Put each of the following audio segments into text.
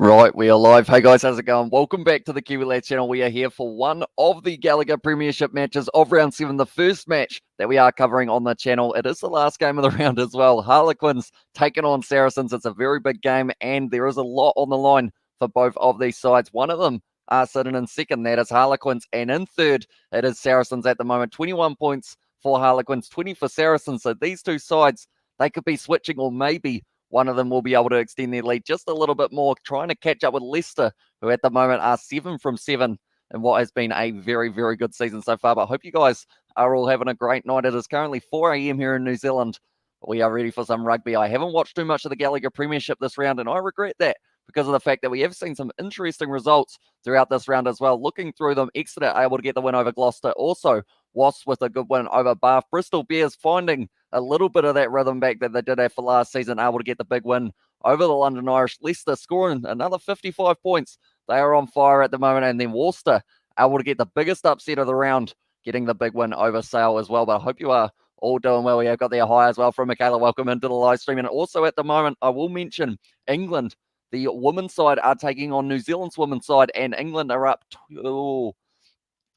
Right, we are live. Hey guys, how's it going? Welcome back to the Kiwi Lads channel. We are here for one of the Gallagher Premiership matches of round 7, the first match that we are covering on the channel. It is the last game of the round as well. Harlequins taking on Saracens. It's a very big game and there is a lot on the line for both of these sides. One of them are sitting in second, that is Harlequins, and in third, it is Saracens at the moment. 21 points for Harlequins, 20 for Saracens. So these two sides, they could be switching, or maybe one of them will be able to extend their lead just a little bit more, trying to catch up with Leicester, who at the moment are 7 from 7 in what has been a very, very good season so far. But I hope you guys are all having a great night. It is currently 4 a.m. here in New Zealand. We are ready for some rugby. I haven't watched too much of the Gallagher Premiership this round, and I regret that because of the fact that we have seen some interesting results throughout this round as well. Looking through them, Exeter able to get the win over Gloucester. Also, Wasps with a good win over Bath. Bristol Bears finding a little bit of that rhythm back that they did have for last season, able to get the big win over the London Irish. Leicester scoring another 55 points. They are on fire at the moment. And then Worcester able to get the biggest upset of the round, getting the big win over Sale as well. But I hope you are all doing well. We have got their high as well from Michaela. Welcome into the live stream. And also at the moment, I will mention England. The women's side are taking on New Zealand's women's side, and England are up to,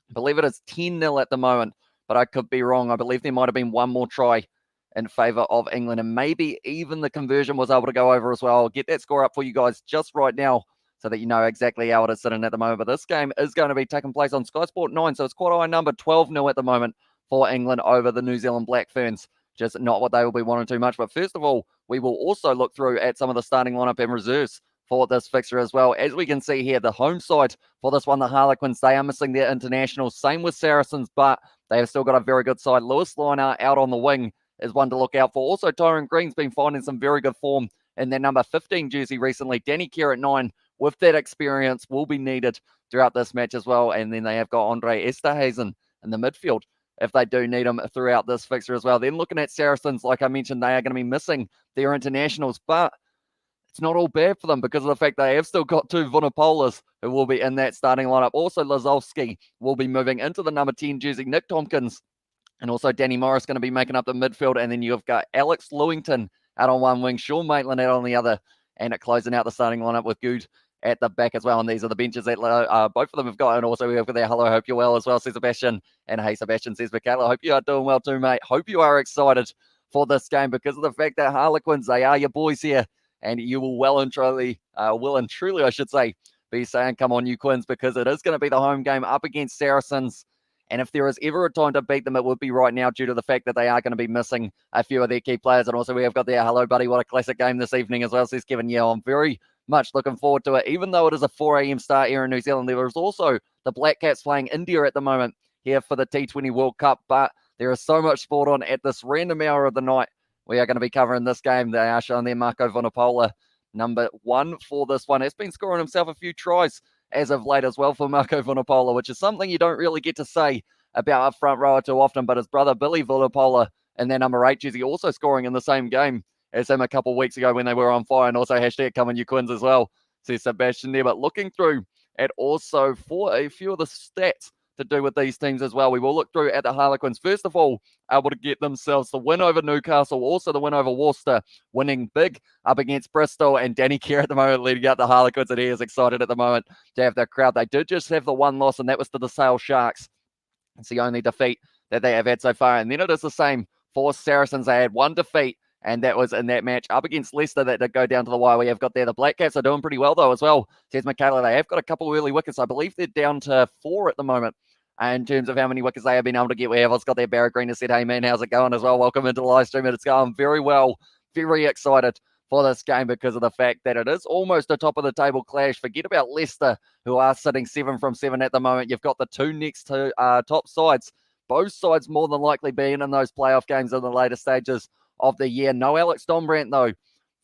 I believe it is 10-0 at the moment, but I could be wrong. I believe there might have been one more try in favour of England, and maybe even the conversion was able to go over as well. I'll get that score up for you guys just right now so that you know exactly how it is sitting at the moment. But this game is going to be taking place on Sky Sport 9, so it's quite a high number, 12-0 at the moment for England over the New Zealand Black Ferns. Just not what they will be wanting too much. But first of all, we will also look through at some of the starting lineup and reserves for this fixture as well. As we can see here, the home side for this one, the Harlequins, they are missing their internationals. Same with Saracens, but they have still got a very good side. Lewis Liner out on the wing is one to look out for. Also, Tyrone Green's been finding some very good form in their number 15 jersey recently. Danny Kerr at 9, with that experience, will be needed throughout this match as well. And then they have got Andre Esterhazen in the midfield if they do need him throughout this fixture as well. Then looking at Saracens, like I mentioned, they are going to be missing their internationals, but it's not all bad for them because of the fact they have still got two Vunipolas who will be in that starting lineup. Also, Lazowski will be moving into the number 10 jersey. Nick Tompkins and also Danny Morris going to be making up the midfield. And then you've got Alex Lewington out on one wing, Sean Maitland out on the other, and closing out the starting lineup with Good at the back as well. And these are the benches that both of them have got. And also we have got there, hello, hope you're well as well, says Sebastian. And hey, Sebastian says, Michaela, hope you are doing well too, mate. Hope you are excited for this game because of the fact that Harlequins, they are your boys here. And you will well and truly, I should say, be saying, come on, you Quins, because it is going to be the home game up against Saracens. And if there is ever a time to beat them, it would be right now due to the fact that they are going to be missing a few of their key players. And also we have got there, hello, buddy, what a classic game this evening as well, says Kevin. Yeah, I'm very much looking forward to it. Even though it is a 4 a.m. start here in New Zealand, there is also the Black Caps playing India at the moment here for the T20 World Cup. But there is so much sport on at this random hour of the night. We are going to be covering this game. They are showing there Marco Vunipola, number 1 for this one. Has been scoring himself a few tries as of late as well for Marco Vunipola, which is something you don't really get to say about a front rower too often. But his brother Billy Vunipola in their number 8 jersey also scoring in the same game as him a couple of weeks ago when they were on fire. And also hashtag coming you Quins as well, says Sebastian there. But looking through at also for a few of the stats to do with these teams as well. We will look through at the Harlequins. First of all, able to get themselves the win over Newcastle, also the win over Worcester, winning big up against Bristol, and Danny Kerr at the moment leading out the Harlequins, and he is excited at the moment to have the crowd. They did just have the one loss, and that was to the Sale Sharks. It's the only defeat that they have had so far, and then it is the same for Saracens. They had one defeat, and that was in that match up against Leicester that did go down to the wire. We have got there. The Black Caps are doing pretty well, though, as well. Says Michaela, they have got a couple of early wickets. I believe they're down to 4 at the moment in terms of how many wickets they have been able to get. We have got there. Barrett Green has said, hey, man, how's it going as well? Welcome into the live stream. It's going very well. Very excited for this game because of the fact that it is almost a top-of-the-table clash. Forget about Leicester, who are sitting 7 from 7 at the moment. You've got the two next to top sides. Both sides more than likely being in those playoff games in the later stages of the year. No Alex Dombrandt, though,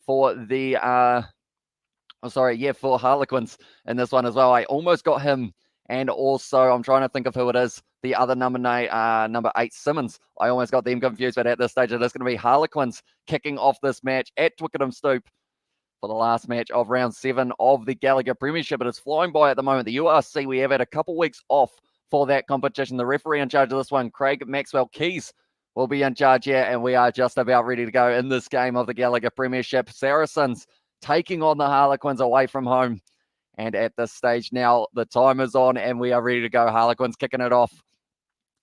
for the for Harlequins in this one as well. I almost got him, and also I'm trying to think of who it is. The other number 8, Simmons. I almost got them confused, but at this stage it is going to be Harlequins kicking off this match at Twickenham Stoop for the last match of round 7 of the Gallagher Premiership. It is flying by at the moment. The URC, we have had a couple weeks off for that competition. The referee in charge of this one, Craig Maxwell Keys, will be in charge here, and we are just about ready to go in this game of the Gallagher Premiership. Saracens taking on the Harlequins away from home. And at this stage now, the time is on and we are ready to go. Harlequins kicking it off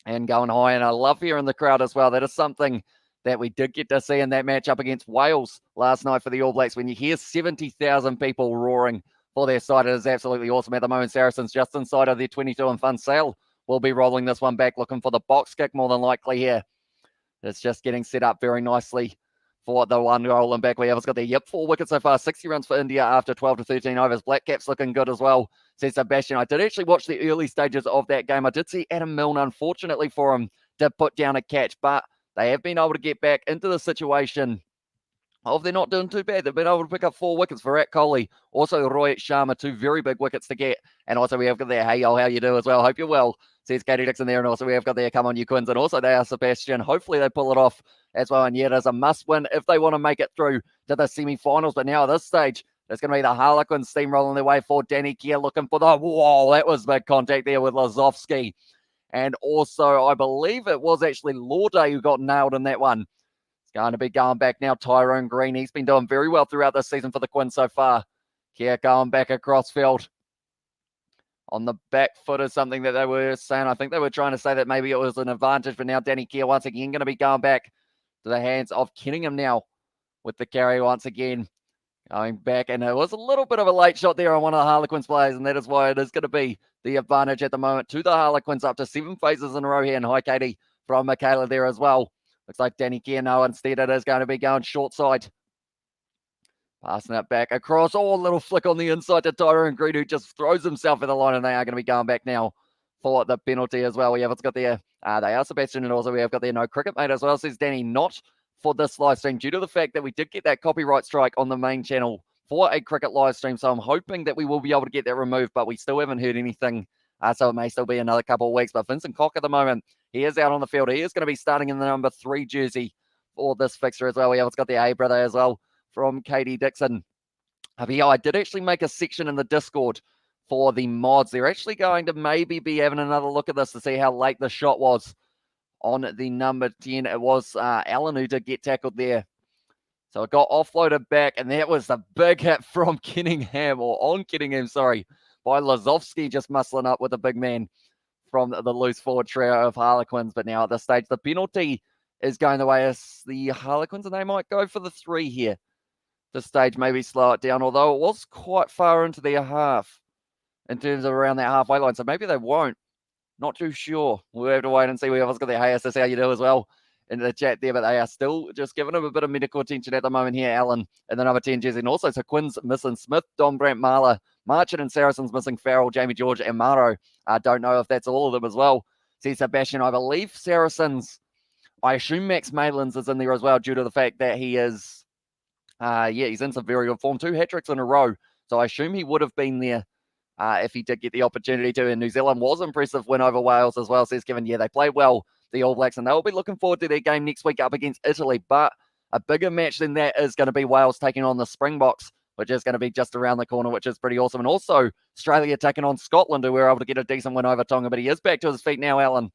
and going high. And I love hearing the crowd as well. That is something that we did get to see in that match up against Wales last night for the All Blacks. When you hear 70,000 people roaring for their side, it is absolutely awesome. At the moment, Saracens just inside of their 22 and fun sail. We'll be rolling this one back, looking for the box kick more than likely here. It's just getting set up very nicely for the one rolling back. We have got there. Yep, 4 wickets so far. 60 runs for India after 12 to 13 overs. Black Caps looking good as well, says Sebastian. I did actually watch the early stages of that game. I did see Adam Milne, unfortunately for him, did put down a catch, but they have been able to get back into the situation of they're not doing too bad. They've been able to pick up 4 wickets. Virat Kohli, also Rohit Sharma, 2 very big wickets to get. And also we have got there, hey, yo, how you do as well? Hope you're well, says Katie Dixon there. And also we have got there, come on, you Quins. And also they are Sebastian. Hopefully they pull it off as well. And yeah, it is a must win if they want to make it through to the semi-finals. But now at this stage, it's going to be the Harlequins steamrolling their way for Danny Keir, looking for the, whoa, that was big contact there with Lazowski. And also, I believe it was actually Laude who got nailed in that one. It's going to be going back now, Tyrone Green. He's been doing very well throughout this season for the Quins so far. Keir going back across field. On the back foot is something that they were saying. I think they were trying to say that maybe it was an advantage, but now Danny Keir once again going to be going back to the hands of Kenningham now with the carry once again. Going back, and it was a little bit of a late shot there on one of the Harlequins players, and that is why it is going to be the advantage at the moment to the Harlequins up to 7 phases in a row here. And hi, Katie, from Michaela there as well. Looks like Danny Keir, no, instead it is going to be going short side. Passing it back across. Oh, a little flick on the inside to Tyrone Green, who just throws himself at the line, and they are going to be going back now for the penalty as well. We have got there, they are Sebastian, and also we have got there no cricket mate as well, says Danny, not for this live stream due to the fact that we did get that copyright strike on the main channel for a cricket live stream. So I'm hoping that we will be able to get that removed, but we still haven't heard anything. So it may still be another couple of weeks. But Vincent Koch at the moment, he is out on the field. He is going to be starting in the number 3 jersey for this fixture as well. We have got the A brother as well from Katie Dixon. Yeah, I did actually make a section in the Discord for the mods. They're actually going to maybe be having another look at this to see how late the shot was on the number 10. It was Allen who did get tackled there. So it got offloaded back, and that was the big hit from Kenningham, or on Kenningham, sorry, by Lazowski, just muscling up with a big man from the loose forward trio of Harlequins. But now at this stage, the penalty is going the way of the Harlequins, and they might go for the 3 here. This stage, maybe slow it down, although it was quite far into their half in terms of around that halfway line, so maybe they won't. Not too sure. We'll have to wait and see. We have got their HSS, how you do as well in the chat there, but they are still just giving him a bit of medical attention at the moment here, Allen, and the number 10 jersey. And also, so Quins missing Smith, Don Brandt, Marler, Marchant and Saracens missing Farrell, Jamie George, and Maro. I don't know if that's all of them as well. See, Sebastian, I believe Saracens, I assume Max Maitland's is in there as well due to the fact that he is, he's in some very good form. 2 hat-tricks in a row, so I assume he would have been there if he did get the opportunity to. And New Zealand was impressive win over Wales as well, says Kevin. Yeah, they played well, the All Blacks, and they'll be looking forward to their game next week up against Italy. But a bigger match than that is going to be Wales taking on the Springboks, which is going to be just around the corner, which is pretty awesome. And also Australia taking on Scotland, who were able to get a decent win over Tonga. But he is back to his feet now, Alan.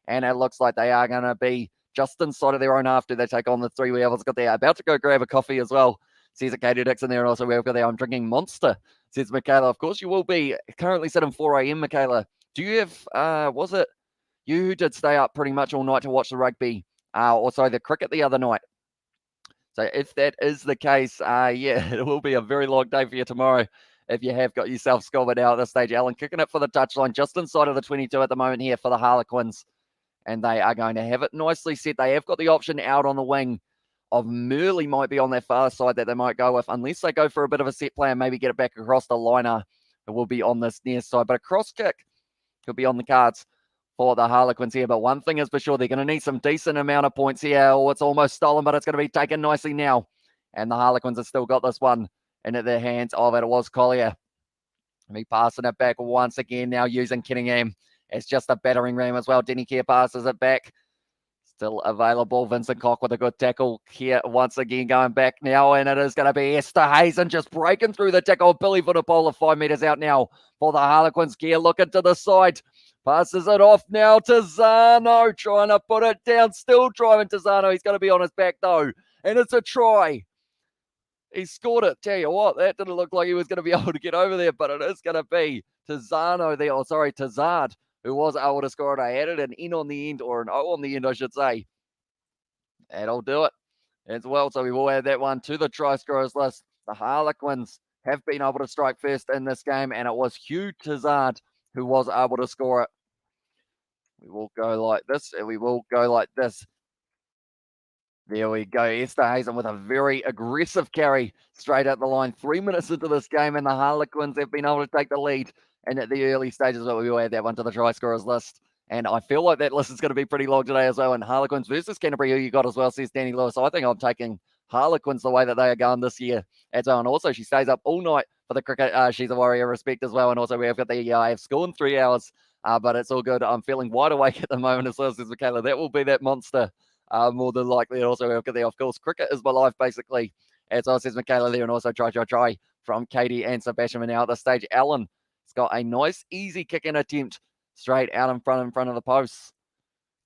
And it looks like they are going to be just inside of their own after they take on the 3 we have got there. About to go grab a coffee as well, says Katie Dixon there. And also we've got there, I'm drinking Monster, says Michaela. Of course you will be. Currently sitting 4 a.m, Michaela. Do you have, was it you who did stay up pretty much all night to watch the rugby, or sorry, the cricket the other night? So if that is the case, yeah, it will be a very long day for you tomorrow if you have got yourself scolded out at this stage. Alan kicking it for the touchline just inside of the 22 at the moment here for the Harlequins. And they are going to have it nicely set. They have got the option out on the wing of Murley might be on their far side that they might go with, unless they go for a bit of a set play and maybe get it back across the liner. It will be on this near side, but a cross kick could be on the cards for the Harlequins here. But one thing is for sure, they're going to need some decent amount of points here. Oh, it's almost stolen, but it's going to be taken nicely now. And the Harlequins have still got this one into their hands. Oh, that it was Collier. Me passing it back once again now using Kenningham. It's just a battering ram as well. Denny Keir passes it back. Still available. Vincent Koch with a good tackle here once again going back now. And it is going to be Esther Hazen just breaking through the tackle. Billy Vunipola 5 meters out now for the Harlequins. Keir looking to the side. Passes it off now to Zano. Trying to put it down. Still driving to Zano. He's going to be on his back though. And it's a try. He scored it. Tell you what, that didn't look like he was going to be able to get over there, but it is going to be Tazard, who was able to score it. I added an N on the end, or an O on the end, I should say. That'll do it as well. So we will add that one to the try scorers list. The Harlequins have been able to strike first in this game, and it was Hugh Tazard who was able to score it. We will go like this, and we will go like this. There we go. Esther Hazen with a very aggressive carry straight at the line. 3 minutes into this game, and the Harlequins have been able to take the lead. And at the early stages, we will add that one to the try scorers list. And I feel like that list is going to be pretty long today as well. And Harlequins versus Canterbury, who you got as well, says Danny Lewis. I think I'm taking Harlequins the way that they are going this year as well. And also, she stays up all night for the cricket. She's a warrior respect as well. And also, we have got the I have school in 3 hours, but it's all good. I'm feeling wide awake at the moment as well, says Michaela. That will be that monster. More than likely. And also, we'll get there. Of course, cricket is my life, basically. As well, says Michaela there. And also, try from Katie and Sebastian. And now at this stage, Alan has got a nice, easy kicking attempt straight out in front of the posts.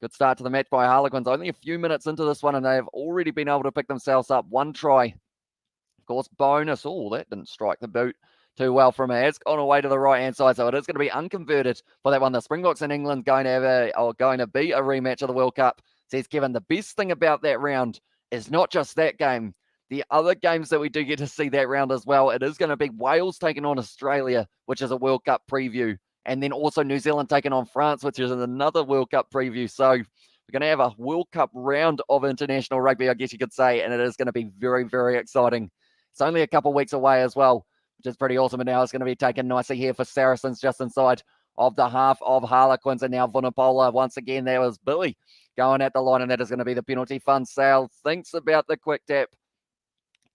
Good start to the match by Harlequins. Only a few minutes into this one, and they have already been able to pick themselves up one try. Of course, bonus. Oh, that didn't strike the boot too well from her. It's gone away to the right-hand side, so it is going to be unconverted for that one. The Springboks in England going to be a rematch of the World Cup. Says Kevin, the best thing about that round is not just that game. The other games that we do get to see that round as well, it is going to be Wales taking on Australia, which is a World Cup preview. And then also New Zealand taking on France, which is another World Cup preview. So we're going to have a World Cup round of international rugby, I guess you could say. And it is going to be very, very exciting. It's only a couple of weeks away as well, which is pretty awesome. And now it's going to be taken nicely here for Saracens just inside of the half of Harlequins. And now Vunapola, once again, there was Billy going at the line, and that is going to be the penalty. Fun Sale thinks about the quick tap.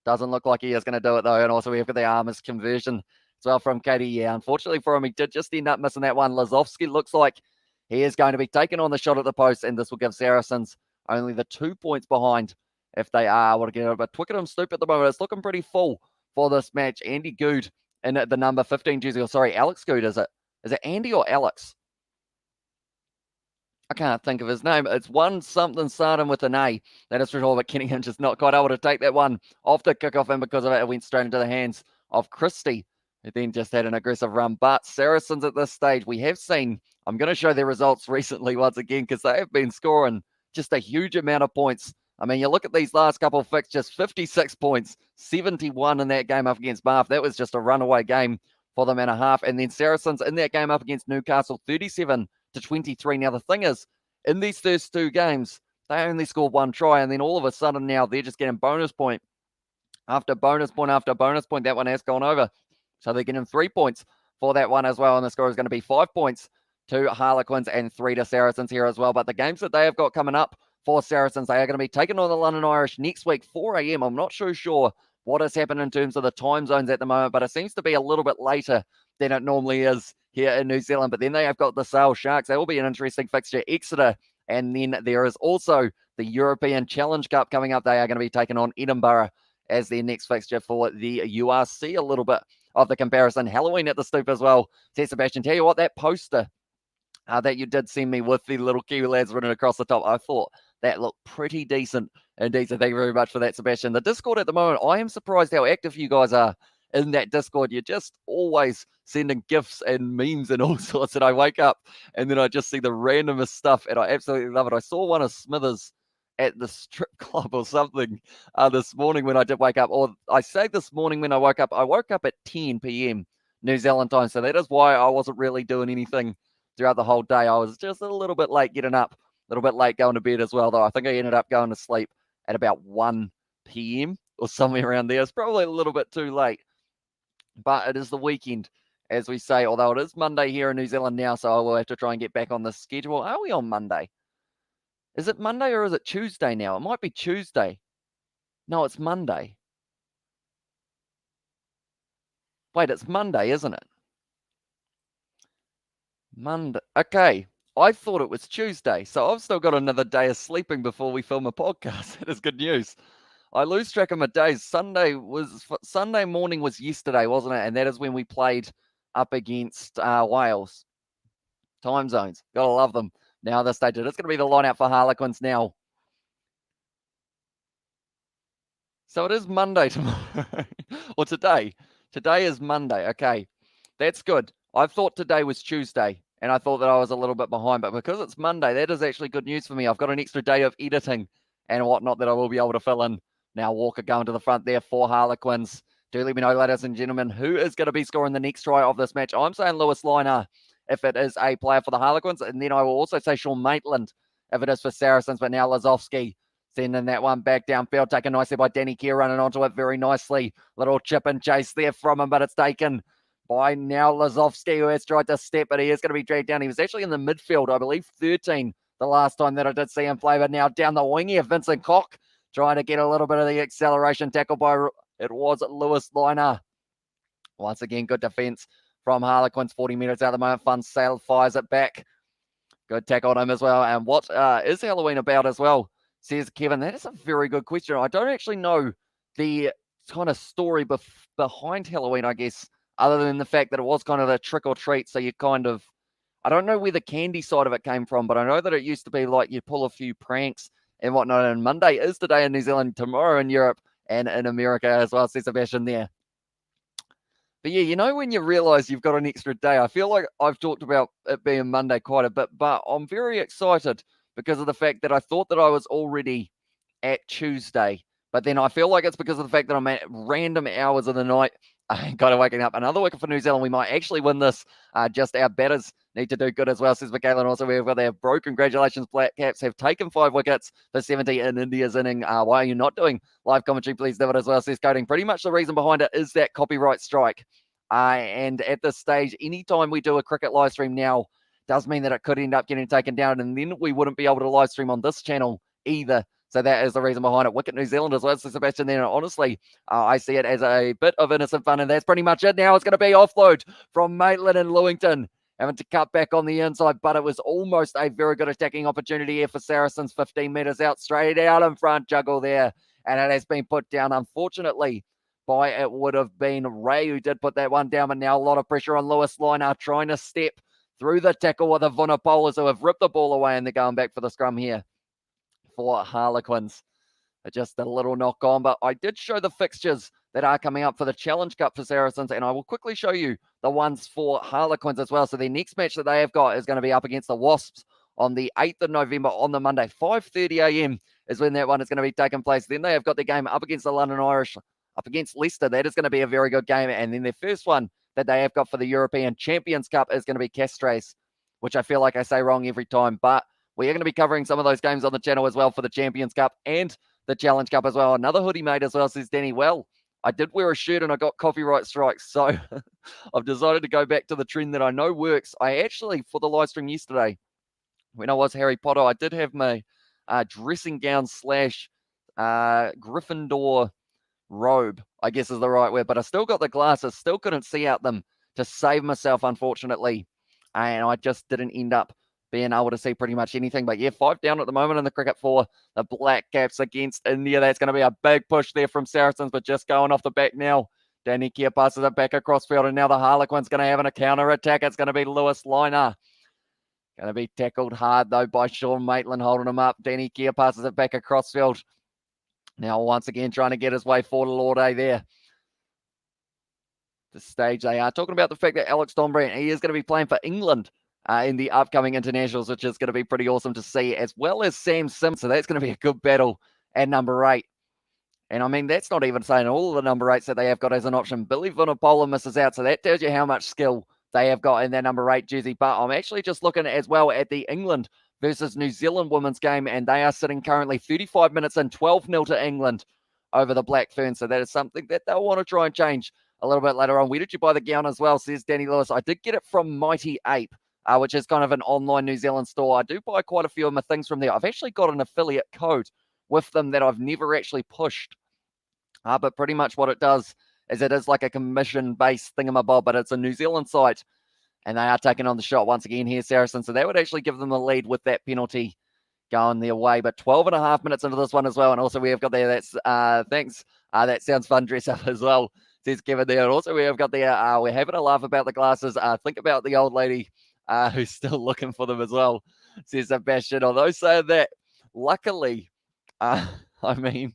Doesn't look like he is going to do it, though. And also, we've got the Armours conversion as well from Katie. Yeah, unfortunately for him, he did just end up missing that one. Lazowski looks like he is going to be taking on the shot at the post, and this will give Saracens only the 2 points behind if they are able to get it. But Twickenham Stoop at the moment, it's looking pretty full for this match. Andy Good in the number 15 jersey. Sorry, Alex Good, is it? Is it Andy or Alex? I can't think of his name. It's one something starting with an A. That is for sure, but Kenningham just not quite able to take that one off the kickoff, and because of it, it went straight into the hands of Christie, who then just had an aggressive run. But Saracens at this stage, we have seen, I'm going to show their results recently once again, because they have been scoring just a huge amount of points. I mean, you look at these last couple of fixtures, 56 points, 71 in that game up against Bath. That was just a runaway game for them and a half. And then Saracens in that game up against Newcastle, 37-23. Now, the thing is, in these first two games, they only scored one try, and then all of a sudden now they're just getting bonus point after bonus point after bonus point. That one has gone over. So they're getting 3 points for that one as well, and the score is going to be 5 points to Harlequins and 3 to Saracens here as well. But the games that they have got coming up for Saracens, they are going to be taking on the London Irish next week, 4 a.m. I'm not sure what has happened in terms of the time zones at the moment, but it seems to be a little bit later than it normally is here in New Zealand. But then they have got the Sale Sharks. That will be an interesting fixture. Exeter, and then there is also the European Challenge Cup coming up. They are going to be taking on Edinburgh as their next fixture for the URC. A little bit of the comparison. Halloween at the Stoop as well. Sebastian, tell you what, that poster that you did send me with the little Kiwi lads written across the top, I thought that looked pretty decent indeed. So thank you very much for that, Sebastian. The Discord at the moment, I am surprised how active you guys are in that Discord. You're just always sending gifs and memes and all sorts. And I wake up and then I just see the randomest stuff, and I absolutely love it. I saw one of Smithers at the strip club or something this morning when I did wake up. Or I say this morning when I woke up at 10 p.m. New Zealand time. So that is why I wasn't really doing anything throughout the whole day. I was just a little bit late getting up, a little bit late going to bed as well, though. I think I ended up going to sleep at about 1 p.m. or somewhere around there. It's probably a little bit too late, but it is the weekend, as we say, although it is Monday here in New Zealand now, so I will have to try and get back on the schedule. Are we on Monday? Is it Monday or is it Tuesday now? It might be Tuesday. No, it's Monday. Wait, it's Monday, isn't it? Monday. Okay. I thought it was Tuesday, so I've still got another day of sleeping before we film a podcast. That is good news. I lose track of my days. Sunday morning was yesterday, wasn't it? And that is when we played up against Wales. Time zones. Gotta love them. Now this stage, it's going to be the line out for Harlequins now. So it is Monday tomorrow, or today. Today is Monday. Okay, that's good. I thought today was Tuesday, and I thought that I was a little bit behind, but because it's Monday, that is actually good news for me. I've got an extra day of editing and whatnot that I will be able to fill in. Now Walker going to the front there for Harlequins. Do let me know, ladies and gentlemen, who is going to be scoring the next try of this match. I'm saying Lewis Liner if it is a player for the Harlequins, and then I will also say Sean Maitland if it is for Saracens, but now Lazowski sending that one back downfield, taken nicely by Danny Kerr, running onto it very nicely. Little chip and chase there from him, but it's taken by now Lazowski, who has tried to step, but he is going to be dragged down. He was actually in the midfield, I believe 13 the last time that I did see him play, but now down the wing here, Vincent Koch trying to get a little bit of the acceleration tackle by, it was Lewis Liner. Once again, good defense from Harlequins, 40 metres out at the moment. Fun Sail fires it back. Good tackle on him as well. And what is Halloween about as well, says Kevin? That is a very good question. I don't actually know the kind of story behind Halloween, I guess, other than the fact that it was kind of a trick or treat. So you kind of, I don't know where the candy side of it came from, but I know that it used to be like you pull a few pranks and whatnot. And Monday is today in New Zealand, tomorrow in Europe and in America as well, says Sebastian there. But yeah, you know, when you realize you've got an extra day, I feel like I've talked about it being Monday quite a bit, but I'm very excited because of the fact that I thought that I was already at Tuesday. But then I feel like it's because of the fact that I'm at random hours of the night. I got to waking up. Another wicket for New Zealand. We might actually win this. Just our batters need to do good as well, says Michaelan. Also, we've got their bro. Congratulations, Black Caps have taken 5 wickets for 70 in India's inning. Why are you not doing live commentary? Please do it as well, says Coding. Pretty much the reason behind it is that copyright strike. And at this stage, anytime we do a cricket live stream now, does mean that it could end up getting taken down, and then we wouldn't be able to live stream on this channel either. So that is the reason behind it. Wicket New Zealand as well, so Sebastian there. Honestly, I see it as a bit of innocent fun, and that's pretty much it. Now it's going to be offload from Maitland and Lewington, having to cut back on the inside, but it was almost a very good attacking opportunity here for Saracens. 15 metres out, straight out in front, juggle there, and it has been put down, unfortunately, by it would have been Ray who did put that one down, but now a lot of pressure on Lewis Liner trying to step through the tackle with the Vunapolas who have ripped the ball away, and they're going back for the scrum here for Harlequins. Just a little knock on, but I did show the fixtures that are coming up for the Challenge Cup for Saracens, and I will quickly show you the ones for Harlequins as well. So their next match that they have got is going to be up against the Wasps on the 8th of November on the Monday. 5:30 a.m. is when that one is going to be taking place. Then they have got the game up against the London Irish, up against Leicester. That is going to be a very good game. And then their first one that they have got for the European Champions Cup is going to be Castres, which I feel like I say wrong every time, but we are going to be covering some of those games on the channel as well for the Champions Cup and the Challenge Cup as well. Another hoodie made as well, says Danny. Well, I did wear a shirt and I got copyright strikes, so I've decided to go back to the trend that I know works. I actually, for the live stream yesterday, when I was Harry Potter, I did have my dressing gown / Gryffindor robe, I guess is the right word, but I still got the glasses, still couldn't see out them to save myself, unfortunately, and I just didn't end up being able to see pretty much anything. But yeah, 5 down at the moment in the cricket for the Black Caps against India. That's going to be a big push there from Saracens, but just going off the back now. Danny Kerr passes it back across field, and now the Harlequins going to have a counter attack. It's going to be Lewis Liner. Going to be tackled hard, though, by Sean Maitland holding him up. Danny Kerr passes it back across field. Now, once again, trying to get his way forward, Lorde there. The stage they are talking about the fact that Alex Donbrand, he is going to be playing for England in the upcoming internationals, which is going to be pretty awesome to see, as well as Sam Sims. So that's going to be a good battle at number 8. And I mean, that's not even saying all of the number 8s that they have got as an option. Billy Vunapola misses out, so that tells you how much skill they have got in their number 8 jersey. But I'm actually just looking as well at the England versus New Zealand women's game, and they are sitting currently 35 minutes in, 12-0 to England over the Black Ferns. So that is something that they'll want to try and change a little bit later on. Where did you buy the gown as well, says Danny Lewis? I did get it from Mighty Ape, which is kind of an online New Zealand store. I do buy quite a few of my things from there. I've actually got an affiliate code with them that I've never actually pushed. But pretty much what it does is it is like a commission-based thingamabob, but it's a New Zealand site, and they are taking on the shot once again here, Saracens. So that would actually give them a lead with that penalty going their way. But 12.5 minutes into this one as well. And also we have got there, that's, thanks. That sounds fun, dress up as well, says Kevin there. And also we have got there, we're having a laugh about the glasses. Think about the old lady who's still looking for them as well, says Sebastian. Although saying that, luckily, I mean,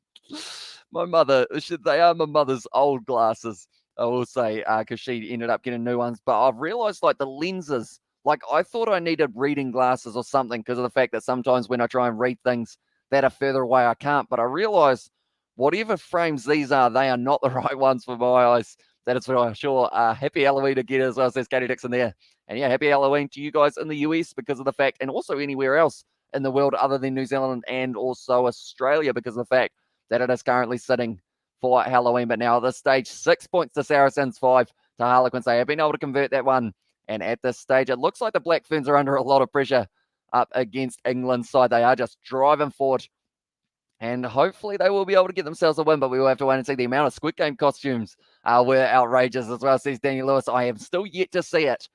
My mother, they are my mother's old glasses, I will say, because she ended up getting new ones. But I've realized, like, the lenses, like, I thought I needed reading glasses or something because of the fact that sometimes when I try and read things that are further away, I can't. But I realized whatever frames these are, they are not the right ones for my eyes. That is for sure. Happy Halloween again as well, says Katie Dixon there. And yeah, happy Halloween to you guys in the US because of the fact, and also anywhere else in the world other than New Zealand and also Australia because of the fact that it is currently sitting for Halloween. But now at this stage, 6 points to Saracens, 5 to Harlequins. They have been able to convert that one. And at this stage, it looks like the Black Ferns are under a lot of pressure up against England's side. They are just driving forward. And hopefully they will be able to get themselves a win, but we will have to wait and see. The amount of Squid Game costumes were outrageous as well, says Daniel Lewis. I have still yet to see it.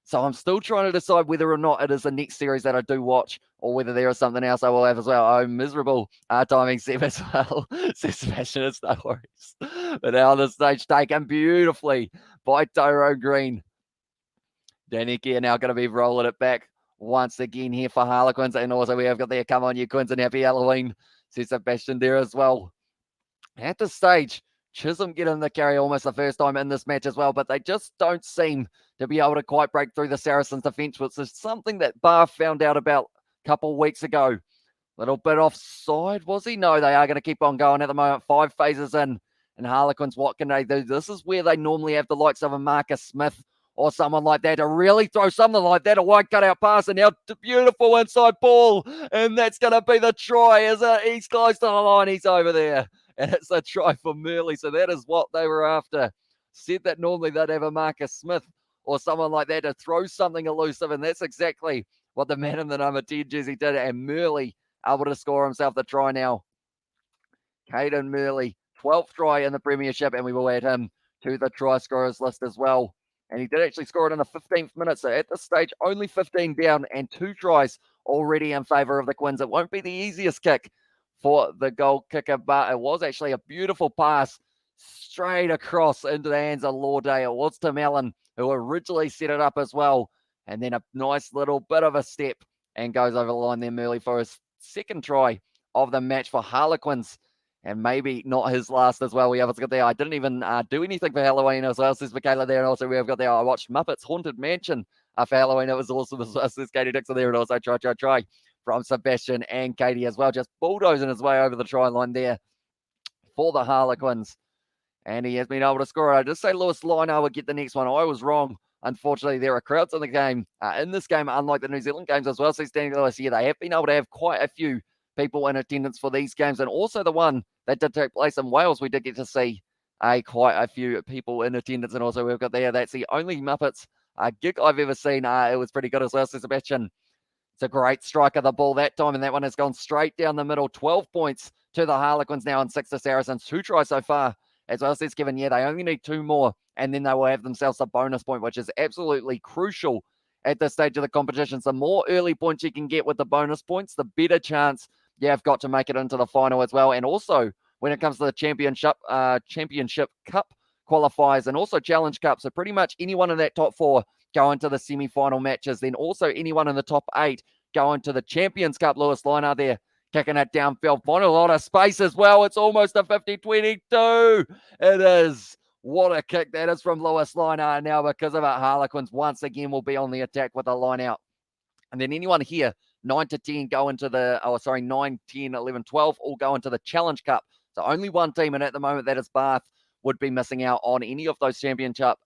So I'm still trying to decide whether or not it is the next series that I do watch or whether there is something else I will have as well. Oh, miserable timing, Seb, as well. Says Sebastian, it's no worries. But now the stage taken beautifully by Tyrone Green. Danny Keir now going to be rolling it back once again here for Harlequins. And also we have got there, come on, you Quins, and happy Halloween. Says Sebastian there as well. At this stage, Chisholm getting the carry almost the first time in this match as well, but they just don't seem to be able to quite break through the Saracens defence, which is something that Barr found out about a couple of weeks ago. Little bit offside, was he? No, they are going to keep on going at the moment. 5 phases in, and Harlequins, what can they do? This is where they normally have the likes of a Marcus Smith or someone like that to really throw something like that, a wide cutout pass, and now beautiful inside ball, and that's going to be the try. He's close to the line, he's over there. And it's a try for Murley. So that is what they were after. Said that normally they'd have a Marcus Smith or someone like that to throw something elusive. And that's exactly what the man in the number 10 jersey did. And Murley able to score himself the try now. Caden Murley, 12th try in the Premiership. And we will add him to the try scorers list as well. And he did actually score it in the 15th minute. So at this stage, only 15 down and 2 tries already in favour of the Quins. It won't be the easiest kick for the goal kicker, but it was actually a beautiful pass straight across into the hands of Lauday. It was Tim Allen who originally set it up as well, and then a nice little bit of a step and goes over the line there, Murley, for his second try of the match for Harlequins, and maybe not his last as well. We have got there. I didn't even do anything for Halloween as well, says Michaela there, and also we have got there. I watched Muppets Haunted Mansion for Halloween. It was awesome as well, says Katie Dixon there, and also try from Sebastian and Katie as well, just bulldozing his way over the try line there for the Harlequins. And he has been able to score it. I just say Lewis Lino would get the next one. I was wrong. Unfortunately, there are crowds in the game, in this game, unlike the New Zealand games as well. So Danny Lewis here, they have been able to have quite a few people in attendance for these games. And also the one that did take place in Wales, we did get to see quite a few people in attendance. And also we've got there, that's the only Muppets gig I've ever seen. It was pretty good as well, so Sebastian. It's a great strike of the ball that time, and that one has gone straight down the middle. 12 points to the Harlequins now and 6 to Saracens. 2 tries so far. As well as Kevin, yeah, they only need 2 more, and then they will have themselves a bonus point, which is absolutely crucial at this stage of the competition. So the more early points you can get with the bonus points, the better chance you have got to make it into the final as well. And also, when it comes to the Championship Cup qualifiers and also Challenge Cup, so pretty much anyone in that top 4 go into the semi-final matches. Then also anyone in the top 8 go into the Champions Cup. Lewis Liner there kicking it downfield. Find a lot of space as well. It's almost a 50-22. It is. What a kick that is from Lewis Liner. Now because of it, Harlequins once again will be on the attack with a line out. And then anyone here, 9 to 10 go into the, 9, 10, 11, 12 all go into the Challenge Cup. So only one team, and at the moment that is Bath, would be missing out on any of those Champion Cup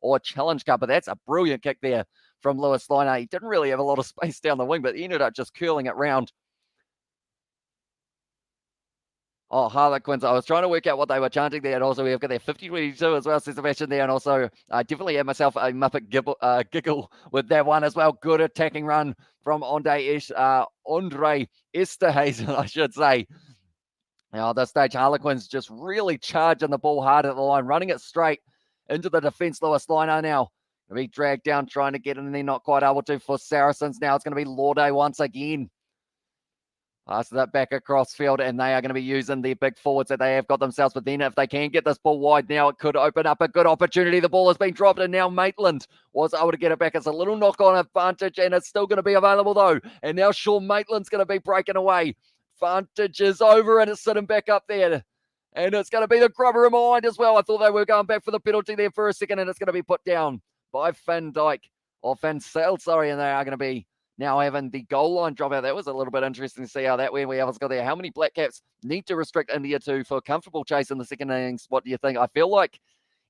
or Challenge Cup. But that's a brilliant kick there from Lewis Liner. He didn't really have a lot of space down the wing, but he ended up just curling it round. Oh, Harlequins. I was trying to work out what they were chanting there. And also we've got their 50-22 as well, says Sebastian there. And also I definitely had myself a Muppet giggle with that one as well. Good attacking run from Andre Esterhazen, I should say. Now, at this stage, Harlequins just really charging the ball hard at the line, running it straight into the defence. Lewis Liner now going to be dragged down, trying to get in, and they're not quite able to for Saracens. Now it's going to be Lauday once again. Passes that back across field, and they are going to be using their big forwards that they have got themselves. But then if they can get this ball wide now, it could open up a good opportunity. The ball has been dropped, and now Maitland was able to get it back. It's a little knock-on advantage, and it's still going to be available, though. And now Sean Maitland's going to be breaking away advantage is over, and it's sitting back up there. And it's going to be the grubber in mind as well. I thought they were going back for the penalty there for a second, and it's going to be put down by Finn Sale, sorry, and they are going to be now having the goal line drop out. That was a little bit interesting to see how that went. We have got there. How many Black Caps need to restrict India to for a comfortable chase in the second innings? What do you think? I feel like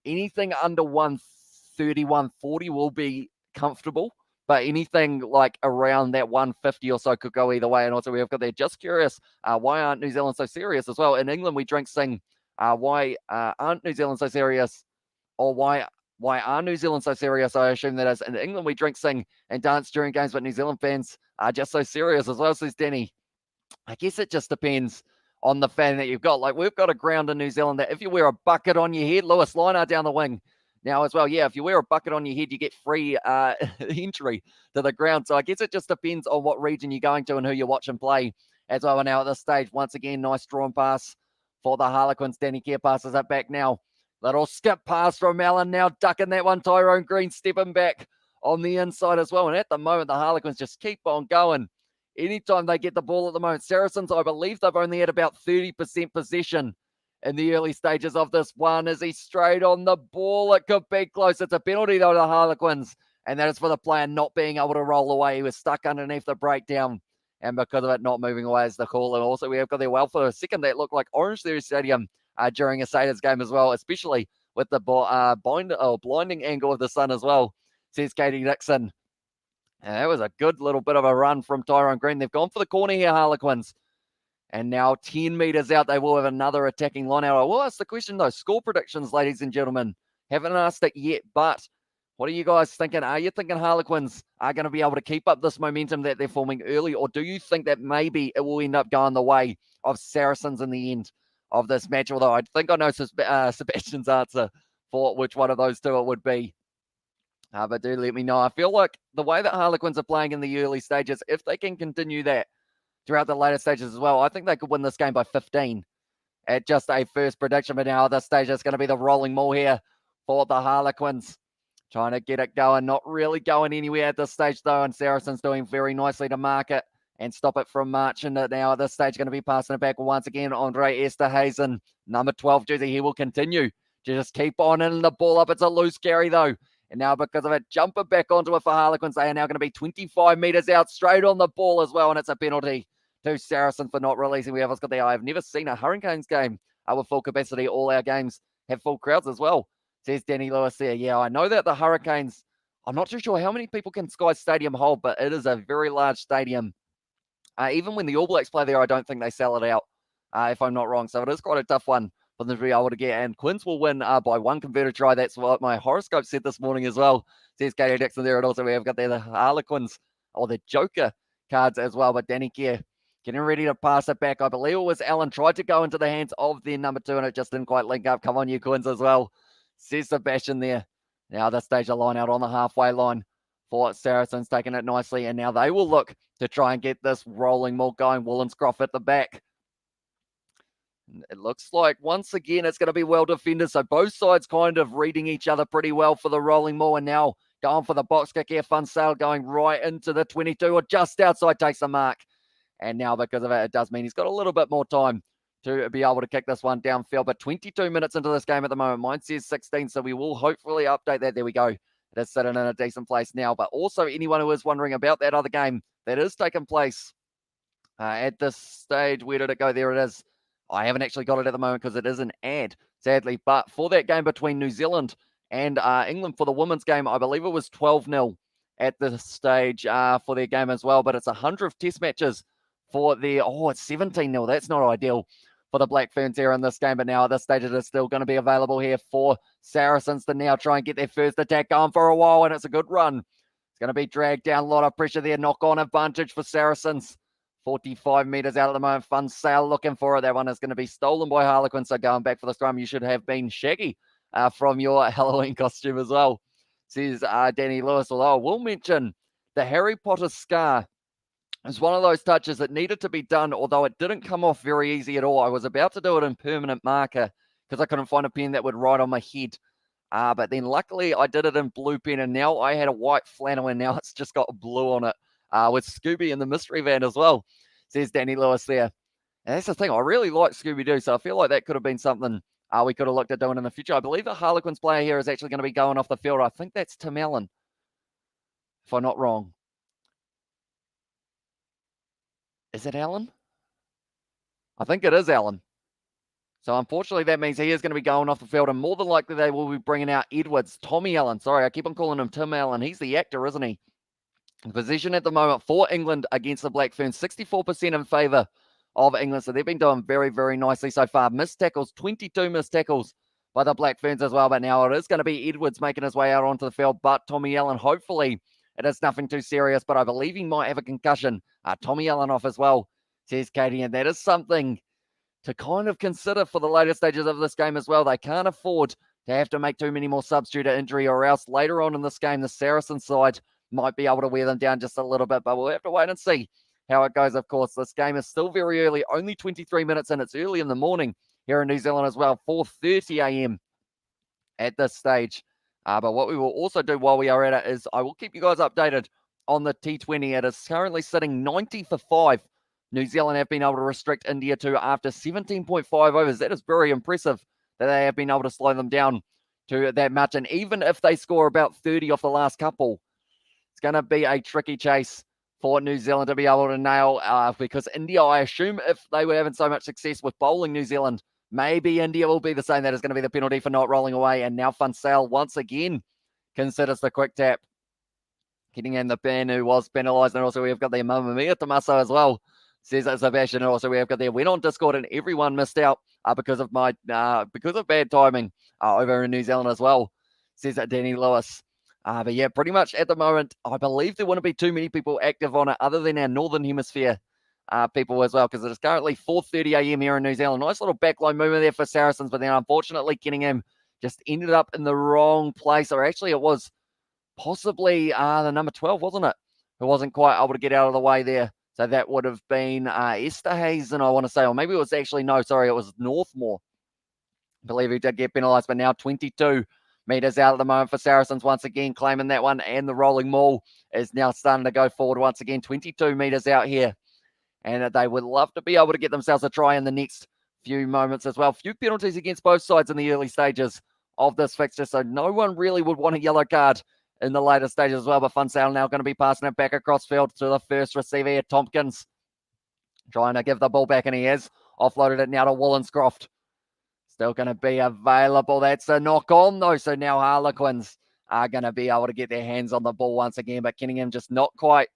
anything under 130, 140 will be comfortable, but anything like around that 150 or so could go either way. And also we have got there, just curious, why aren't New Zealand so serious as well? In England, we drink sing. Why aren't New Zealand so serious? Or why are New Zealand so serious? I assume that is. In England, we drink, sing, and dance during games, but New Zealand fans are just so serious as well, says Denny. I guess it just depends on the fan that you've got. Like, we've got a ground in New Zealand that if you wear a bucket on your head, Lewis Liner down the wing now as well. Yeah, if you wear a bucket on your head, you get free entry to the ground. So I guess it just depends on what region you're going to and who you're watching play as well. Now at this stage, once again, nice drawn pass for the Harlequins. Danny Kerr passes it back now. Little skip pass from Allen, now ducking that one. Tyrone Green stepping back on the inside as well. And at the moment, the Harlequins just keep on going. Anytime they get the ball at the moment, Saracens, I believe they've only had about 30% possession in the early stages of this one. Is he straight on the ball? It could be close. It's a penalty, though, to the Harlequins. And that is for the player not being able to roll away. He was stuck underneath the breakdown. And because of it not moving away is the call. And also we have got there, well, for a second, that looked like Orange Theory Stadium during a Satyrs game as well, especially with the blinding angle of the sun as well, says Katie Dixon. And that was a good little bit of a run from Tyrone Green. They've gone for the corner here, Harlequins. And now 10 metres out, they will have another attacking line out. I will ask the question, though. Score predictions, ladies and gentlemen. Haven't asked it yet, but what are you guys thinking? Are you thinking Harlequins are going to be able to keep up this momentum that they're forming early, or do you think that maybe it will end up going the way of Saracens in the end of this match? Although I think I know Sebastian's answer for which one of those two it would be. But do let me know. I feel like the way that Harlequins are playing in the early stages, if they can continue that throughout the later stages as well, I think they could win this game by 15 at just a first prediction. But now at this stage, it's going to be the rolling maul here for the Harlequins. Trying to get it going, not really going anywhere at this stage though, and Saracens doing very nicely to mark it and stop it from marching it. Now at this stage, going to be passing it back once again. Andre Esterhazen, number 12 jersey, he will continue to just keep on in the ball up. It's a loose carry though. And now because of it, jumping back onto it for Harlequins, they are now going to be 25 metres out straight on the ball as well. And it's a penalty to Saracens for not releasing. We have got there. I've never seen a Hurricanes game with full capacity. All our games have full crowds as well, says Danny Lewis there. Yeah, I know that the Hurricanes, I'm not too sure how many people can Sky Stadium hold, but it is a very large stadium. Even when the All Blacks play there, I don't think they sell it out, if I'm not wrong. So it is quite a tough one for them to be able to get. And Quins will win by one converted try. That's what my horoscope said this morning as well, says Katie Dixon there. And also we have got there the Harlequins, or the Joker cards as well. But Danny Kerr getting ready to pass it back. I believe it was Allen tried to go into the hands of their number 2, and it just didn't quite link up. Come on, you Quins as well, says Sebastian there. Now this stage, a line out on the halfway line for Saracens, taking it nicely. And now they will look to try and get this rolling maul going. Wollenscroft at the back. It looks like, once again, it's going to be well defended. So both sides kind of reading each other pretty well for the rolling maul. And now going for the box kick here. Fun Sale going right into the 22 or just outside, takes the mark. And now because of it, it does mean he's got a little bit more time to be able to kick this one downfield. But 22 minutes into this game at the moment. Mine says 16, so we will hopefully update that. There we go. It is sitting in a decent place now. But also anyone who is wondering about that other game that is taking place at this stage, where did it go? There it is. I haven't actually got it at the moment because it is an ad, sadly. But for that game between New Zealand and England for the women's game, I believe it was 12-0 at this stage for their game as well. But it's 100th test matches for their, it's 17-0. That's not ideal for the Black Ferns here in this game. But now at this stage, it is still going to be available here for Saracens to now try and get their first attack going for a while. And it's a good run. It's going to be dragged down. A lot of pressure there. Knock-on advantage for Saracens. 45 metres out at the moment. Fun Sale looking for it. That one is going to be stolen by Harlequin. So going back for the scrum, you should have been Shaggy from your Halloween costume as well, says Danny Lewis. Although I will mention the Harry Potter scar is one of those touches that needed to be done, although it didn't come off very easy at all. I was about to do it in permanent marker because I couldn't find a pen that would write on my head. But then luckily I did it in blue pen, and now I had a white flannel, and now it's just got blue on it with Scooby in the mystery van as well, says Danny Lewis there. And that's the thing. I really like Scooby-Doo, so I feel like that could have been something we could have looked at doing in the future. I believe the Harlequins player here is actually going to be going off the field. I think that's Tim Allen, if I'm not wrong. Is it Allen? I think it is Allen. So unfortunately, that means he is going to be going off the field, and more than likely they will be bringing out Edwards, Tommy Allen. Sorry, I keep on calling him Tim Allen. He's the actor, isn't he? The position at the moment for England against the Black Ferns, 64% in favour of England. So they've been doing very, very nicely so far. Missed tackles, 22 missed tackles by the Black Ferns as well. But now it is going to be Edwards making his way out onto the field. But Tommy Allen, hopefully it is nothing too serious. But I believe he might have a concussion. Tommy Allen off as well, says Katie. And that is something to kind of consider for the later stages of this game as well. They can't afford to have to make too many more subs due to injury, or else later on in this game, the Saracens side might be able to wear them down just a little bit, but we'll have to wait and see how it goes. Of course, this game is still very early, only 23 minutes in. It's early in the morning here in New Zealand as well, 4:30 a.m. at this stage. But what we will also do while we are at it is I will keep you guys updated on the T20. It is currently sitting 90 for 5. New Zealand have been able to restrict India to after 17.5 overs. That is very impressive that they have been able to slow them down to that much. And even if they score about 30 off the last couple, it's going to be a tricky chase for New Zealand to be able to nail, because India, I assume if they were having so much success with bowling New Zealand, maybe India will be the same. That is going to be the penalty for not rolling away. And now Funsale once again considers the quick tap. Getting in the ban who was penalised. And also we've got the Mamma Mia Tommaso as well, says that Sebastian. And also we have got the win on Discord, and everyone missed out because of bad timing over in New Zealand as well, says that Danny Lewis. But yeah, pretty much at the moment, I believe there wouldn't be too many people active on it other than our Northern Hemisphere people as well, because it is currently 4:30 a.m. here in New Zealand. Nice little backline movement there for Saracens, but then unfortunately Kenningham just ended up in the wrong place. Or actually it was possibly the number 12, wasn't it? Who wasn't quite able to get out of the way there. So that would have been Esterhazen, I want to say, or maybe it was actually, no, sorry, it was Northmore. I believe he did get penalised, but now 22 meters out at the moment for Saracens once again, claiming that one, and the rolling maul is now starting to go forward once again, 22 meters out here, and they would love to be able to get themselves a try in the next few moments as well. Few penalties against both sides in the early stages of this fixture, so no one really would want a yellow card in the later stages as well. But Funsale now going to be passing it back across field to the first receiver here, Tompkins, trying to give the ball back, and he has offloaded it now to Wollenscroft. Still going to be available. That's a knock on, though. So now Harlequins are going to be able to get their hands on the ball once again. But Kenningham just not quite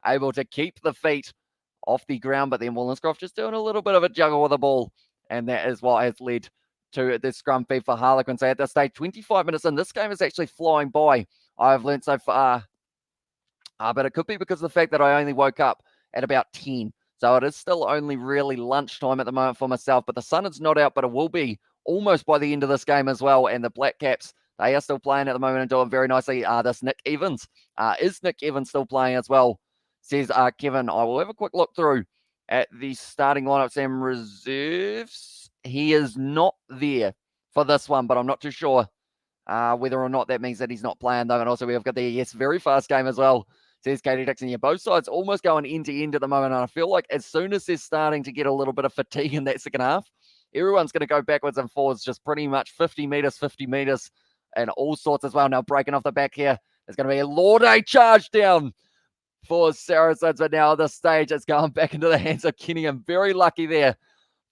able to keep the feet off the ground. But then Wollenscroft just doing a little bit of a juggle with the ball. And that is what has led to the scrum feed for Harlequins. So at this stage, 25 minutes in. This game is actually flying by, I've learned so far. But it could be because of the fact that I only woke up at about 10. So it is still only really lunchtime at the moment for myself. But the sun is not out, but it will be almost by the end of this game as well. And the Black Caps, they are still playing at the moment and doing very nicely. This Nick Evans. Is Nick Evans still playing as well? Says Kevin. I will have a quick look through at the starting lineups and reserves. He is not there for this one, but I'm not too sure whether or not that means that he's not playing, though. And also we have got the very fast game as well, says Katie Dixon. Yeah, both sides almost going end to end at the moment. And I feel like as soon as they're starting to get a little bit of fatigue in that second half, everyone's going to go backwards and forwards, just pretty much 50 meters, and all sorts as well. Now breaking off the back here, there's going to be a Lorde charge down for Saracens. But now at this stage, it's going back into the hands of Kenningham. Very lucky there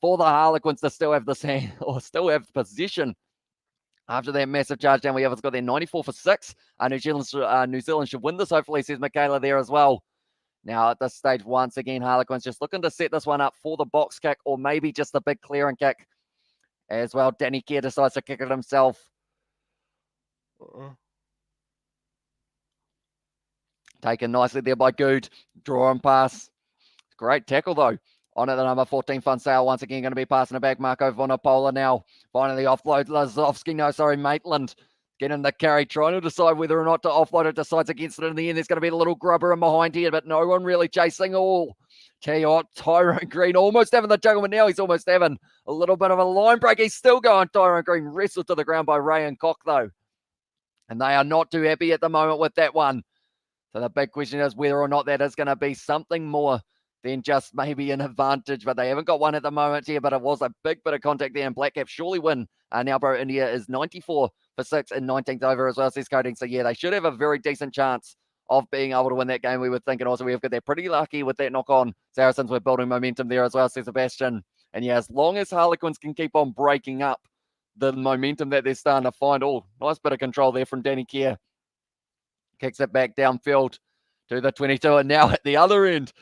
for the Harlequins to still have this hand, or still have possession after that massive charge down. We have got their 94 for 6. New Zealand should win this, hopefully, says Michaela there as well. Now at this stage, once again, Harlequins just looking to set this one up for the box kick, or maybe just a big clearing kick as well. Danny Kerr decides to kick it himself. Taken nicely there by Good. Draw and pass. Great tackle, though. On at the number 14, Funsale once again going to be passing it back. Marco Vonapola now. Finally offload Lazowski. Maitland getting the carry, trying to decide whether or not to offload it. Decides against it in the end. There's going to be a little grubber in behind here, but no one really chasing all. Tell you what, Tyrone Green almost having the juggle, but now he's almost having a little bit of a line break. He's still going. Tyrone Green wrestled to the ground by Ray and Koch, though. And they are not too happy at the moment with that one. So the big question is whether or not that is going to be something more then just maybe an advantage, but they haven't got one at the moment here, but it was a big bit of contact there, and Black Caps surely win. Now, bro, India is 94 for 6 in 19th over as well, says Coding. So, yeah, they should have a very decent chance of being able to win that game, we would think. And also, we've got that pretty lucky with that knock on. Saracens were building momentum there as well, says Sebastian. And, yeah, as long as Harlequins can keep on breaking up the momentum that they're starting to find, oh, nice bit of control there from Danny Kerr. Kicks it back downfield to the 22, and now at the other end,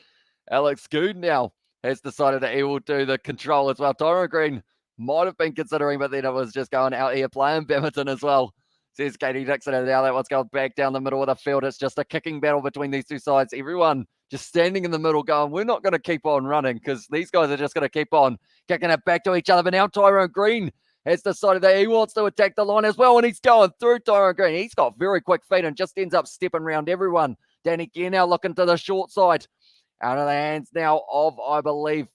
Alex Good now has decided that he will do the control as well. Tyrone Green might have been considering, but then it was just going out here playing badminton as well, says Katie Dixon. And now that one's going back down the middle of the field. It's just a kicking battle between these two sides. Everyone just standing in the middle going, we're not going to keep on running because these guys are just going to keep on kicking it back to each other. But now Tyrone Green has decided that he wants to attack the line as well, and he's going through Tyrone Green. He's got very quick feet and just ends up stepping around everyone. Danny Kerr now looking to the short side. Out of the hands now of, I believe,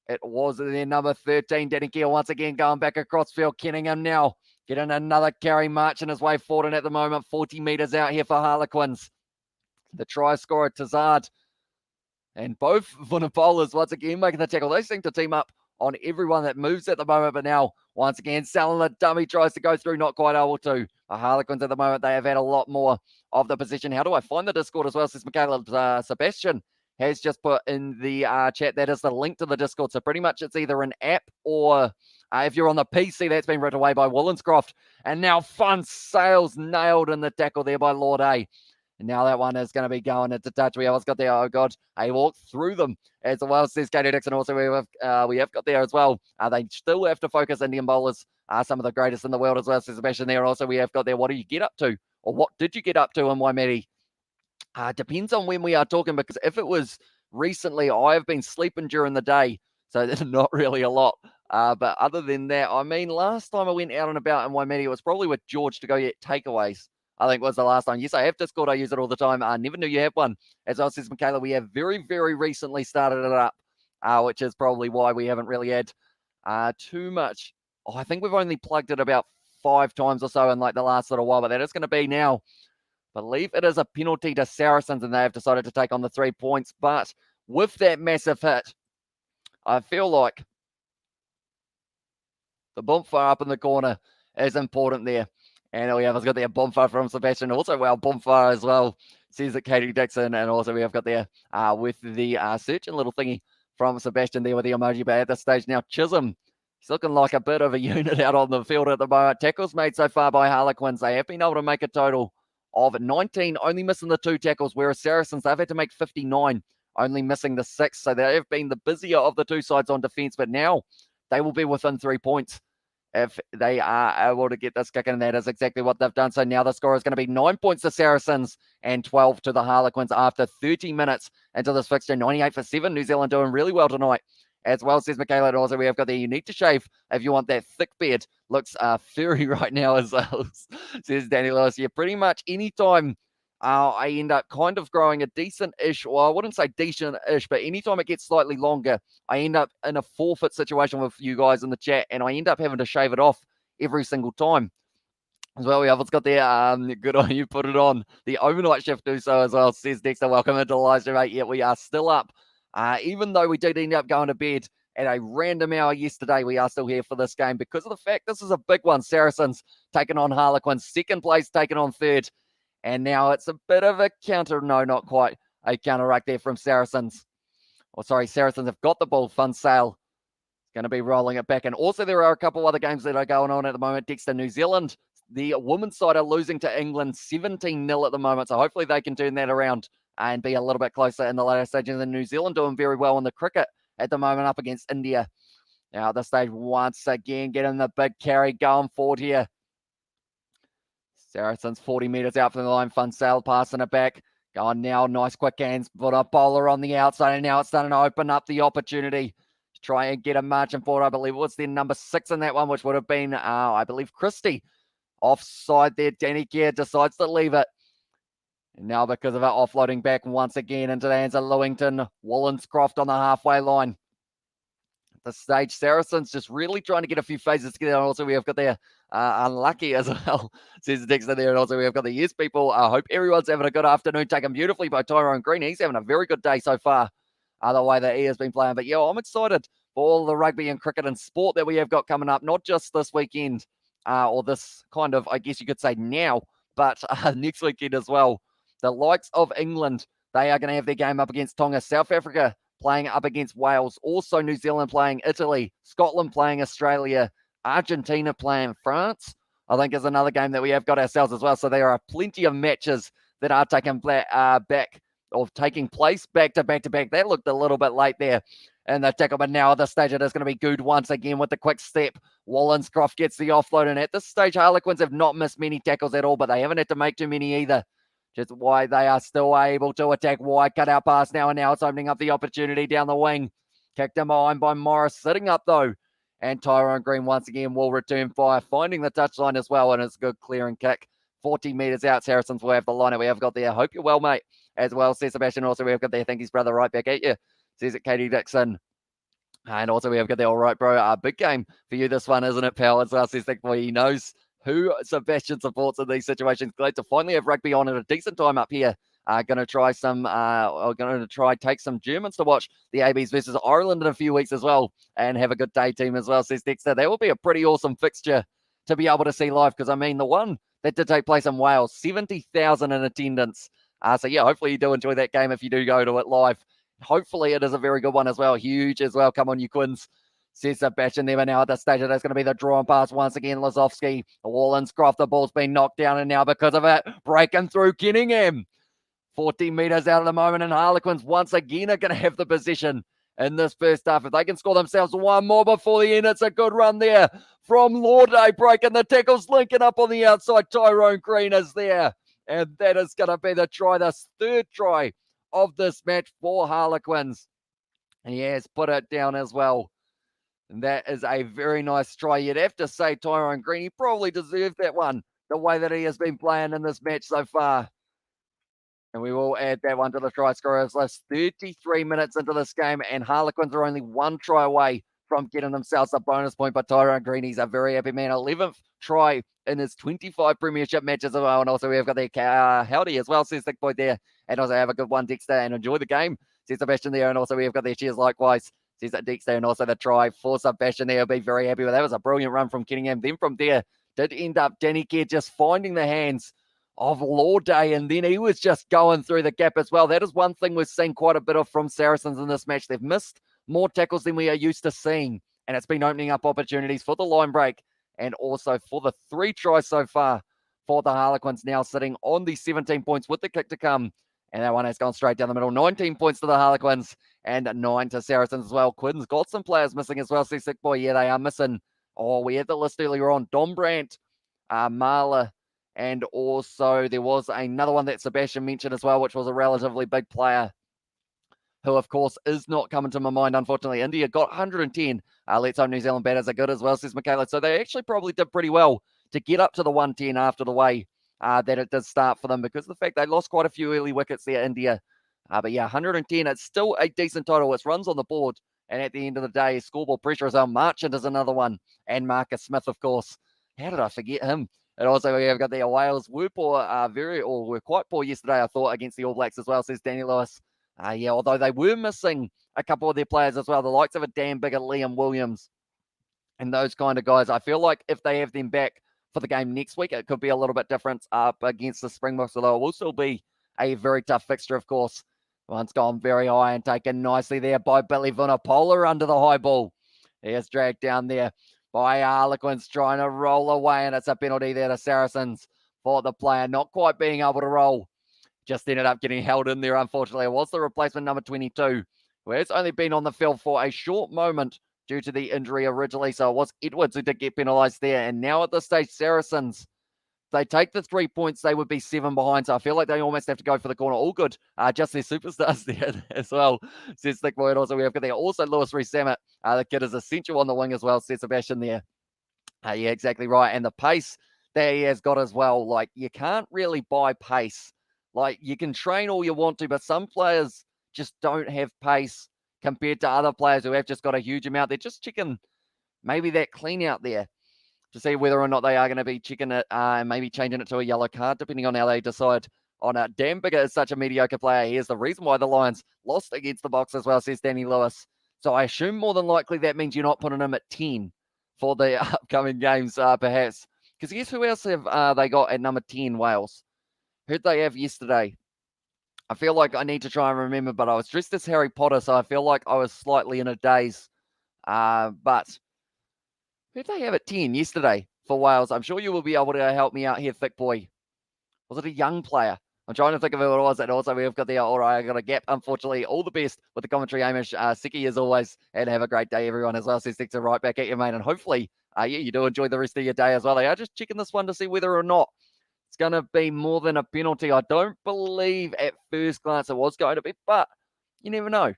it was their number 13, Danny Kerr, once again going back across field. Kenningham now getting another carry, marching his way forward, and at the moment, 40 metres out here for Harlequins. The try scorer, Tazard, and both Vunipolas once again making the tackle. They seem to team up on everyone that moves at the moment, but now, once again, Salon the dummy tries to go through, not quite able to. The Harlequins at the moment, they have had a lot more of the position. How do I find the Discord as well, says Michaela Sebastian has just put in the chat. That is the link to the Discord. So pretty much it's either an app or if you're on the PC, that's been written away by Wollenscroft. And now Fun Sales nailed in the tackle there by Lord A. And now that one is going to be going into touch. We have got there, oh God, a walk through them as well, says Katie Dixon. Also, we have got there as well. They still have to focus. Indian bowlers are some of the greatest in the world as well, says Sebastian there. Also, we have got there, what do you get up to? Or what did you get up to in Waimeri? Depends on when we are talking, because if it was recently, I've been sleeping during the day, so there's not really a lot. But other than that, I mean, last time I went out and about in Waimeri, it was probably with George to go get takeaways. I think was the last time. Yes, I have Discord. I use it all the time. I never knew you had one. As well, says Michaela, we have very, very recently started it up, which is probably why we haven't really had too much. Oh, I think we've only plugged it about 5 times or so in like the last little while, but that is going to be now. Believe it is a penalty to Saracens, and they have decided to take on the 3 points. But with that massive hit, I feel like the bonfire up in the corner is important there. And we have got there bonfire from Sebastian. Also, well, bonfire as well, says it Katie Dixon. And also we have got there with the searching little thingy from Sebastian there with the emoji. But at this stage now, Chisholm, he's looking like a bit of a unit out on the field at the moment. Tackles made so far by Harlequins. They have been able to make a total of 19, only missing the 2 tackles, whereas Saracens, they've had to make 59, only missing the 6. So they have been the busier of the 2 sides on defence, but now they will be within 3 points if they are able to get this kick, and that is exactly what they've done. So now the score is going to be 9 points to Saracens and 12 to the Harlequins after 30 minutes into this fixture. 98 for 7, New Zealand doing really well tonight. As well, says Michaela. And also we have got there, you need to shave if you want that thick beard. Looks furry right now as well, says Danny Lewis. Yeah, pretty much anytime I end up kind of growing a decent-ish, well, I wouldn't say decent-ish, but anytime it gets slightly longer, I end up in a forfeit situation with you guys in the chat, and I end up having to shave it off every single time. As well, we have got there, good on you, put it on. The overnight shift do so as well, says Dexter. Welcome into live stream, mate. Yeah, we are still up. Even though we did end up going to bed at a random hour yesterday, we are still here for this game because of the fact this is a big one. Saracens taking on Harlequins, 2nd place taking on 3rd. And now it's a bit of a counter. No, not quite. A counter right there from Saracens. Oh, sorry, Saracens have got the ball. Fun Sale is going to be rolling it back. And also there are a couple other games that are going on at the moment. Dexter, New Zealand, the women's side are losing to England 17-0 at the moment. So hopefully they can turn that around and be a little bit closer in the later stages. And New Zealand doing very well in the cricket at the moment up against India. Now at this stage, once again, getting the big carry going forward here. Saracens 40 metres out from the line. Fun Sale passing it back. Going now, nice quick hands. Put a bowler on the outside, and now it's starting to open up the opportunity to try and get a marching forward. I believe it was their number 6 in that one, which would have been, I believe, Christie. Offside there. Danny Kerr decides to leave it. And now because of it, offloading back once again into the hands of Lewington. Wollenscroft on the halfway line. At the stage, Saracens just really trying to get a few phases together. And also we have got their unlucky as well, says Dexter there. And also we have got the yes people. I hope everyone's having a good afternoon. Taken beautifully by Tyrone Green. He's having a very good day so far. the way that he has been playing. But yeah, I'm excited for all the rugby and cricket and sport that we have got coming up, not just this weekend, or this kind of, I guess you could say now, but next weekend as well. The likes of England, they are going to have their game up against Tonga. South Africa playing up against Wales. Also New Zealand playing Italy. Scotland playing Australia. Argentina playing France, I think, is another game that we have got ourselves as well. So there are plenty of matches that are taking taking place back to back to back. That looked a little bit late there in the tackle, but now at this stage it is going to be good once again with the quick step. Wollenscroft gets the offload, and at this stage Harlequins have not missed many tackles at all, but they haven't had to make too many either. Just why they are still able to attack wide. Cut out pass now, and now it's opening up the opportunity down the wing. Kicked in behind by Morris, sitting up though. And Tyrone Green once again will return fire, finding the touchline as well, and it's a good clearing kick. 40 metres out, Saracens will have the line that we have got there. Hope you're well, mate, as well, says Sebastian. Also, we have got there, thank his brother right back at you, says it, Katie Dixon. And also, we have got there, all right, bro. Big game for you, this one, isn't it, pal? As well, says Thick Boy. He knows who Sebastian supports in these situations. Glad to finally have rugby on at a decent time up here. Going to try take some Germans to watch the ABs versus Ireland in a few weeks as well, and have a good day team as well, says Dexter. That will be a pretty awesome fixture to be able to see live, because I mean the one that did take place in Wales, 70,000 in attendance. So yeah, hopefully you do enjoy that game if you do go to it live. Hopefully it is a very good one as well. Huge as well. Come on, you Quins, says Sebastian. There now at the stage, that's going to be the draw and pass once again. Lazowski, Wollenscroft, the ball's been knocked down, and now because of it, breaking through Kenningham. 14 metres out at the moment, and Harlequins once again are going to have the possession in this first half. If they can score themselves one more before the end, it's a good run there from Lorde, breaking the tackles, linking up on the outside. Tyrone Green is there, and that is going to be the try, the third try of this match for Harlequins. And he has put it down as well. And that is a very nice try. You'd have to say Tyrone Green, he probably deserved that one, the way that he has been playing in this match so far. And we will add that one to the try scorers list. 33 minutes into this game, and Harlequins are only one try away from getting themselves a bonus point. But Tyrone Green, he's a very happy man. 11th try in his 25 Premiership matches as well. And also we've got the howdy as well, says Thick Boy there. And also have a good one, Dexter, and enjoy the game, says Sebastian there. And also we've got their cheers likewise, says Dexter. And also the try for Sebastian there. I'll be very happy with that. Was a brilliant run from Kenningham. Then from there, did end up Danny Kerr just finding the hands of Lorde, and then he was just going through the gap as well. That is one thing we've seen quite a bit of from Saracens in this match. They've missed more tackles than we are used to seeing, and it's been opening up opportunities for the line break and also for the 3 tries so far for the Harlequins, now sitting on the 17 points with the kick to come, and that one has gone straight down the middle. 19 points to the Harlequins and 9 to Saracens as well. Quinn's got some players missing as well, says Sick Boy. Yeah, they are missing. Oh, we had the list earlier on. Dom Brandt, Marla, and also there was another one that Sebastian mentioned as well, which was a relatively big player who, of course, is not coming to my mind, unfortunately. India got 110. Let's hope New Zealand batters are good as well, says Michaela. So they actually probably did pretty well to get up to the 110 after the way that it did start for them, because of the fact they lost quite a few early wickets there, India. But yeah, 110, it's still a decent total. It's runs on the board. And at the end of the day, scoreboard pressure as well. Marchant is another one. And Marcus Smith, of course. How did I forget him? And also we have got the Wales were quite poor yesterday, I thought, against the All Blacks as well, says Danny Lewis. Yeah, although they were missing a couple of their players as well, the likes of a Dan Bigger, Liam Williams, and those kind of guys. I feel like if they have them back for the game next week, it could be a little bit different up against the Springboks, although it will still be a very tough fixture, of course. One's gone very high and taken nicely there by Billy Vunipola under the high ball. He is dragged down there by Harlequins, trying to roll away, and it's a penalty there to Saracens for the player not quite being able to roll. Just ended up getting held in there, unfortunately. It was the replacement number 22, who has only been on the field for a short moment due to the injury originally. So it was Edwards who did get penalised there. And now at this stage, Saracens, they take the 3 points, they would be 7 behind. So I feel like they almost have to go for the corner. All good. Just their superstars there as well, says Thick Boy. Also, we have got there also Lewis Rees-Sammet. The kid is essential on the wing as well, says Sebastian there. Yeah, exactly right. And the pace that he has got as well. Like, you can't really buy pace. Like, you can train all you want to, but some players just don't have pace compared to other players who have just got a huge amount. They're just checking maybe that clean out there to see whether or not they are going to be checking it and maybe changing it to a yellow card, depending on how they decide on Dan Bigger is such a mediocre player. Here's the reason why the Lions lost against the Box as well, says Danny Lewis. So I assume more than likely that means you're not putting him at 10 for the upcoming games, perhaps. Because guess who else have they got at number 10, Wales? Who'd they have yesterday? I feel like I need to try and remember, but I was dressed as Harry Potter, so I feel like I was slightly in a daze. But who'd they have at 10 yesterday for Wales? I'm sure you will be able to help me out here, thick boy. Was it a young player? I'm trying to think of who it was. And also, we've got the, all right, I got a gap, unfortunately. All the best with the commentary, Hamish. Siki, as always. And have a great day, everyone, as well. Says Dexter right back at you, mate. And hopefully, yeah, you do enjoy the rest of your day as well. They are just checking this one to see whether or not it's going to be more than a penalty. I don't believe at first glance it was going to be, but you never know.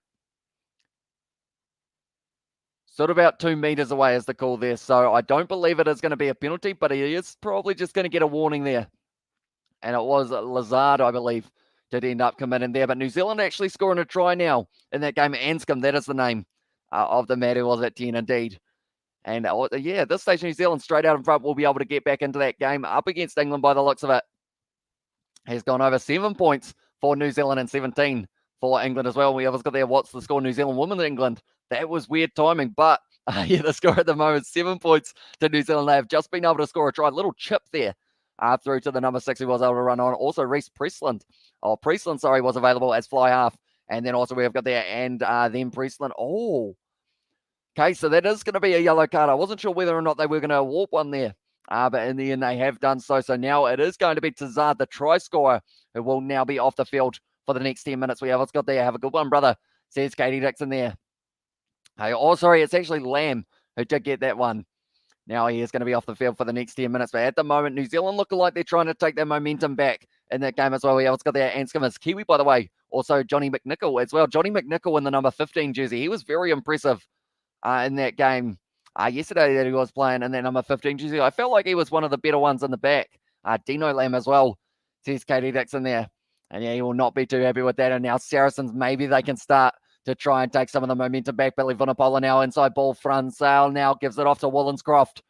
Sort of about 2 meters away is the call there. So I don't believe it is going to be a penalty, but he is probably just going to get a warning there. And it was Lazard, I believe, did end up committing there. But New Zealand actually scoring a try now in that game. Anscombe, that is the name of the man who was at 10 indeed. And yeah, at this stage, New Zealand straight out in front will be able to get back into that game up against England by the looks of it. He's gone over 7 points for New Zealand and 17 for England as well. We always got there, what's the score? New Zealand women in England. That was weird timing, but yeah, the score at the moment, 7 points to New Zealand. They have just been able to score a try. Little chip there through to the number 6 who was able to run on. Also, Reece Priestland. Oh, Priestland, sorry, was available as fly half. And then also we've got there, and then Priestland. Oh, okay, so that is going to be a yellow card. I wasn't sure whether or not they were going to warp one there. But in the end, they have done so. So now it is going to be Tazard, the try scorer, who will now be off the field for the next 10 minutes. We have what's got there. Have a good one, brother, says Katie Dixon there. Hey, oh, sorry, it's actually Lamb who did get that one. Now he is going to be off the field for the next 10 minutes. But at the moment, New Zealand looking like they're trying to take their momentum back in that game as well. We have what's got there. Anscombe is Kiwi, by the way. Also, Johnny McNichol as well. Johnny McNichol in the number 15 jersey. He was very impressive in that game yesterday that he was playing in that number 15 jersey. I felt like he was one of the better ones in the back. Dino Lamb as well, says Katie Dixon there. And yeah, he will not be too happy with that. And now Saracens, maybe they can start to try and take some of the momentum back. Billy Vunipola now inside ball front. Sale now gives it off to Wollenscroft.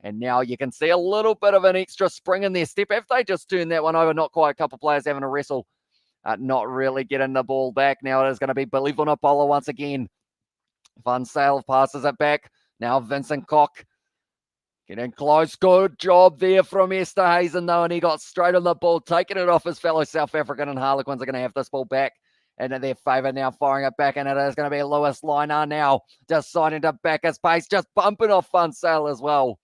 And now you can see a little bit of an extra spring in their step. If they just turn that one over, not quite a couple players having a wrestle, not really getting the ball back. Now it is going to be Billy Vunipola once again. Van Sale passes it back. Now Vincent Koch getting close. Good job there from Esterhuizen though, and he got straight on the ball, taking it off his fellow South African, and Harlequins are going to have this ball back into their favour now, firing it back, and it is going to be Lewis Liner now, deciding to back his pace, just bumping off Van Sale as well.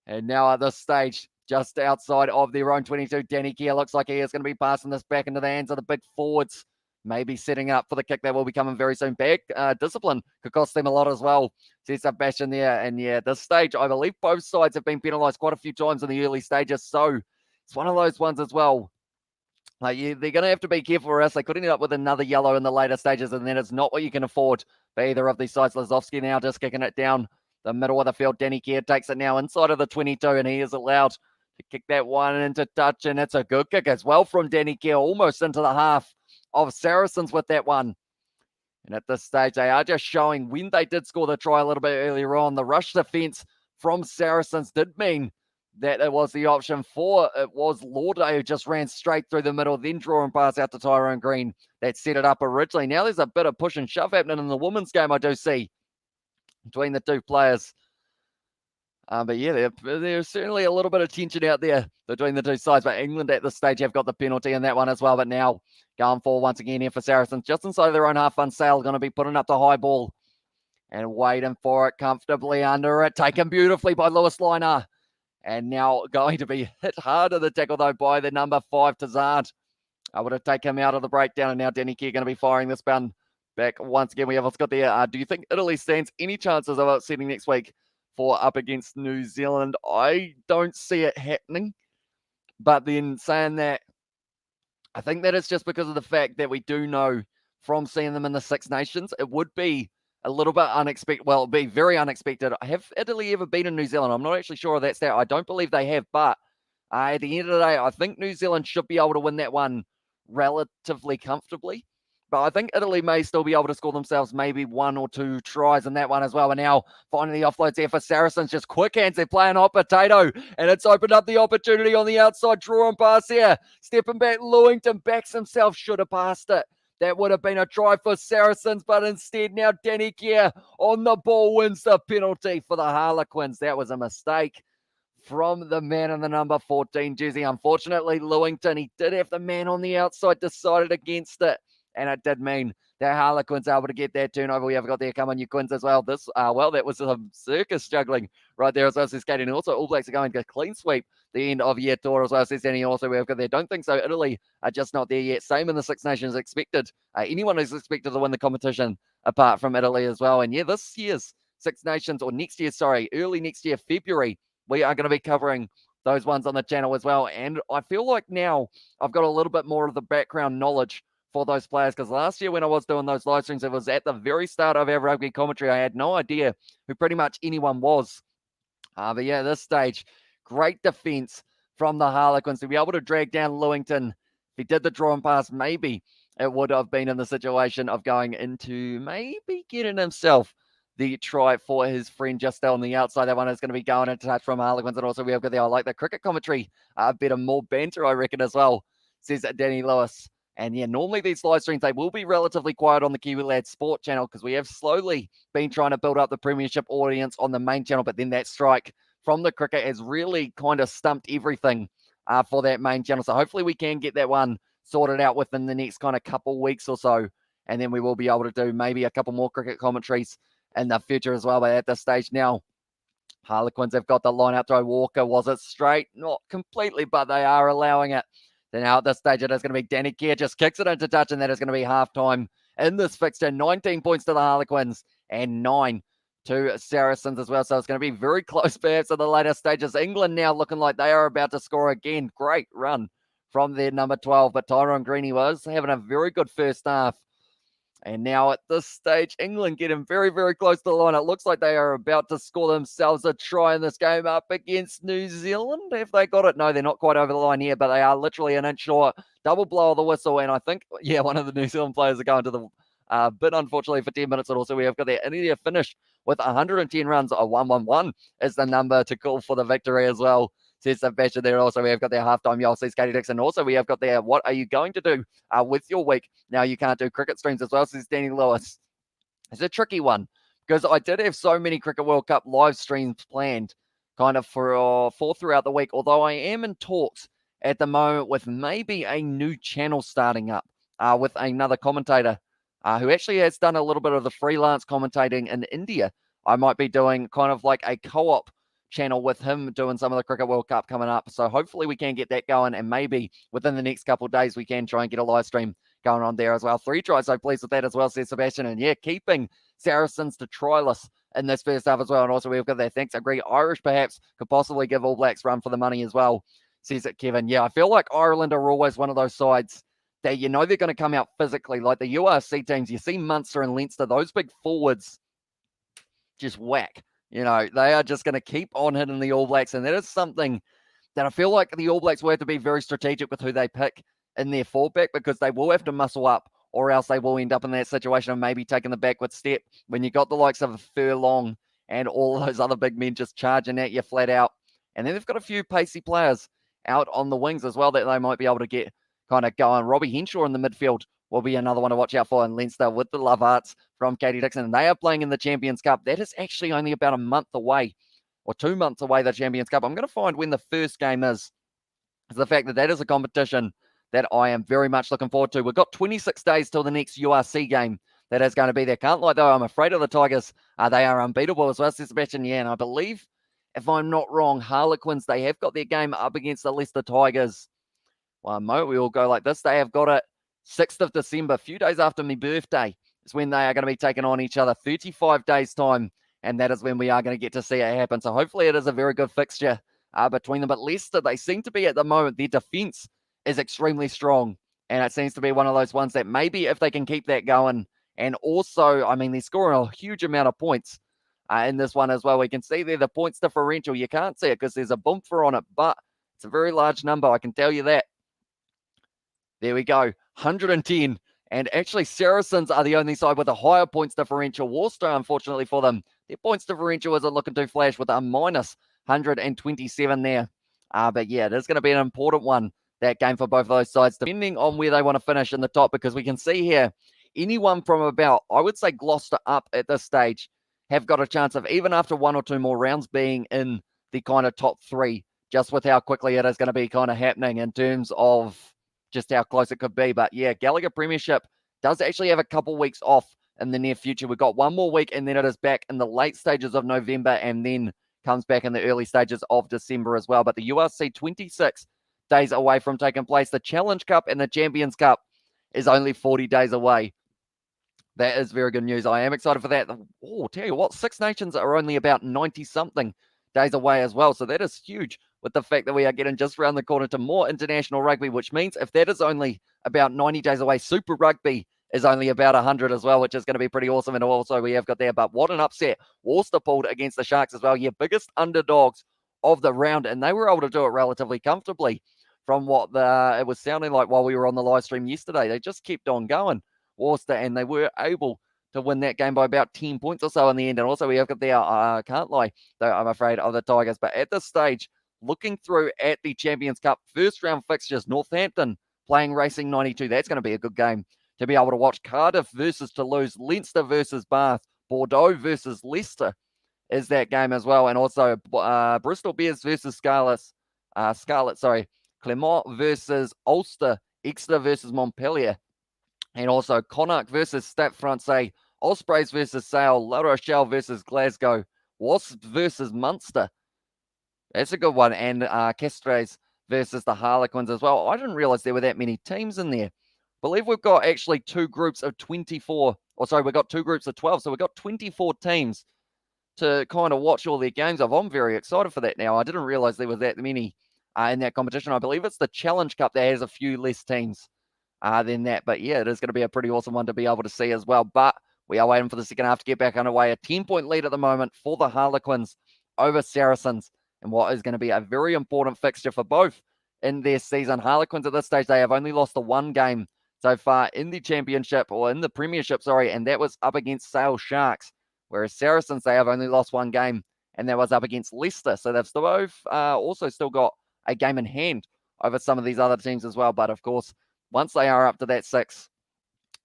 And now at this stage, just outside of their own 22, Danny Kerr looks like he is going to be passing this back into the hands of the big forwards. Maybe setting up for the kick that will be coming very soon. Back discipline could cost them a lot as well. Says Sebastian there. And yeah, this stage, I believe both sides have been penalised quite a few times in the early stages. So it's one of those ones as well. Like they're going to have to be careful or else they could end up with another yellow in the later stages. And then it's not what you can afford for either of these sides. Lazowski now just kicking it down the middle of the field. Danny Kerr takes it now inside of the 22 and he is allowed to kick that one into touch. And it's a good kick as well from Danny Kerr, almost into the half of Saracens with that one. And at this stage, they are just showing when they did score the try a little bit earlier on, the rush defense from Saracens did mean that it was the option for, it was Lauder who just ran straight through the middle, then drawing pass out to Tyrone Green that set it up originally. Now there's a bit of push and shove happening in the women's game, I do see, between the two players. But yeah, there's certainly a little bit of tension out there between the two sides. But England at this stage have got the penalty in that one as well. But now going forward once again here for Saracens, just inside their own half. Van Sale going to be putting up the high ball and waiting for it comfortably under it. Taken beautifully by Lewis Liner. And now going to be hit hard in the tackle though by the number 5, Tazard. I would have taken him out of the breakdown. And now Danny Kerr going to be firing this one back once again. We have what's got there. Do you think Italy stands any chances of upsetting next week for up against New Zealand? I don't see it happening. But then saying that, I think that it's just because of the fact that we do know from seeing them in the Six Nations, it would be a little bit unexpected. Well, it'd be very unexpected. Have Italy ever beaten New Zealand? I'm not actually sure of that stat. I don't believe they have. But at the end of the day, I think New Zealand should be able to win that one relatively comfortably. But I think Italy may still be able to score themselves maybe 1 or 2 tries in that one as well. And now finally the offloads here for Saracens. Just quick hands. They're playing hot potato. And it's opened up the opportunity on the outside. Draw and pass here. Stepping back. Lewington backs himself. Should have passed it. That would have been a try for Saracens, but instead now Danny Kerr on the ball wins the penalty for the Harlequins. That was a mistake from the man in the number 14 jersey. Unfortunately, Lewington, he did have the man on the outside, decided against it, and it did mean that Harlequins able to get that turnover. We have got there, come on, you Quins as well. This, that was some circus juggling right there as well, says Katie. And also, All Blacks are going to clean sweep the end of year tour as well, says Danny. Also, we've got there. Don't think so. Italy are just not there yet. Same in the Six Nations expected. Anyone is expected to win the competition apart from Italy as well. And yeah, this year's Six Nations, or next year, sorry, early next year, February, we are going to be covering those ones on the channel as well. And I feel like now I've got a little bit more of the background knowledge for those players, because last year when I was doing those live streams, it was at the very start of our rugby commentary. I had no idea who pretty much anyone was. But yeah, at this stage, great defense from the Harlequins to be able to drag down Lewington. If he did the draw and pass, maybe it would have been in the situation of going into maybe getting himself the try for his friend just on the outside. That one is going to be going into touch from Harlequins. And also we have got there, I like the cricket commentary. A bit of more banter, I reckon, as well, says Danny Lewis. And yeah, normally these live streams, they will be relatively quiet on the Kiwi Lads Sport channel, because we have slowly been trying to build up the Premiership audience on the main channel. But then that strike from the cricket has really kind of stumped everything for that main channel. So hopefully we can get that one sorted out within the next kind of couple weeks or so. And then we will be able to do maybe a couple more cricket commentaries in the future as well. But at this stage now, Harlequins have got the line out throw. Walker, was it straight? Not completely, but they are allowing it. Then now at this stage, it is going to be Danny Kerr, just kicks it into touch, and that is going to be halftime in this fixture. 19 points to the Harlequins and 9 to Saracens as well. So it's going to be very close perhaps at the later stages. England now looking like they are about to score again. Great run from their number 12, but Tyrone Greene was having a very good first half. And now at this stage, England getting very, very close to the line. It looks like they are about to score themselves a try in this game up against New Zealand. Have they got it? No, they're not quite over the line here, but they are literally an inch short. Double blow of the whistle. And I think, yeah, one of the New Zealand players are going to the bit, unfortunately, for 10 minutes. And also we have got their India finish with 110 runs. A 1-1-1 is the number to call for the victory as well, says Sebastian there. Also, we have got their halftime yell, says Katie Dixon. Also, we have got their what are you going to do with your week? Now, you can't do cricket streams as well, says Danny Lewis. It's a tricky one, because I did have so many Cricket World Cup live streams planned kind of for throughout the week, although I am in talks at the moment with maybe a new channel starting up with another commentator who actually has done a little bit of the freelance commentating in India. I might be doing kind of like a co-op channel with him doing some of the Cricket World Cup coming up. So hopefully we can get that going, and maybe within the next couple of days we can try and get a live stream going on there as well. 3 tries, so pleased with that as well, says Sebastian. And yeah, keeping Saracens to tryless in this first half as well. And also we've got that thanks. Agree, Irish perhaps could possibly give All Blacks run for the money as well, says it Kevin. Yeah, I feel like Ireland are always one of those sides that you know they're going to come out physically. Like the URC teams, you see Munster and Leinster, those big forwards just whack. You know, they are just going to keep on hitting the All Blacks. And that is something that I feel like the All Blacks will have to be very strategic with who they pick in their fullback, because they will have to muscle up, or else they will end up in that situation of maybe taking the backward step when you got the likes of Furlong and all those other big men just charging at you flat out. And then they've got a few pacey players out on the wings as well that they might be able to get kind of going. Robbie Henshaw in the midfield will be another one to watch out for in Leinster with the love arts from Katie Dixon. And they are playing in the Champions Cup. That is actually only about a month away, or 2 months away, the Champions Cup. I'm going to find when the first game is. The fact that that is a competition that I am very much looking forward to. We've got 26 days till the next URC game that is going to be there. Can't lie, though, I'm afraid of the Tigers. They are unbeatable as well, says Sebastian. Yeah, and I believe, if I'm not wrong, Harlequins, they have got their game up against the Leicester Tigers. One moment, we all go like this. They have got it 6th of December, a few days after my birthday, is when they are going to be taking on each other. 35 days' time, and that is when we are going to get to see it happen. So hopefully it is a very good fixture between them. But Leicester, they seem to be at the moment, their defence is extremely strong, and it seems to be one of those ones that maybe if they can keep that going, and also, I mean, they're scoring a huge amount of points in this one as well. We can see there the points differential. You can't see it because there's a bumper on it, but it's a very large number, I can tell you that. There we go, 110 And actually, Saracens are the only side with a higher points differential. Worcester, unfortunately for them, their points differential isn't looking too flash with a minus 127 there. But yeah, it is going to be an important one, that game for both of those sides, depending on where they want to finish in the top, because we can see here, anyone from about, I would say, Gloucester up at this stage have got a chance of, even after one or two more rounds, being in the kind of top three, just with how quickly it is going to be kind of happening in terms of just how close it could be. But yeah, Gallagher Premiership does actually have a couple weeks off in the near future. We've got one more week, and then it is back in the late stages of November, and then comes back in the early stages of December as well. But the URC 26 days away from taking place. The Challenge Cup and the Champions Cup is only 40 days away. That is very good news. I am excited for that. Oh, tell you what, Six Nations are only about 90-something days away as well. So that is huge, with the fact that we are getting just around the corner to more international rugby, which means if that is only about 90 days away, Super Rugby is only about 100 as well, which is going to be pretty awesome. And also we have got there, but what an upset. Worcester pulled against the Sharks as well. Yeah, biggest underdogs of the round, and they were able to do it relatively comfortably from what it was sounding like while we were on the live stream yesterday. They just kept on going, Worcester, and they were able to win that game by about 10 points or so in the end. And also we have got there, I can't lie, though, I'm afraid, of the Tigers. But at this stage, looking through at the Champions Cup first round fixtures, Northampton playing Racing 92. That's going to be a good game to be able to watch. Cardiff versus Toulouse, Leinster versus Bath, Bordeaux versus Leicester is that game as well. And also Bristol Bears versus Scarlet, Clermont versus Ulster, Exeter versus Montpellier, and also Connacht versus Stade Francais, Ospreys versus Sale, La Rochelle versus Glasgow, Wasps versus Munster. That's a good one. And Castres versus the Harlequins as well. I didn't realize there were that many teams in there. I believe we've got actually two groups of 24. We've got two groups of 12. So we've got 24 teams to kind of watch all their games of. I'm very excited for that now. I didn't realize there was that many in that competition. I believe it's the Challenge Cup that has a few less teams than that. But yeah, it is going to be a pretty awesome one to be able to see as well. But we are waiting for the second half to get back underway. A 10-point lead at the moment for the Harlequins over Saracens, and what is going to be a very important fixture for both in their season. Harlequins at this stage, they have only lost the one game so far in the championship, or in the premiership, and that was up against Sale Sharks, whereas Saracens, they have only lost one game, and that was up against Leicester. So they've still both also still got a game in hand over some of these other teams as well. But of course, once they are up to that 6,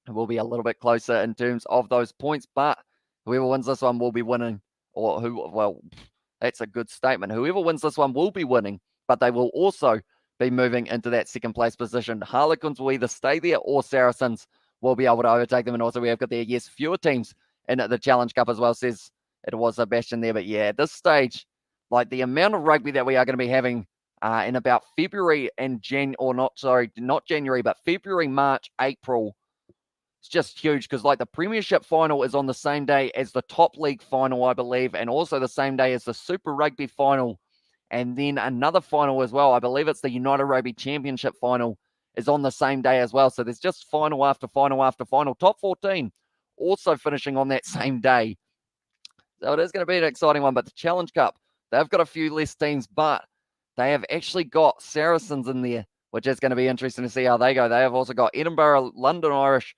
it will be a little bit closer in terms of those points. But whoever wins this one will be winning, that's a good statement. Whoever wins this one will be winning, but they will also be moving into that second place position. Harlequins will either stay there, or Saracens will be able to overtake them. And also we have got there, yes, fewer teams in the Challenge Cup as well, says it was Sebastian there. But yeah, at this stage, like the amount of rugby that we are going to be having in about February and not January, but February, March, April, it's just huge, because like the Premiership final is on the same day as the top league final, I believe, and also the same day as the Super Rugby final, and then another final as well. I believe it's the United Rugby Championship final is on the same day as well. So there's just final after final after final. Top 14 also finishing on that same day. So it is going to be an exciting one. But the Challenge Cup, they've got a few less teams, but they have actually got Saracens in there, which is going to be interesting to see how they go. They have also got Edinburgh, London Irish,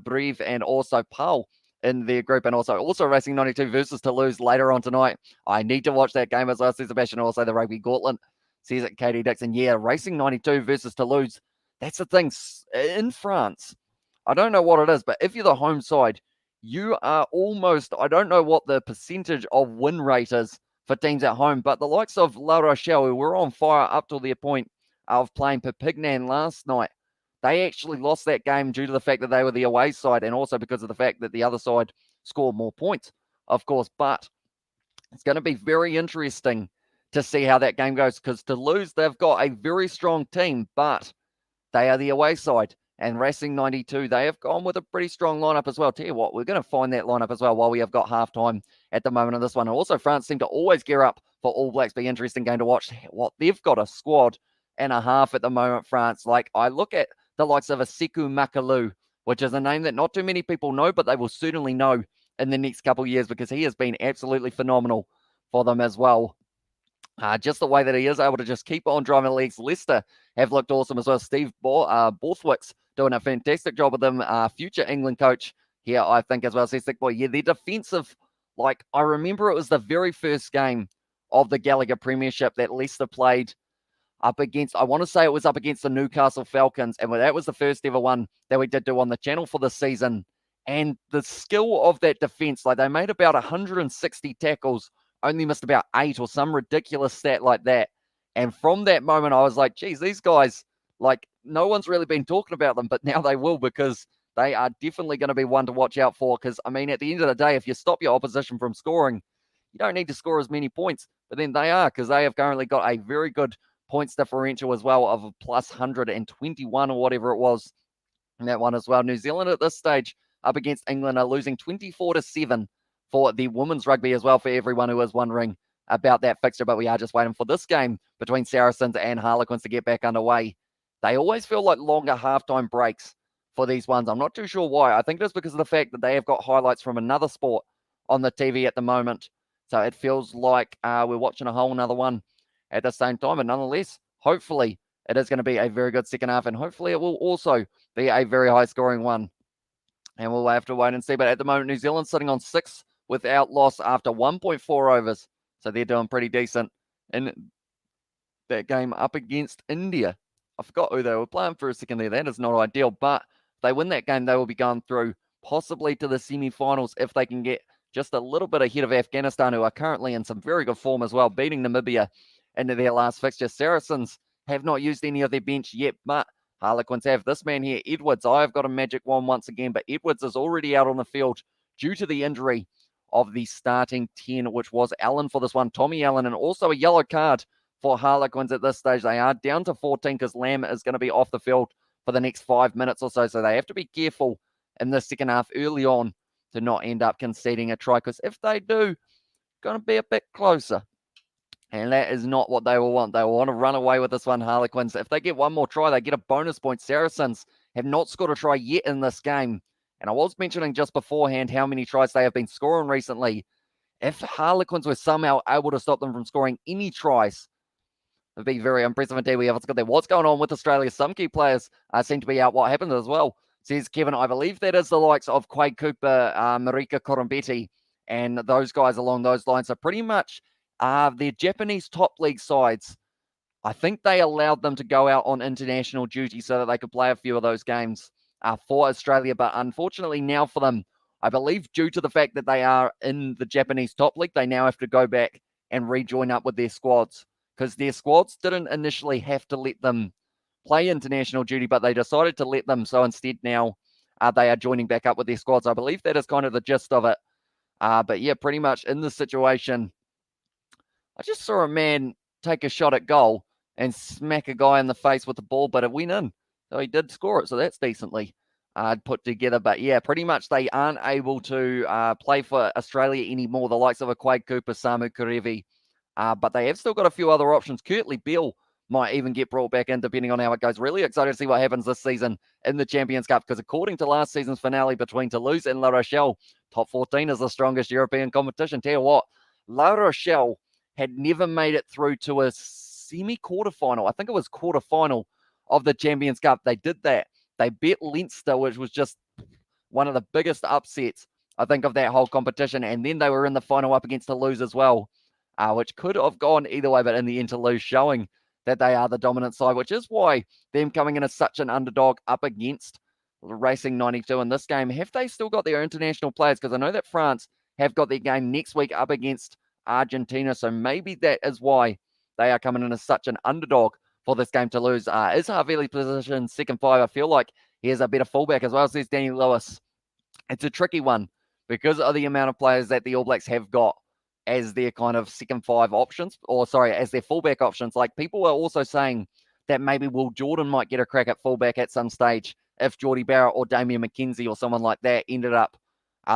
Breve, and also Hull in their group, and also Racing 92 versus Toulouse later on tonight. I need to watch that game as well, says Sebastian. Also the Rugby Gauntlet, says it, Katie Dixon. Yeah, Racing 92 versus Toulouse. That's the thing. In France, I don't know what it is, but if you're the home side, you are almost, I don't know what the percentage of win rate is for teams at home, but the likes of La Rochelle, who were on fire up to their point of playing Perpignan last night, they actually lost that game due to the fact that they were the away side, and also because of the fact that the other side scored more points, of course. But it's going to be very interesting to see how that game goes, because Toulouse, they've got a very strong team, but they are the away side. And Racing 92, they have gone with a pretty strong lineup as well. Tell you what, we're going to find that lineup as well while we have got halftime at the moment of this one. And also, France seem to always gear up for All Blacks. Be interesting game to watch. What they've got a squad and a half at the moment, France. Like, I look at the likes of a Sekou Makalu, which is a name that not too many people know, but they will certainly know in the next couple of years, because he has been absolutely phenomenal for them as well. Just the way that he is able to just keep on driving legs. Leicester have looked awesome as well. Steve Borthwick's doing a fantastic job with them. Future England coach here, I think, as well. Says Thick Boy. Yeah, their defensive, like, I remember it was the very first game of the Gallagher Premiership that Leicester played up against, I want to say it was up against the Newcastle Falcons, and that was the first ever one that we did do on the channel for the season. And the skill of that defense, like they made about 160 tackles, only missed about 8 or some ridiculous stat like that. And from that moment, I was like, geez, these guys, like, no one's really been talking about them, but now they will, because they are definitely going to be one to watch out for. Because, I mean, at the end of the day, if you stop your opposition from scoring, you don't need to score as many points. But then they are, because they have currently got a very good points differential as well of a plus 121 or whatever it was in that one as well. New Zealand at this stage up against England are losing 24-7 for the women's rugby as well, for everyone who is wondering about that fixture. But we are just waiting for this game between Saracens and Harlequins to get back underway. They always feel like longer halftime breaks for these ones. I'm not too sure why. I think it's because of the fact that they have got highlights from another sport on the TV at the moment. So it feels like we're watching a whole another one at the same time. And nonetheless, hopefully it is going to be a very good second half, and hopefully it will also be a very high scoring one. And we'll have to wait and see. But at the moment, New Zealand's sitting on 6 without loss after 1.4 overs. So they're doing pretty decent in that game up against India. I forgot who they were playing for a second there. That is not ideal. But if they win that game, they will be going through possibly to the semi-finals if they can get just a little bit ahead of Afghanistan, who are currently in some very good form as well, beating Namibia into their last fixture. Saracens have not used any of their bench yet, but Harlequins have. This man here, Edwards, I have got a magic wand once again, but Edwards is already out on the field due to the injury of the starting 10, which was Allen for this one, Tommy Allen, and also a yellow card for Harlequins at this stage. They are down to 14 because Lamb is going to be off the field for the next 5 minutes or so, so they have to be careful in the second half early on to not end up conceding a try, because if they do, going to be a bit closer. And that is not what they will want. They will want to run away with this one, Harlequins. If they get one more try, they get a bonus point. Saracens have not scored a try yet in this game. And I was mentioning just beforehand how many tries they have been scoring recently. If Harlequins were somehow able to stop them from scoring any tries, it would be very impressive indeed. We have got there. What's going on with Australia? Some key players seem to be out. What happened as well, says Kevin. I believe that is the likes of Quade Cooper, Marika Korombetti, and those guys along those lines are pretty much their Japanese top league sides. I think they allowed them to go out on international duty so that they could play a few of those games for Australia. But unfortunately now for them, I believe due to the fact that they are in the Japanese top league, they now have to go back and rejoin up with their squads, because their squads didn't initially have to let them play international duty, but they decided to let them. So instead now they are joining back up with their squads. I believe that is kind of the gist of it. But yeah, pretty much in this situation, I just saw a man take a shot at goal and smack a guy in the face with the ball, but it went in. So he did score it, so that's decently put together. But yeah, pretty much they aren't able to play for Australia anymore, the likes of a Quade Cooper, Samu Karevi. But they have still got a few other options. Kurtley Beale might even get brought back in, depending on how it goes. Really excited to see what happens this season in the Champions Cup, because according to last season's finale between Toulouse and La Rochelle, top 14 is the strongest European competition. Tell you what, La Rochelle had never made it through to a semi-quarterfinal. I think it was quarterfinal of the Champions Cup. They did that. They beat Leinster, which was just one of the biggest upsets, I think, of that whole competition. And then they were in the final up against Toulouse as well, which could have gone either way, but in the end, Toulouse showing that they are the dominant side, which is why them coming in as such an underdog up against Racing 92 in this game. Have they still got their international players? Because I know that France have got their game next week up against Argentina, so maybe that is why they are coming in as such an underdog for this game to lose. Is Havili positioned second five? I feel like he has a better fullback as well, says Danny Lewis. It's a tricky one because of the amount of players that the All Blacks have got as their kind of second five options, or sorry, as their fullback options. Like, people are also saying that maybe Will Jordan might get a crack at fullback at some stage if Geordie Barrett or Damien McKenzie or someone like that ended up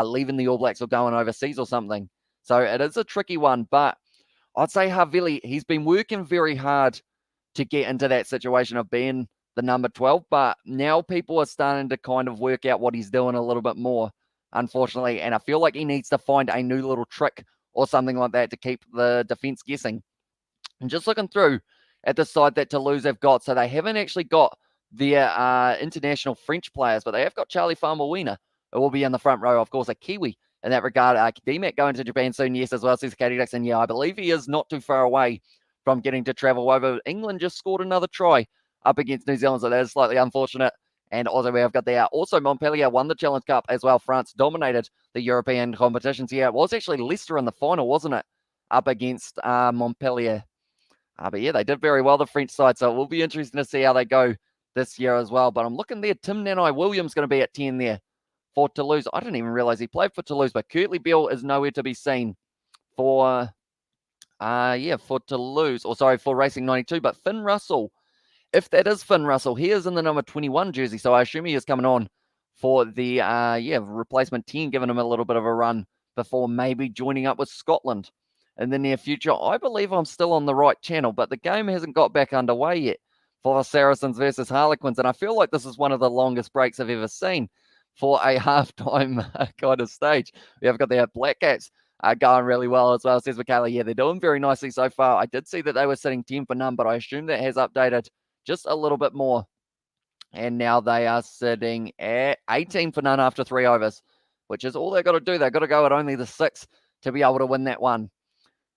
leaving the All Blacks or going overseas or something. So it is a tricky one, but I'd say Havili, he's been working very hard to get into that situation of being the number 12, but now people are starting to kind of work out what he's doing a little bit more, unfortunately, and I feel like he needs to find a new little trick or something like that to keep the defense guessing. And just looking through at the side that Toulouse have got, so they haven't actually got their international French players, but they have got Charlie Farmer-Weena, who will be in the front row, of course, a Kiwi in that regard. DMAC going to Japan soon, yes, as well, says Katie Dixon. Yeah, I believe he is not too far away from getting to travel over. England just scored another try up against New Zealand, so that is slightly unfortunate. And also we have got there. Also, Montpellier won the Challenge Cup as well. France dominated the European competitions. Yeah, it was actually Leicester in the final, wasn't it? Up against Montpellier. But yeah, they did very well, the French side, so it will be interesting to see how they go this year as well. But I'm looking there. Tim Nanai Williams going to be at 10 there for Toulouse. I didn't even realize he played for Toulouse, but Kurtley Beale is nowhere to be seen for Toulouse, or sorry, for Racing 92. But Finn Russell, if that is Finn Russell, he is in the number 21 jersey, so I assume he is coming on for the replacement 10, giving him a little bit of a run before maybe joining up with Scotland in the near future. I believe I'm still on the right channel, but the game hasn't got back underway yet for Saracens versus Harlequins, and I feel like this is one of the longest breaks I've ever seen for a halftime kind of stage. We have got the Black Cats going really well as well, says Michaela. Yeah, they're doing very nicely so far. I did see that they were sitting 10 for none, but I assume that has updated just a little bit more. And now they are sitting at 18 for none after 3 overs, which is all they've got to do. They've got to go at only the 6 to be able to win that one.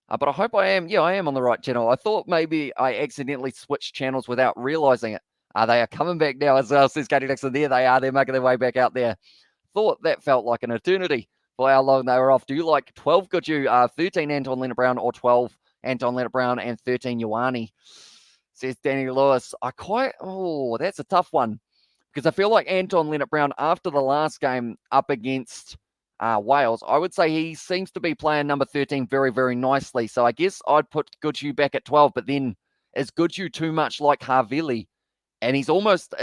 But I hope I am. Yeah, I am on the right channel. I thought maybe I accidentally switched channels without realizing it. They are coming back now as well, says Katie Dixon. There they are. They're making their way back out there. Thought that felt like an eternity for how long they were off. Do you like 12 Goodhue, 13 Anton Leonard-Brown, or 12 Anton Leonard-Brown and 13 Ioane? Says Danny Lewis. That's a tough one, because I feel like Anton Leonard-Brown, after the last game up against Wales, I would say he seems to be playing number 13 very, very nicely. So I guess I'd put Goodhue back at 12, but then is Goodhue too much like Havili? And he's almost,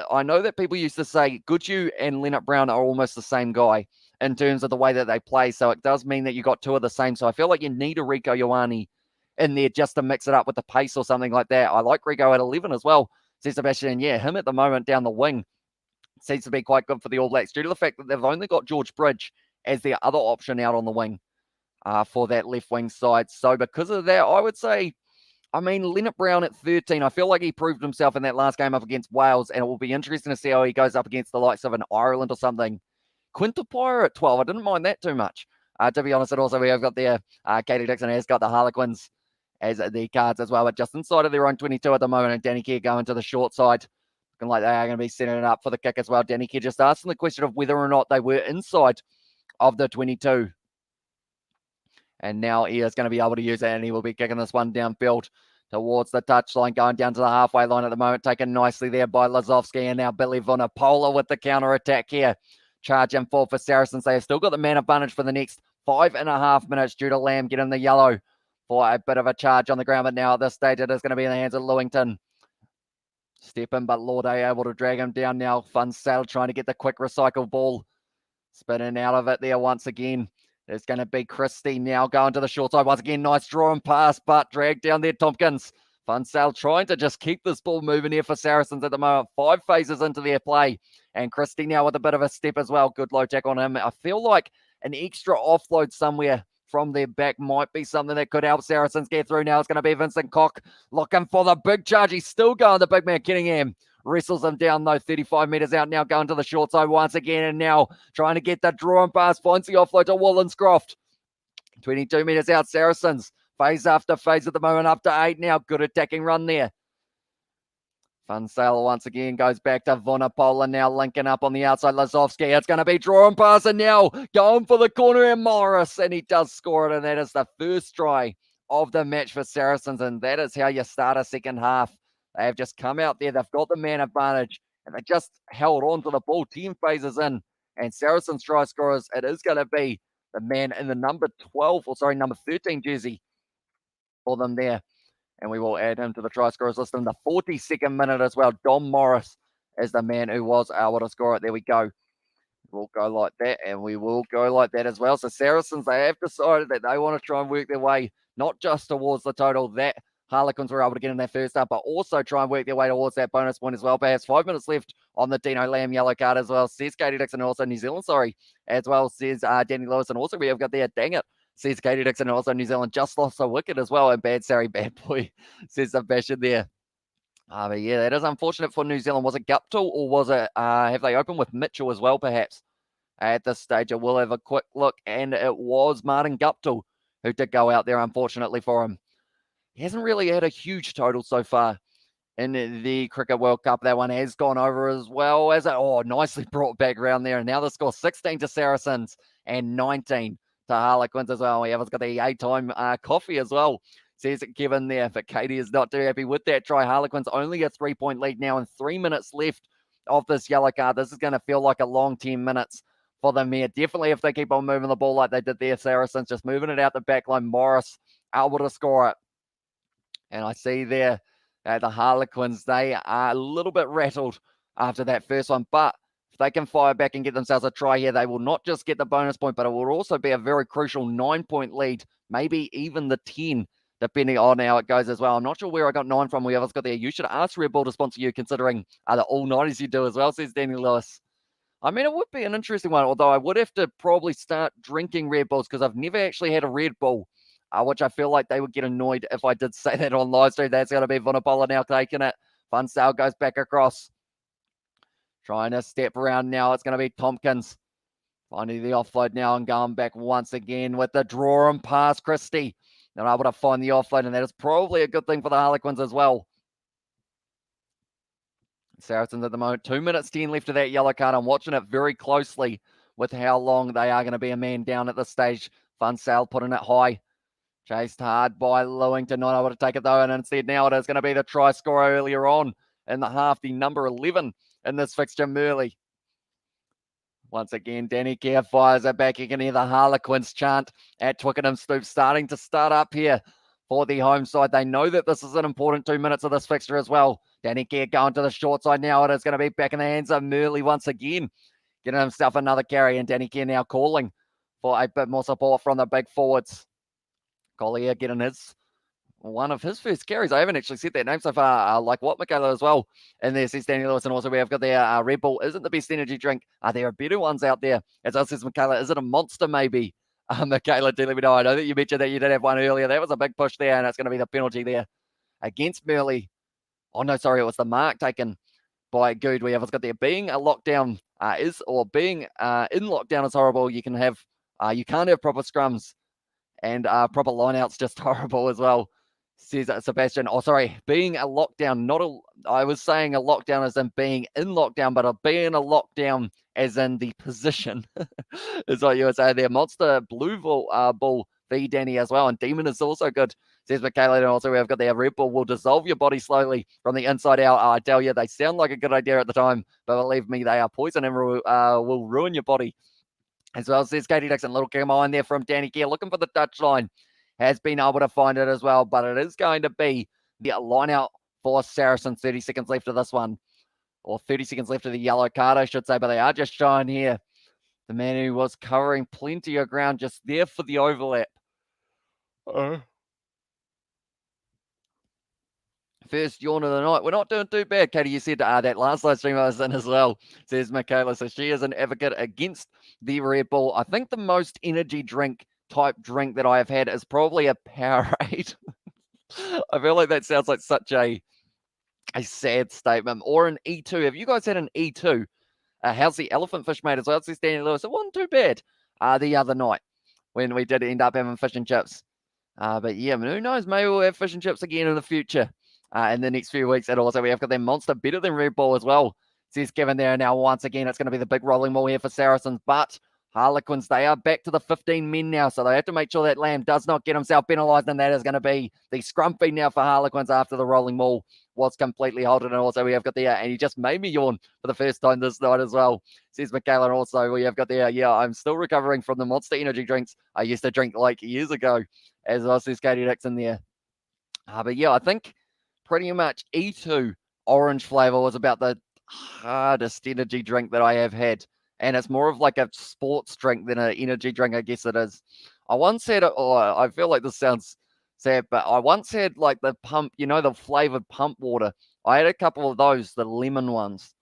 I know that people used to say Goodhue and Leonard-Brown are almost the same guy in terms of the way that they play. So it does mean that you got two of the same. So I feel like you need a Rieko Ioane in there just to mix it up with the pace or something like that. I like Rieko at 11 as well, says Sebastian. Yeah, him at the moment down the wing seems to be quite good for the All Blacks due to the fact that they've only got George Bridge as their other option out on the wing for that left wing side. So because of that, I would say, Leonard-Brown at 13, I feel like he proved himself in that last game up against Wales, and it will be interesting to see how he goes up against the likes of an Ireland or something. Quinta Pyre at 12, I didn't mind that too much, to be honest. And also we have got there, Katie Dixon has got the Harlequins as the cards as well, but just inside of their own 22 at the moment, and Danny Kerr going to the short side. Looking like they are going to be setting it up for the kick as well. Danny Kerr just asking the question of whether or not they were inside of the 22. And now he is going to be able to use it, and he will be kicking this one downfield towards the touchline, going down to the halfway line at the moment, taken nicely there by Lazowski, and now Billy Vunipola with the counter-attack here. Charging forward for Saracens. They have still got the man advantage for the next 5.5 minutes due to Lamb getting the yellow for a bit of a charge on the ground, but now at this stage it is going to be in the hands of Lewington. Step in, but Lorde able to drag him down now. Funsale trying to get the quick recycle ball. Spinning out of it there once again. There's going to be Christie now going to the short side once again. Nice draw and pass, but dragged down there Tompkins. Funsale trying to just keep this ball moving here for Saracens at the moment. 5 phases into their play. And Christie now with a bit of a step as well. Good low tack on him. I feel like an extra offload somewhere from their back might be something that could help Saracens get through. Now it's going to be Vincent Koch looking for the big charge. He's still going, the big man Kenningham. Wrestles him down though, 35 metres out now, going to the short side once again, and now trying to get the draw and pass, finds the offload to Wollenscroft. 22 metres out, Saracens. Phase after phase at the moment, up to 8 now. Good attacking run there. Funsale once again goes back to Vunipola, now linking up on the outside. Lazowski, it's going to be draw and pass, and now going for the corner, and Morris, and he does score it, and that is the first try of the match for Saracens, and that is how you start a second half. They have just come out there, they've got the man advantage, and they just held on to the ball. 10 phases in, and Saracens try scorers, it is going to be the man in the number 13 jersey for them there. And we will add him to the try scorers list in the 42nd minute as well. Dom Morris is the man who was able to score it. There we go. We'll go like that, and we will go like that as well. So Saracens, they have decided that they want to try and work their way, not just towards the total that Harlequins were able to get in their first half, but also try and work their way towards that bonus point as well. Perhaps 5 minutes left on the Dino Lamb yellow card as well. Says Katie Dixon, and also New Zealand, as well, says Danny Lewis. And also we have got there, dang it, says Katie Dixon, and also New Zealand just lost a wicket as well. And bad Sari, bad boy, says Sebastian there. But yeah, that is unfortunate for New Zealand. Was it Guptill or was it, have they opened with Mitchell as well, perhaps? At this stage, I will have a quick look, and it was Martin Guptill who did go out there, unfortunately for him. He hasn't really had a huge total so far in the Cricket World Cup. That one has gone over as well as it, nicely brought back around there. And now the score 16 to Saracens and 19 to Harlequins as well. We have got the 8-time coffee as well. Says Kevin there, but Katie is not too happy with that try. Harlequins only a 3-point lead now and 3 minutes left of this yellow card. This is going to feel like a long 10 minutes for them here. Definitely if they keep on moving the ball like they did there, Saracens just moving it out the back line. Morris able to score it. And I see there the Harlequins, they are a little bit rattled after that first one. But if they can fire back and get themselves a try here, they will not just get the bonus point, but it will also be a very crucial 9-point lead, maybe even the 10, depending on how it goes as well. I'm not sure where I got 9 from. Whoever's got there. You should ask Red Bull to sponsor you, considering the all-nighters you do as well, says Danny Lewis. I mean, it would be an interesting one, although I would have to probably start drinking Red Bulls because I've never actually had a Red Bull, which I feel like they would get annoyed if I did say that on live stream. That's going to be Vunipola now taking it. Funsale goes back across. Trying to step around now. It's going to be Tompkins. Finding the offload now and going back once again with the draw and pass. Christie. They're able to find the offload, and that is probably a good thing for the Harlequins as well. Saracens at the moment, 2 minutes 10 left of that yellow card. I'm watching it very closely with how long they are going to be a man down at this stage. Funsale putting it high. Chased hard by Lewington, not able to take it though, and instead now it is going to be the try scorer earlier on in the half, the number 11 in this fixture, Murley. Once again, Danny Kerr fires it back. You can hear the Harlequins chant at Twickenham Stoop starting to start up here for the home side. They know that this is an important 2 minutes of this fixture as well. Danny Kerr going to the short side now. It is going to be back in the hands of Murley once again. Getting himself another carry, and Danny Kerr now calling for a bit more support from the big forwards. Collier getting one of his first carries. I haven't actually said that name so far, like what Michaela as well. And there says Danny Lewis, and also we have got their Red Bull isn't the best energy drink. There are better ones out there. As I says, Michaela, is it a Monster maybe? Michaela, do let me know. I know that you mentioned that you did have one earlier. That was a big push there, and it's going to be the penalty there against Murley. Oh, no, sorry, it was the mark taken by Good. We have got there being a lockdown being in lockdown is horrible. You can't have proper scrums, and proper lineouts just horrible as well, says Sebastian. Oh, sorry, being a lockdown, I was saying a lockdown as in being in lockdown, but being a lockdown as in the position is what you would say there. Monster Blue Bull v Danny as well, and Demon is also good, says Michaela. And also we have got the Red Bull will dissolve your body slowly from the inside out. I tell you, they sound like a good idea at the time, but believe me, they are poison and will ruin your body. As well, says Katie Dixon. Little camo in there from Danny Kerr, looking for the touchline. Has been able to find it as well, but it is going to be the line out for Saracens. 30 seconds left of this one, or 30 seconds left of the yellow card, I should say, but they are just showing here the man who was covering plenty of ground just there for the overlap. First yawn of the night. We're not doing too bad, Katie. You said that last live stream I was in as well, says Michaela. So she is an advocate against the Red Bull. I think the most energy drink type drink that I have had is probably a Powerade. I feel like that sounds like such a sad statement. Or an E2. Have you guys had an E2? How's the elephant fish made as well? It says Danny Lewis. It wasn't too bad the other night when we did end up having fish and chips. But yeah, who knows? Maybe we'll have fish and chips again in the future. In the next few weeks. And also we have got their monster better than Red Bull as well, says Kevin there. Now once again it's going to be the big rolling ball here for Saracens, but Harlequins, they are back to the 15 men now, so they have to make sure that Lamb does not get himself penalised, and that is going to be the scrum feed now for Harlequins after the rolling ball was completely halted. And also we have got there, and he just made me yawn for the first time this night as well, says Michaela. And also we have got there, I'm still recovering from the Monster energy drinks I used to drink like years ago, as well, says Katie Dixon there. But yeah, I think pretty much E2 orange flavor was about the hardest energy drink that I have had. And it's more of like a sports drink than an energy drink, I guess it is. I once had, I feel like this sounds sad, but I once had like the pump, the flavored pump water. I had a couple of those, the lemon ones.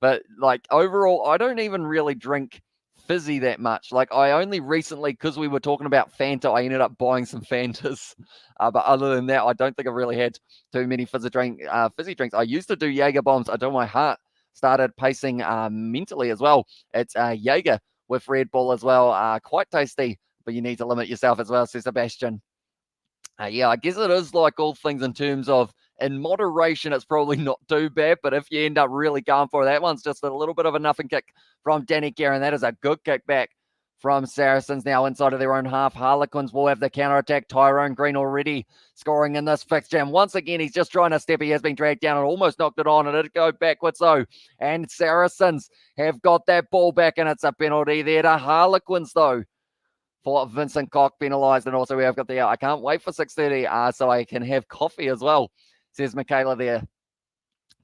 But like overall, I don't even really drink fizzy that much. Like, I only recently, because we were talking about Fanta, I ended up buying some Fantas. But other than that, I don't think I've really had too many fizzy drinks. I used to do Jaeger bombs. I don't. My heart started pacing mentally as well. It's Jaeger with Red Bull as well. Quite tasty, but you need to limit yourself as well, says Sebastian. Yeah, I guess it is like all things in terms of in moderation, it's probably not too bad. But if you end up really going for it, that one's just a little bit of a nothing kick from Danny Guerin. That is a good kick back from Saracens now inside of their own half. Harlequins will have the counter-attack. Tyrone Green already scoring in this fixture. And once again, he's just trying to step. He has been dragged down and almost knocked it on. And it'd go backwards though. And Saracens have got that ball back, and it's a penalty there to Harlequins though, for Vincent Koch penalised. And also we have got the, I can't wait for 6:30 so I can have coffee as well, says Michaela there.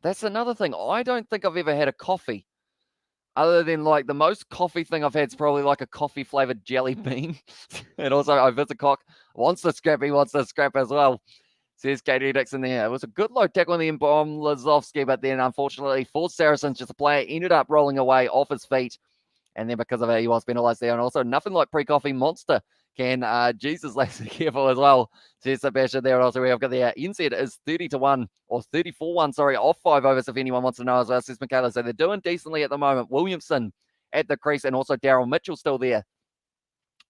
That's another thing. I don't think I've ever had a coffee. Other than like the most coffee thing I've had is probably like a coffee flavored jelly bean. And also Vincent Koch wants the scrap. He wants the scrap as well, says Katie Dixon there. It was a good low tackle on the Mbom Lazowski, but then unfortunately for Saracens, just a player ended up rolling away off his feet. And then because of it, he was penalised there. And also nothing like pre-coffee monster can Jesus Lacy careful as well, says Sebastian there. And also we have got the NZ is 30-1 or 34-1, sorry, off 5 overs if anyone wants to know as well, says Michaela. So they're doing decently at the moment. Williamson at the crease and also Daryl Mitchell still there.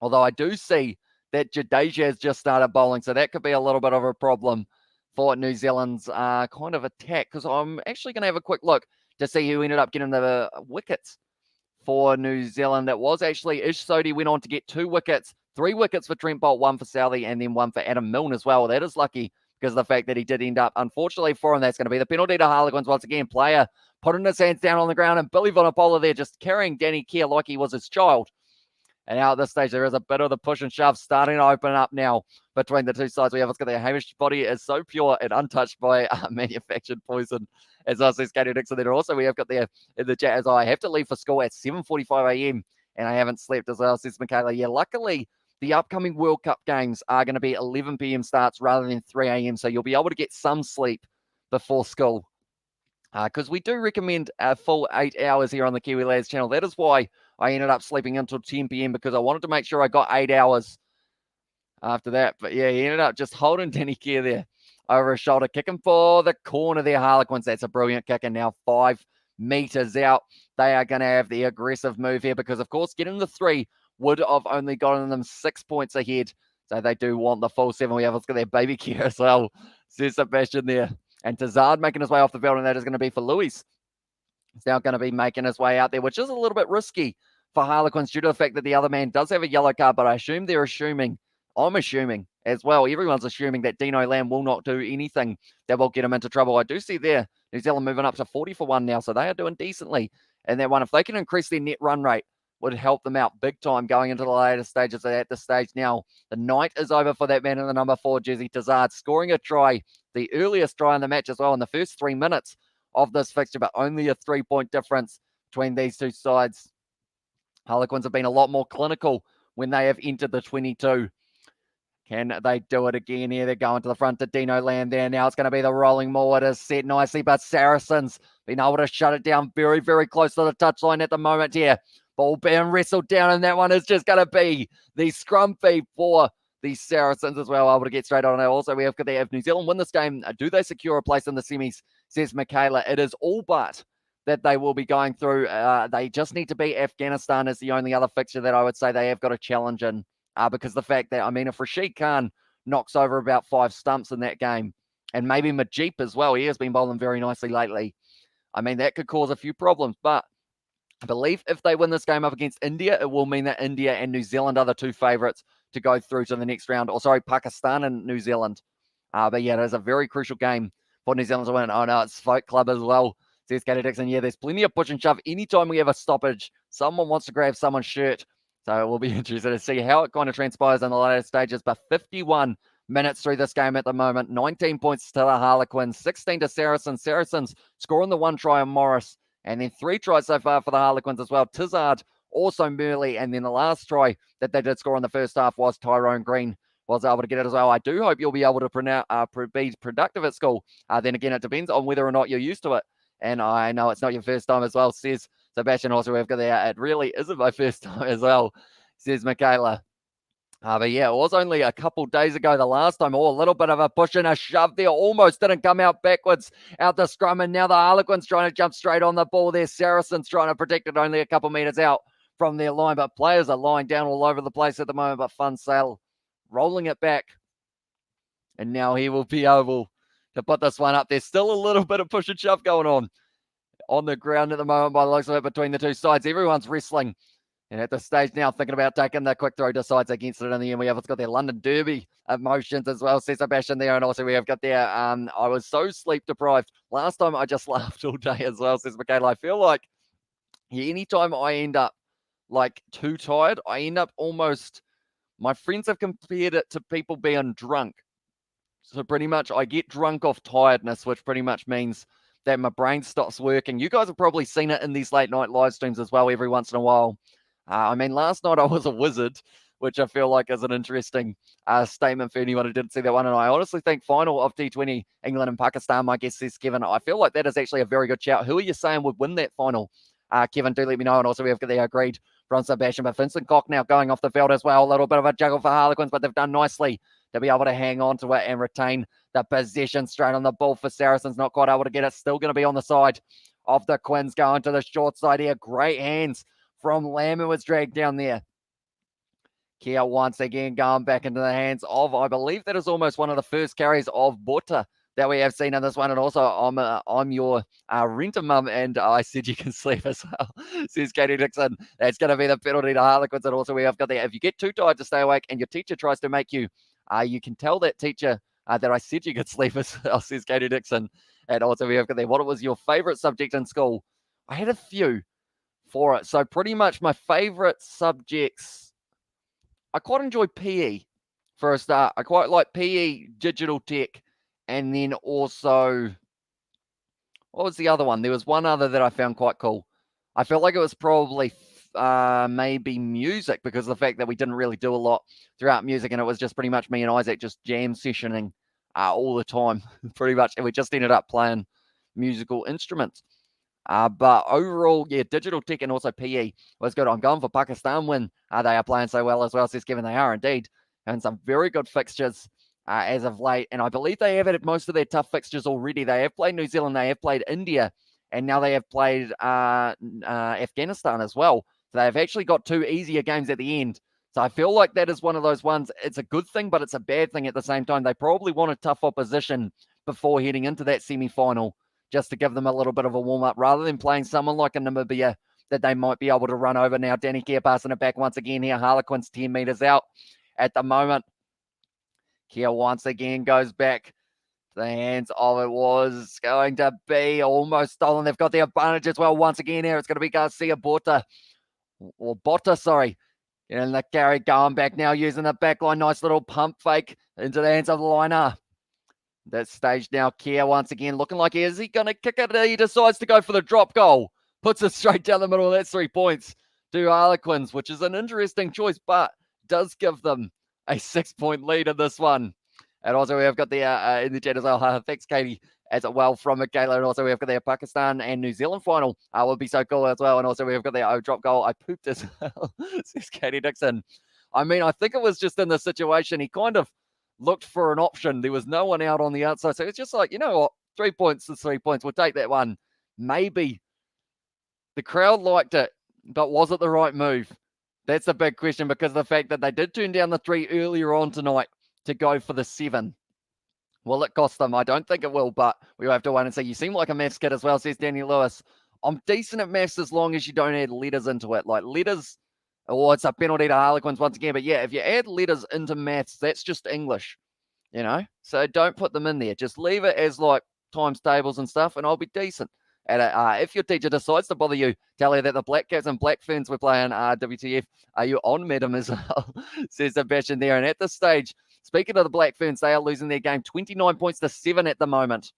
Although I do see that Jadeja has just started bowling, so that could be a little bit of a problem for New Zealand's kind of attack, because I'm actually going to have a quick look to see who ended up getting the wickets for New Zealand. It was actually Ish Sodhi went on to get 2 wickets, 3 wickets for Trent Bolt, 1 for Southey, and then 1 for Adam Milne as well. That is lucky because of the fact that he did end up, unfortunately for him, that's going to be the penalty to Harlequins once again. Player putting his hands down on the ground, and Billy Vanapola there just carrying Danny Kerr like he was his child. And now at this stage, there is a bit of the push and shove starting to open up now between the two sides. We have, let's get there. Hamish's body is so pure and untouched by manufactured poison, as I says Katie Dixon there. Also, we have got there in the chat as I have to leave for school at 7:45 a.m. and I haven't slept as well, says Michaela. Yeah, luckily, the upcoming World Cup games are going to be 11 p.m. starts rather than 3 a.m. So you'll be able to get some sleep before school. Because we do recommend a full 8 hours here on the Kiwi Lads channel. That is why I ended up sleeping until 10 p.m. because I wanted to make sure I got 8 hours after that. But yeah, he ended up just holding Danny Kerr there over his shoulder, kicking for the corner there, Harlequins. That's a brilliant kick, and now 5 meters out. They are going to have the aggressive move here because, of course, getting the 3 would have only gotten them 6 points ahead. So they do want the full 7. We have, let's get their baby Kerr as well, says Sebastian there. And Tazard making his way off the field, and that is going to be for Lewis. He's now going to be making his way out there, which is a little bit risky for Harlequins due to the fact that the other man does have a yellow card, but I assume they're assuming, I'm assuming as well, everyone's assuming that Dino Lamb will not do anything that will get him into trouble. I do see there, New Zealand moving up to 40 for 1 now, so they are doing decently in that one. If they can increase their net run rate, would help them out big time going into the later stages. At this stage now, the night is over for that man in the number 4 jersey, Tazard, scoring a try, the earliest try in the match as well in the first 3 minutes of this fixture, but only a 3-point difference between these two sides. Harlequins have been a lot more clinical when they have entered the 22. Can they do it again here? They're going to the front to Dino Lamb there. Now it's going to be the rolling maul. It is set nicely, but Saracens been able to shut it down very, very close to the touchline at the moment here. Ball being wrestled down, and that one is just going to be the scrum feed for the Saracens as well, able to get straight on it. Also, we have got there. If New Zealand win this game, do they secure a place in the semis, says Michaela. It is all but that they will be going through. They just need to beat Afghanistan is the only other fixture that I would say they have got a challenge in, because the fact that, I mean, if Rashid Khan knocks over about 5 stumps in that game, and maybe Majip as well, he has been bowling very nicely lately, I mean, that could cause a few problems, but I believe if they win this game up against India, it will mean that India and New Zealand are the 2 favourites to go through to the next round. Or sorry, Pakistan and New Zealand. But yeah, it is a very crucial game for New Zealand to win. Oh no, it's Folk Club as well, says Katie Dixon. Yeah, there's plenty of push and shove. Anytime we have a stoppage, someone wants to grab someone's shirt. So it will be interesting to see how it kind of transpires in the later stages. But 51 minutes through this game at the moment. 19 points to the Harlequins, 16 to Saracens. Saracens scoring the 1 try on Morris. And then 3 tries so far for the Harlequins as well. Tizard, also Murley, and then the last try that they did score in the first half was Tyrone Green was able to get it as well. I do hope you'll be able to be productive at school. Then again, it depends on whether or not you're used to it. And I know it's not your first time as well, says Sebastian also we've got there. It really isn't my first time as well, says Michaela. But yeah, it was only a couple days ago the last time. Oh, a little bit of a push and a shove there. Almost didn't come out backwards out the scrum. And now the Harlequins trying to jump straight on the ball there. Saracens trying to protect it only a couple meters out from their line. But players are lying down all over the place at the moment. But Fun Sail rolling it back. And now he will be able to put this one up. There's still a little bit of push and shove going on the ground at the moment by the looks of it between the two sides. Everyone's wrestling. And at the stage now, thinking about taking the quick throw, decides against it in the end. It's got their London Derby emotions as well, says Sebastian there. And also we have got there, I was so sleep deprived. Last time I just laughed all day as well, says Michaela. I feel like anytime I end up like too tired, I end up almost, my friends have compared it to people being drunk. So pretty much I get drunk off tiredness, which pretty much means that my brain stops working. You guys have probably seen it in these late night live streams as well every once in a while. I mean, last night I was a wizard, which I feel like is an interesting statement for anyone who didn't see that one. And I honestly think final of T20, England and Pakistan, my guess is Kevin. I feel like that is actually a very good shout. Who are you saying would win that final? Kevin, do let me know. And also we have got the agreed from Sebastian. But Vincent Koch now going off the field as well. A little bit of a juggle for Harlequins, but they've done nicely to be able to hang on to it and retain the possession straight on the ball for Saracens. Not quite able to get it. Still going to be on the side of the Quins, going to the short side here. Great hands from Lamb, who was dragged down there. Kia once again going back into the hands of, I believe that is almost one of the first carries of Butter that we have seen in this one. And also, I'm your renter mum, and I said you can sleep as well, says Katie Dixon. That's going to be the penalty to Harlequins. And also we have got there, if you get too tired to stay awake and your teacher tries to make you, you can tell that teacher that I said you could sleep as well, says Katie Dixon. And also we have got there, what was your favorite subject in school? I had a few for it. So pretty much my favorite subjects, I quite enjoy PE for a start. I quite like PE, digital tech, and then also, what was the other one? There was one other that I found quite cool. I felt like it was probably maybe music, because of the fact that we didn't really do a lot throughout music, and it was just pretty much me and Isaac just jam sessioning all the time, pretty much, and we just ended up playing musical instruments. But overall, yeah, digital tech and also PE was good. I'm going for Pakistan win. They are playing so well as well, says Kevin. They are indeed. And some very good fixtures as of late. And I believe they have had most of their tough fixtures already. They have played New Zealand, they have played India, and now they have played Afghanistan as well. So they've actually got two easier games at the end. So I feel like that is one of those ones. It's a good thing, but it's a bad thing at the same time. They probably want a tough opposition before heading into that semi-final, just to give them a little bit of a warm-up, rather than playing someone like a Namibia that they might be able to run over. Now, Danny Kerr passing it back once again here. Harlequins 10 meters out at the moment. Kerr once again goes back to the hands of, it was going to be almost stolen. They've got the advantage as well once again here. It's going to be Garcia Botta, sorry. And the carry going back now using the back line. Nice little pump fake into the hands of the liner. That stage now, Kia once again looking like is he going to kick it? He decides to go for the drop goal. Puts it straight down the middle. That's 3 points to Harlequins, which is an interesting choice, but does give them a 6-point lead in this one. And also we have got the in the chat as well. Thanks, Katie, as well from Michaela. And also we have got the Pakistan and New Zealand final. Would be so cool as well. And also we have got the drop goal. I pooped as well, says Katie Dixon. I mean, I think it was just in the situation. He kind of looked for an option. There was no one out on the outside. So it's just like, you know what? 3 points is 3 points. We'll take that one. Maybe the crowd liked it, but was it the right move? That's a big question, because of the fact that they did turn down the 3 earlier on tonight to go for the 7. Will it cost them? I don't think it will, but we'll have to wait and see. You seem like a maths kid as well, says Danny Lewis. I'm decent at maths as long as you don't add letters into it. Like letters, it's a penalty to Harlequins once again. But yeah, if you add letters into maths, that's just English, you know? So don't put them in there. Just leave it as like times tables and stuff, and I'll be decent at it. If your teacher decides to bother you, tell her that the Black Caps and Black Ferns were playing WTF. Are you on, madam, as well? Says Sebastian there. And at this stage, speaking of the Black Ferns, they are losing their game 29 points to 7 at the moment.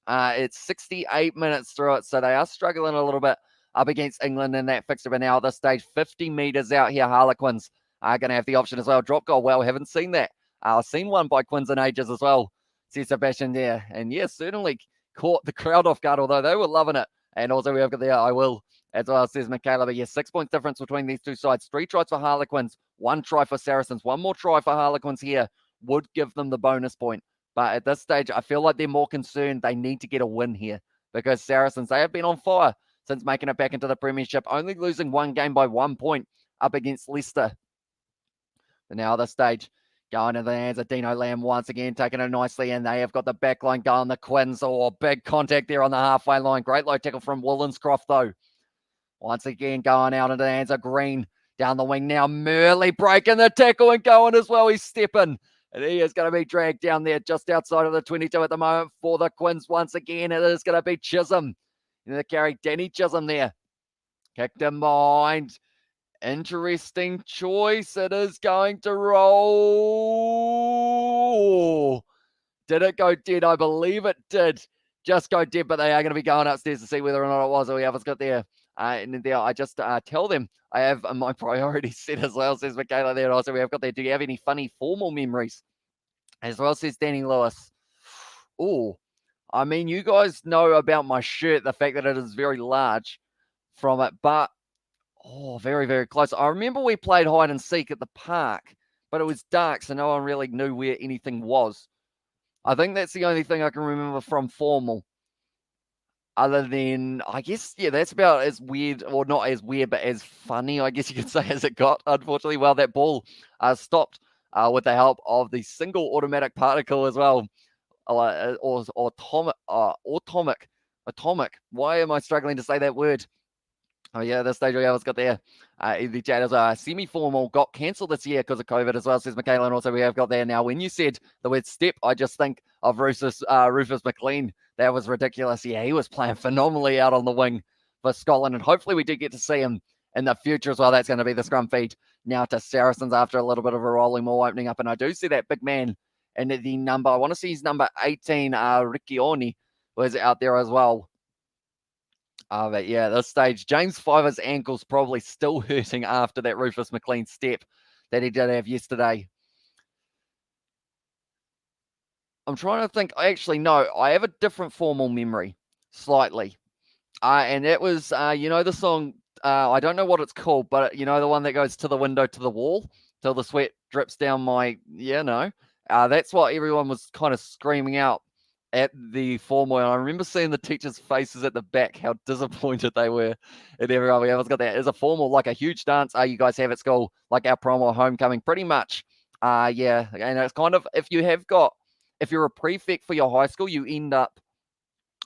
It's 68 minutes through it, so they are struggling a little bit up against England in that fixture. But now at this stage, 50 meters out here, Harlequins are going to have the option as well. Drop goal, well, haven't seen that. I've seen one by Quins in ages as well, says Sebastian there. And yes, certainly caught the crowd off guard, although they were loving it. And also we have got there, I will as well, says Michaela. But yes, 6 points difference between these two sides. 3 tries for Harlequins, 1 try for Saracens. 1 more try for Harlequins here would give them the bonus point. But at this stage, I feel like they're more concerned they need to get a win here because Saracens, they have been on fire since making it back into the Premiership, only losing 1 game by 1 point up against Leicester. But now at this stage, going into the hands of Dino Lamb once again, taking it nicely, and they have got the back line going. The Quins, big contact there on the halfway line. Great low tackle from Wollenscroft, though. Once again, going out into the hands of Green. Down the wing now, Murley breaking the tackle and going as well. He's stepping. And he is going to be dragged down there just outside of the 22 at the moment for the Quins once again. It is going to be Chisholm. And the carry, Danny Chisholm there. Kicked in behind. Interesting choice. It is going to roll. Did it go dead? I believe it did. Just go dead, but they are going to be going upstairs to see whether or not it was. Whoever's got there. And there, I just tell them I have my priorities set as well, says Michaela there. Also, we have got there. Do you have any funny formal memories? As well, says Danny Lewis. Oh, I mean, you guys know about my shirt, the fact that it is very large from it, but very, very close. I remember we played hide and seek at the park, but it was dark, so no one really knew where anything was. I think that's the only thing I can remember from formal. Other than, I guess, yeah, that's about as weird, or not as weird, but as funny, I guess you could say, as it got. Unfortunately, well, that ball stopped with the help of the single automatic particle as well. Or atomic. Why am I struggling to say that word? Oh, yeah, this stage we always got there. The chat as a semi-formal got cancelled this year because of COVID as well, says Michaela. And also we have got there now. When you said the word step, I just think of Rufus McLean. That was ridiculous. Yeah, he was playing phenomenally out on the wing for Scotland. And hopefully we do get to see him in the future as well. That's going to be the scrum feed now to Saracens after a little bit of a rolling ball opening up. And I do see that big man in the number. I want to see his number 18, Riccioni, was out there as well. But yeah, at this stage, James Fiver's ankle's probably still hurting after that Rufus McLean step that he did have yesterday. I'm trying to think. Actually, no, I have a different formal memory, slightly. And it was, the song, I don't know what it's called, but the one that goes to the window, to the wall, till the sweat drips down my, that's what everyone was kind of screaming out at the formal. And I remember seeing the teachers' faces at the back, how disappointed they were. And everyone else got that. As a formal, like a huge dance you guys have at school, like our prom or homecoming, pretty much. And it's kind of, if you're a prefect for your high school, you end up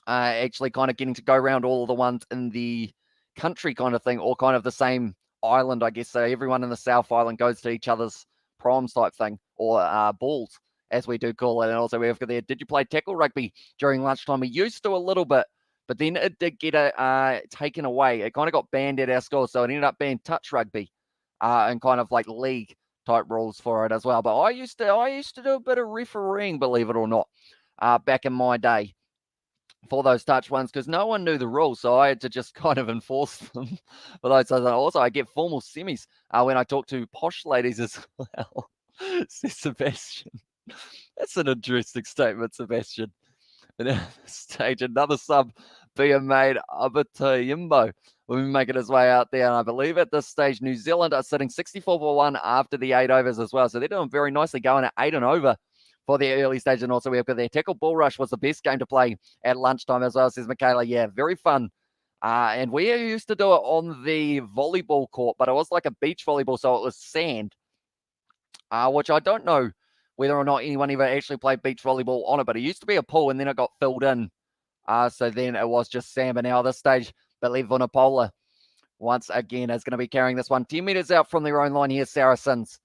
actually kind of getting to go around all of the ones in the country kind of thing, or kind of the same island, I guess. So everyone in the South Island goes to each other's proms type thing, or balls, as we do call it. And also we have got there, did you play tackle rugby during lunchtime? We used to a little bit, but then it did get taken away. It kind of got banned at our school, so it ended up being touch rugby and kind of like league type rules for it as well. But I used to do a bit of refereeing, believe it or not, back in my day for those touch ones, because no one knew the rules, so I had to just kind of enforce them for those. Also, I get formal semis when I talk to posh ladies as well, says Sebastian. That's an interesting statement, Sebastian. And at this stage, another sub being made, Abatayimbo will be making his way out there. And I believe at this stage, New Zealand are sitting 64-1 after the 8 overs as well. So they're doing very nicely, going at 8 and over for their early stage. And also we have got their tackle bull rush was the best game to play at lunchtime as well, says Michaela. Yeah, very fun. And we used to do it on the volleyball court, but it was like a beach volleyball, so it was sand, which I don't know whether or not anyone ever actually played beach volleyball on it, but it used to be a pool and then it got filled in. So then it was just sand. But now at this stage, Billy Vunapola once again is going to be carrying this one 10 meters out from their own line here, Saracens.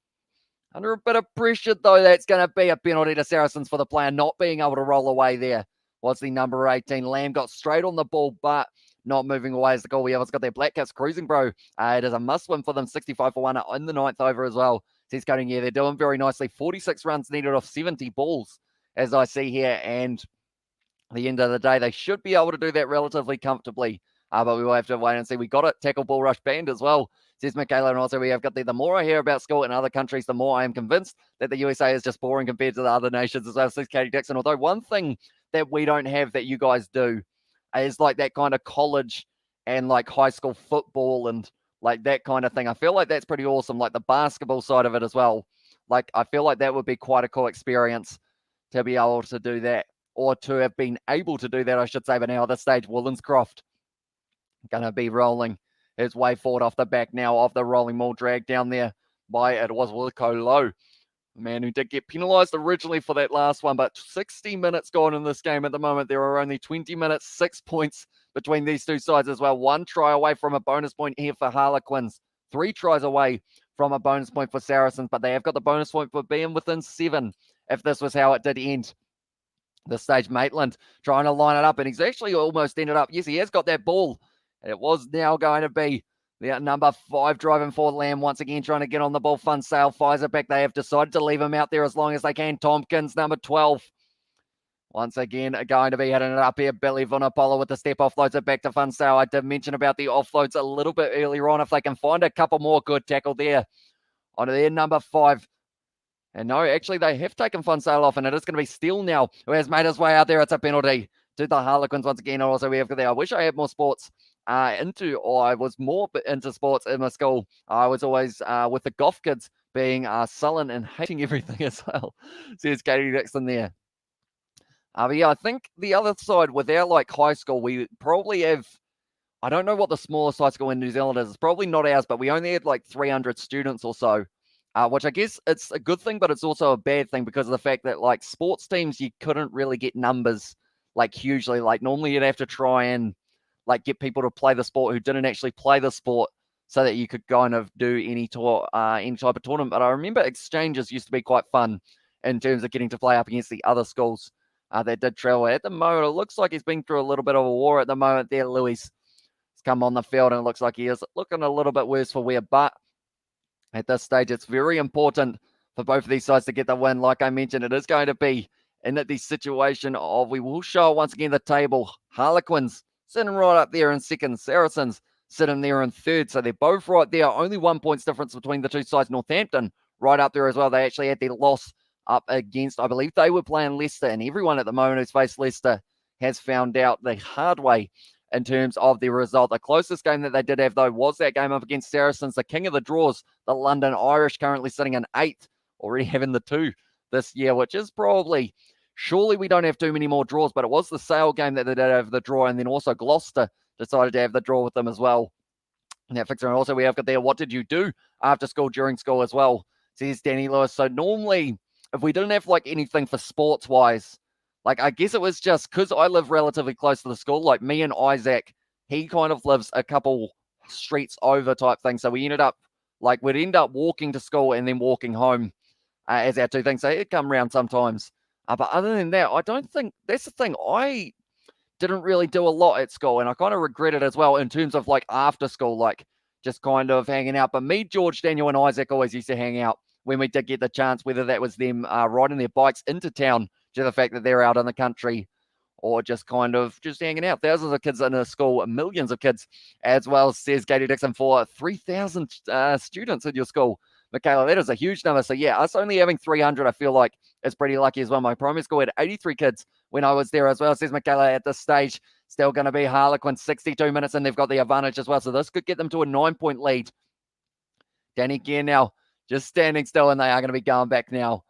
Under a bit of pressure, though, that's going to be a penalty to Saracens for the player not being able to roll away there. What's the number 18? Lamb got straight on the ball, but not moving away as the goal. We have got their Black Caps cruising, bro. It is a must-win for them, 65-1 in the 9th over as well. Says Coding, yeah, they're doing very nicely. 46 runs needed off 70 balls, as I see here. And at the end of the day, they should be able to do that relatively comfortably. But we will have to wait and see. We got it. Tackle ball rush banned as well, says Michaela. And also we have got the more I hear about school in other countries, the more I am convinced that the USA is just boring compared to the other nations as well, says Katie Dixon. Although one thing that we don't have that you guys do is like that kind of college and like high school football and like that kind of thing. I feel like that's pretty awesome. Like the basketball side of it as well. Like I feel like that would be quite a cool experience to be able to do that, or to have been able to do that, I should say. But now at this stage, Wollenscroft going to be rolling his way forward off the back now of the rolling maul, dragged down there by, it was Wilco Lowe, the man who did get penalised originally for that last one. But 60 minutes gone in this game at the moment. There are only 20 minutes, 6 points between these two sides as well. 1 try away from a bonus point here for Harlequins. 3 tries away from a bonus point for Saracens, but they have got the bonus point for being within 7 if this was how it did end. This stage, Maitland trying to line it up, and he's actually almost ended up. Yes, he has got that ball. It was now going to be the number 5 driving forward. Lamb once again trying to get on the ball. Fun Sale fires it back. They have decided to leave him out there as long as they can. Tompkins, number 12. Once again, going to be heading it up here. Billy Vunapolo with the step offloads it back to Fun Sale. I did mention about the offloads a little bit earlier on. If they can find a couple more, good tackle there onto their number 5. And no, actually, they have taken Fun Sale off, and it is going to be Steele now, who has made his way out there. It's a penalty to the Harlequins once again. Also, we have there. I wish I had more sports or I was more into sports in my school. I was always with the Goth kids being sullen and hating everything as well. Says Katie Dixon there. But yeah, I think the other side, with our like high school, we probably have, I don't know what the smallest high school in New Zealand is. It's probably not ours, but we only had like 300 students or so. Which I guess it's a good thing, but it's also a bad thing because of the fact that like sports teams, you couldn't really get numbers like hugely. Like normally you'd have to try and like get people to play the sport who didn't actually play the sport so that you could kind of do any type of tournament. But I remember exchanges used to be quite fun in terms of getting to play up against the other schools that did travel. At the moment, it looks like he's been through a little bit of a war at the moment there. Louis has come on the field, and it looks like he is looking a little bit worse for wear, but at this stage, it's very important for both of these sides to get the win. Like I mentioned, it is going to be in the situation of, we will show once again the table. Harlequins sitting right up there in second. Saracens sitting there in third. So they're both right there. Only 1 point difference between the two sides. Northampton right up there as well. They actually had their loss up against, I believe they were playing Leicester. And everyone at the moment who's faced Leicester has found out the hard way in terms of the result. The closest game that they did have, though, was that game up against Saracens, the king of the draws, the London Irish, currently sitting in 8th, already having the 2 this year, which is probably, surely we don't have too many more draws, but it was the Sale game that they did have the draw, and then also Gloucester decided to have the draw with them as well. And that fixture, and also we have got there, what did you do after school, during school as well, says Danny Lewis. So normally, if we didn't have like anything for sports-wise, like, I guess it was just because I live relatively close to the school, like me and Isaac, he kind of lives a couple streets over type thing. So we ended up, like, we'd end up walking to school and then walking home as our two things. So it'd come around sometimes. But other than that, I don't think, that's the thing. I didn't really do a lot at school, and I kind of regret it as well in terms of like after school, like just kind of hanging out. But me, George, Daniel, and Isaac always used to hang out when we did get the chance, whether that was them riding their bikes into town to the fact that they're out in the country, or just kind of just hanging out. Thousands of kids in a school, millions of kids as well, says Katie Dixon, for 3,000 students in your school. Michaela, that is a huge number. So yeah, us only having 300, I feel like is pretty lucky as well. My primary school had 83 kids when I was there as well, says Michaela. At this stage, still going to be Harlequins, 62 minutes, and they've got the advantage as well. So this could get them to a 9-point lead. Danny Gear now just standing still, and they are going to be going back now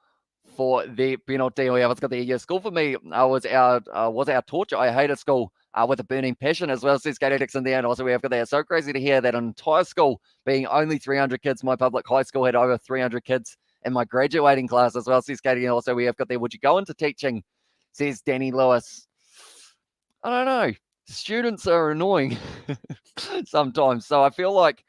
for the penalty. We have got the school for me was our torture. I hated school with a burning passion as well, says Katie Dixon there. And also we have got that. So crazy to hear that an entire school being only 300 kids. My public high school had over 300 kids in my graduating class as well, says Katie. And also we have got there, would you go into teaching, says Danny Lewis. I don't know. Students are annoying sometimes. So I feel like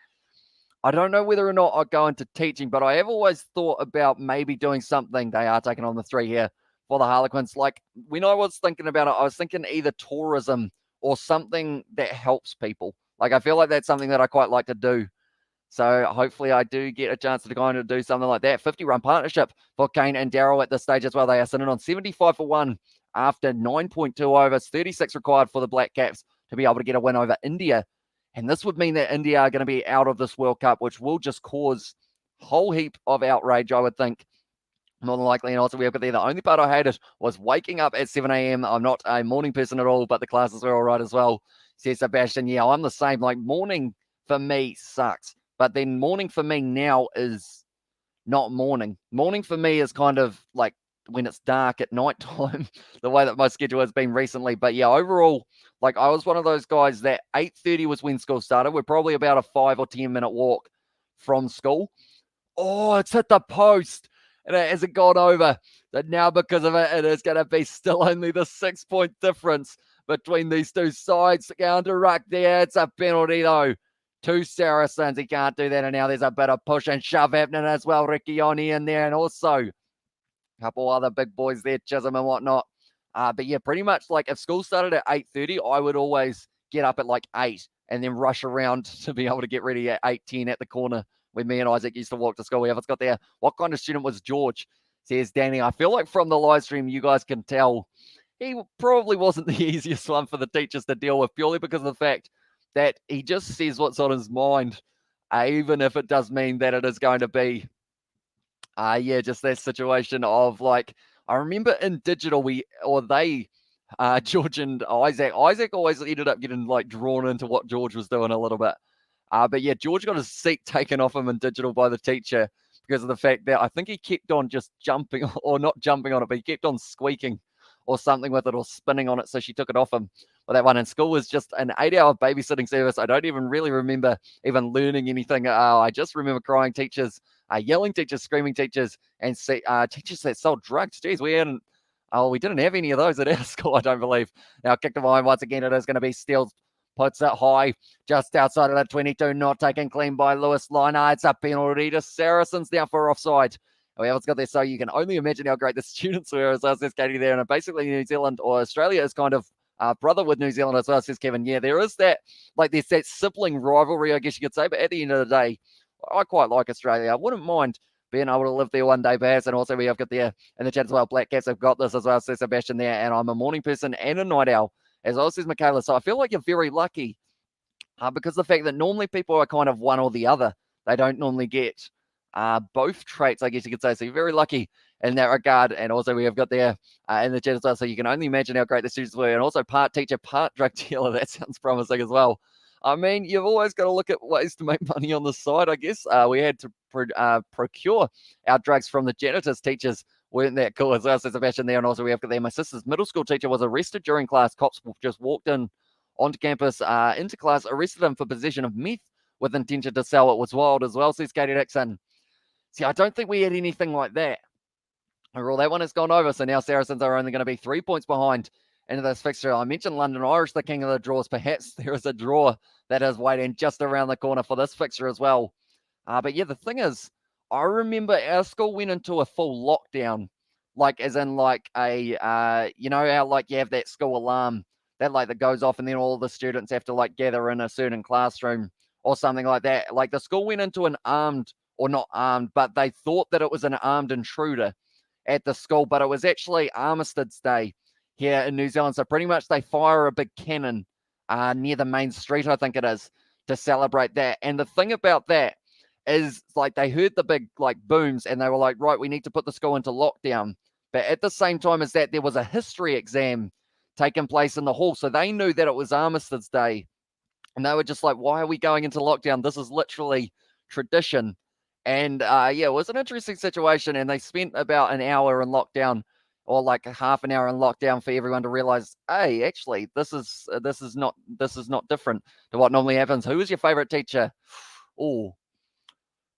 I don't know whether or not I'll go into teaching, but I have always thought about maybe doing something. They are taking on the 3 here for the Harlequins. Like, when I was thinking about it, I was thinking either tourism or something that helps people. Like, I feel like that's something that I quite like to do. So hopefully I do get a chance to kind of do something like that. 50-run partnership for Kane and Darryl at this stage as well. They are sitting on 75 for 1 after 9.2 overs, 36 required for the Black Caps to be able to get a win over India. And this would mean that India are going to be out of this World Cup, which will just cause a whole heap of outrage, I would think, more than likely. And also, we have got there, the only part I hated was waking up at 7 a.m. I'm not a morning person at all, but the classes were all right as well, says Sebastian. Yeah, I'm the same. Like, morning for me sucks. But then morning for me now is not morning. Morning for me is kind of like when it's dark at night time, the way that my schedule has been recently. But yeah, overall, like I was one of those guys that 8:30 was when school started. We're probably about a 5 or 10 minute walk from school. Oh, it's hit the post and it hasn't gone over. But now because of it, it is going to be still only the 6-point difference between these two sides. Going to ruck there. It's a penalty though. Two Saracens. He can't do that. And now there's a bit of push and shove happening as well. Riccioni in there. And also a couple other big boys there, Chisholm and whatnot. But yeah, pretty much like if school started at 8:30, I would always get up at like 8 and then rush around to be able to get ready at 8:10 at the corner when me and Isaac used to walk to school. We haven't got there. What kind of student was George? Says Danny. I feel like from the live stream, you guys can tell he probably wasn't the easiest one for the teachers to deal with, purely because of the fact that he just says what's on his mind, even if it does mean that it is going to be, just that situation of like, I remember in digital, George and Isaac always ended up getting like drawn into what George was doing a little bit. But yeah, George got his seat taken off him in digital by the teacher because of the fact that I think he kept on just jumping, or not jumping on it, but he kept on squeaking or something with it, or spinning on it. So she took it off him. Well, that one in school was just an 8-hour babysitting service. I don't even really remember even learning anything. I just remember crying teachers, yelling teachers, screaming teachers, and teachers that sold drugs. Geez, we didn't have any of those at our school, I don't believe. Now, kick to mine once again. It is going to be Steele. Puts it high, just outside of the 22, not taken clean by Lewis Liner. It's a penalty to Saracens now for offside. We haven't got there, so you can only imagine how great the students were, as I says Katie there. And basically, New Zealand or Australia is kind of brother with New Zealand as well, says Kevin. Yeah, there is that, like, there's that sibling rivalry, I guess you could say. But at the end of the day, I quite like Australia. I wouldn't mind being able to live there one day, perhaps. And also, we have got there in the chat as well. Black Cats have got this as well, says Sebastian there. And I'm a morning person and a night owl, as well, says Michaela. So I feel like you're very lucky because the fact that normally people are kind of one or the other. They don't normally get both traits, I guess you could say. So you're very lucky in that regard. And also we have got there in the chat as well. So you can only imagine how great the students were. And also part teacher, part drug dealer. That sounds promising as well. I mean, you've always got to look at ways to make money on the side, I guess. We had to procure our drugs from the janitors. Teachers weren't that cool as well, says Sebastian there. And also we have got there, my sister's middle school teacher was arrested during class. Cops just walked in onto campus, into class, arrested him for possession of meth with intention to sell. It was wild as well, says Katie Dixon. See, I don't think we had anything like that. Overall, that one has gone over. So now Saracens are only going to be 3 points behind into this fixture. I mentioned London Irish, the king of the draws. Perhaps there is a draw that is waiting just around the corner for this fixture as well. But yeah, the thing is, I remember our school went into a full lockdown, like as in like a, you know how like you have that school alarm that goes off and then all the students have to like gather in a certain classroom or something like that. Like the school went into an armed, or not armed, but they thought that it was an armed intruder at the school, but it was actually Armistice Day here in New Zealand. So pretty much they fire a big cannon near the main street, I think it is, to celebrate that. And the thing about that is like they heard the big like booms and they were like, right, we need to put the school into lockdown. But at the same time as that, there was a history exam taking place in the hall. So they knew that it was Armistice Day. And they were just like, why are we going into lockdown? This is literally tradition. And it was an interesting situation. And they spent about an hour in lockdown, or like half an hour in lockdown, for everyone to realize, hey, actually, this is not different to what normally happens. Who was your favorite teacher? Oh,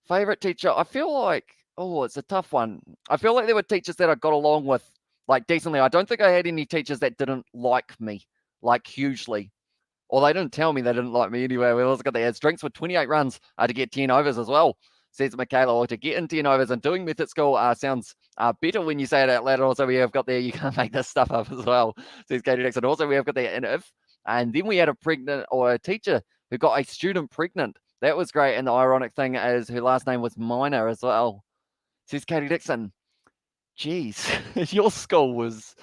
favorite teacher. I feel like, it's a tough one. I feel like there were teachers that I got along with like decently. I don't think I had any teachers that didn't like me like hugely. Or they didn't tell me they didn't like me anyway. We also got the ads. Drinks with 28 runs to get 10 overs as well, says Michaela. Or to get in 10 overs and doing method school sounds better when you say it out loud. Also, we have got there, you can't make this stuff up as well, says Katie Dixon. Also, we have got there, and then we had a teacher who got a student pregnant. That was great. And the ironic thing is her last name was Minor as well, says Katie Dixon. Geez, your school was...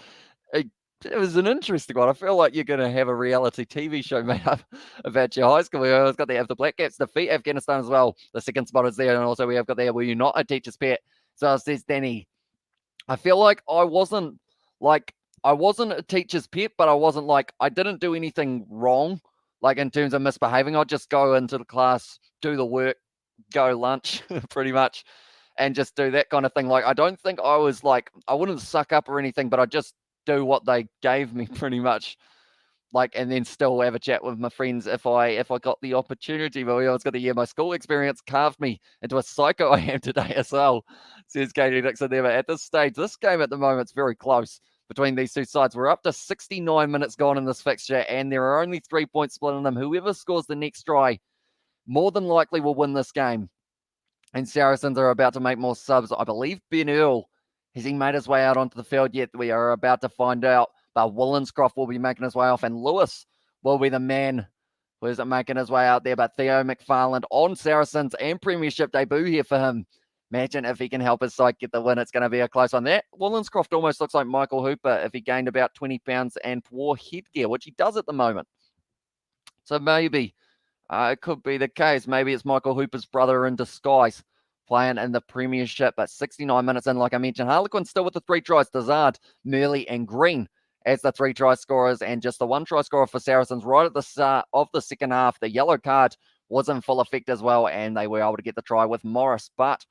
It was an interesting one. I feel like you're going to have a reality TV show made up about your high school. We always got the Black Caps defeat Afghanistan as well. The second spot is there. And also we have got there, were you not a teacher's pet? So it says Danny. I feel like I wasn't a teacher's pet, but I wasn't like, I didn't do anything wrong. like in terms of misbehaving. I'd just go into the class, do the work, go lunch, pretty much, and just do that kind of thing. Like, I don't think I was like, I wouldn't suck up or anything, but I'd just do what they gave me pretty much. Like, and then still have a chat with my friends if I got the opportunity. But we always got to hear my school experience carved me into a psycho I am today as well, says Katie Dixon there. But at this stage, this game at the moment is very close between these two sides. We're up to 69 minutes gone in this fixture, and there are only 3 points split in them. Whoever scores the next try more than likely will win this game. And Saracens are about to make more subs. I believe Ben Earl, has he made his way out onto the field yet? We are about to find out. But Wollenscroft will be making his way off, and Lewis will be the man who isn't making his way out there. But Theo McFarland on Saracens and Premiership debut here for him. Imagine if he can help his side get the win. It's going to be a close one. That Wollenscroft almost looks like Michael Hooper if he gained about 20 pounds and wore headgear, which he does at the moment. So maybe it could be the case. Maybe it's Michael Hooper's brother in disguise playing in the Premiership. But 69 minutes in, like I mentioned, Harlequins still with the 3 tries. Dazard, Murley, and Green as the 3 try scorers, and just the 1 try scorer for Saracens right at the start of the second half. The yellow card was in full effect as well, and they were able to get the try with Morris. But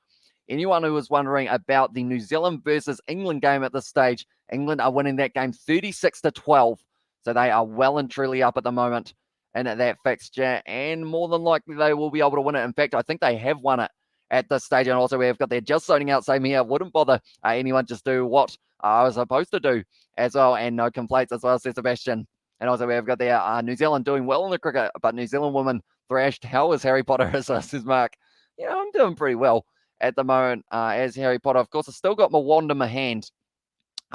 anyone who was wondering about the New Zealand versus England game at this stage, England are winning that game 36-12. So they are well and truly up at the moment in that fixture, and more than likely they will be able to win it. In fact, I think they have won it at this stage. And also we've got there just loading out, same here. Wouldn't bother anyone, just do what I was supposed to do as well, and no complaints as well, says Sebastian. And also we've got there New Zealand doing well in the cricket, but New Zealand women thrashed. How is Harry Potter as well, says Mark? Yeah, I'm doing pretty well at the moment as Harry Potter. Of course, I've still got my wand in my hand,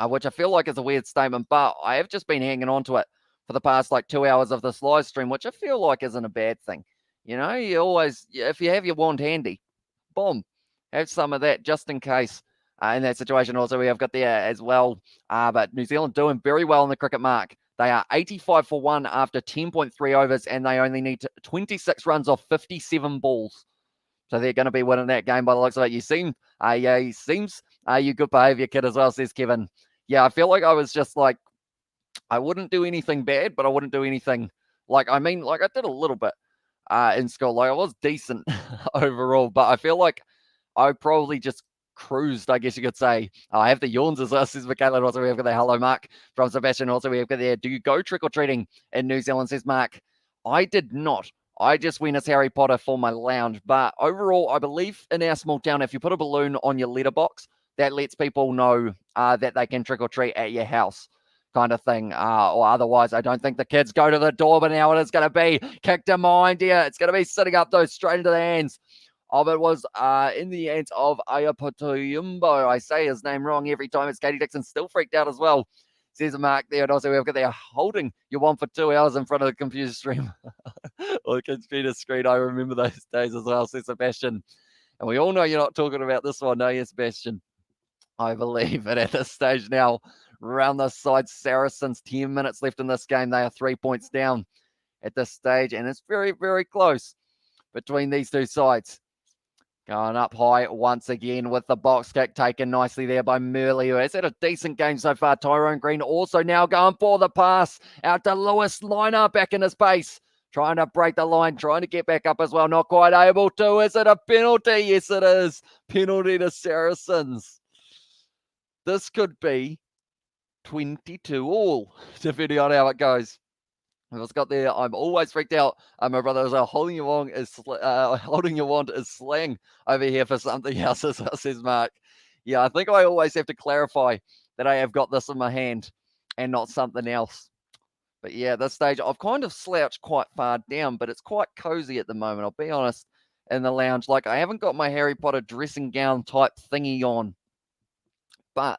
which I feel like is a weird statement, but I have just been hanging on to it for the past like 2 hours of this live stream, which I feel like isn't a bad thing. You know, you always, if you have your wand handy, boom, have some of that just in case in that situation. Also, we have got there as well, but New Zealand doing very well in the cricket mark. They are 85 for 1 after 10.3 overs, and they only need 26 runs off 57 balls. So they're going to be winning that game by the looks of it. You seem, he seems you good behavior kid as well, says Kevin. Yeah, I feel like I was just like, I wouldn't do anything bad, but I wouldn't do anything like, I mean, like I did a little bit in school. Like I was decent overall, but I feel like I probably just cruised, I guess you could say. I have the yawns as well, says Michaela. Also, we have got the hello, Mark, from Sebastian. Also, we have got there, do you go trick-or-treating in New Zealand, says Mark. I did not. I just went as Harry Potter for my lounge. But overall, I believe in our small town, if you put a balloon on your letterbox, that lets people know that they can trick-or-treat at your house, kind of thing. Or otherwise, I don't think the kids go to the door, but now it is going to be kicked to mind here. It's going to be sitting up those straight into the hands. It was in the hands of Ayapatoyumbo. I say his name wrong every time. It's Katie Dixon, still freaked out as well, says Mark there. And also we've got there holding your one for 2 hours in front of the computer stream. Or the computer screen. I remember those days as well, says Sebastian. And we all know you're not talking about this one, no, you, Sebastian? I believe. And at this stage now, round the side, Saracens, 10 minutes left in this game. They are 3 points down at this stage. And it's very, very close between these two sides. Going up high once again with the box kick taken nicely there by Murley, who has had a decent game so far. Tyrone Green also now going for the pass out to Lewis. Liner back in his pace, trying to break the line, trying to get back up as well. Not quite able to. Is it a penalty? Yes, it is. Penalty to Saracens. This could be 22 all, depending on how it goes. I've got there. I'm always freaked out. My brother was holding your wand is slang over here for something else, as well, says Mark. Yeah, I think I always have to clarify that I have got this in my hand and not something else. But yeah, at this stage, I've kind of slouched quite far down, but it's quite cozy at the moment. I'll be honest, in the lounge. Like, I haven't got my Harry Potter dressing gown type thingy on, but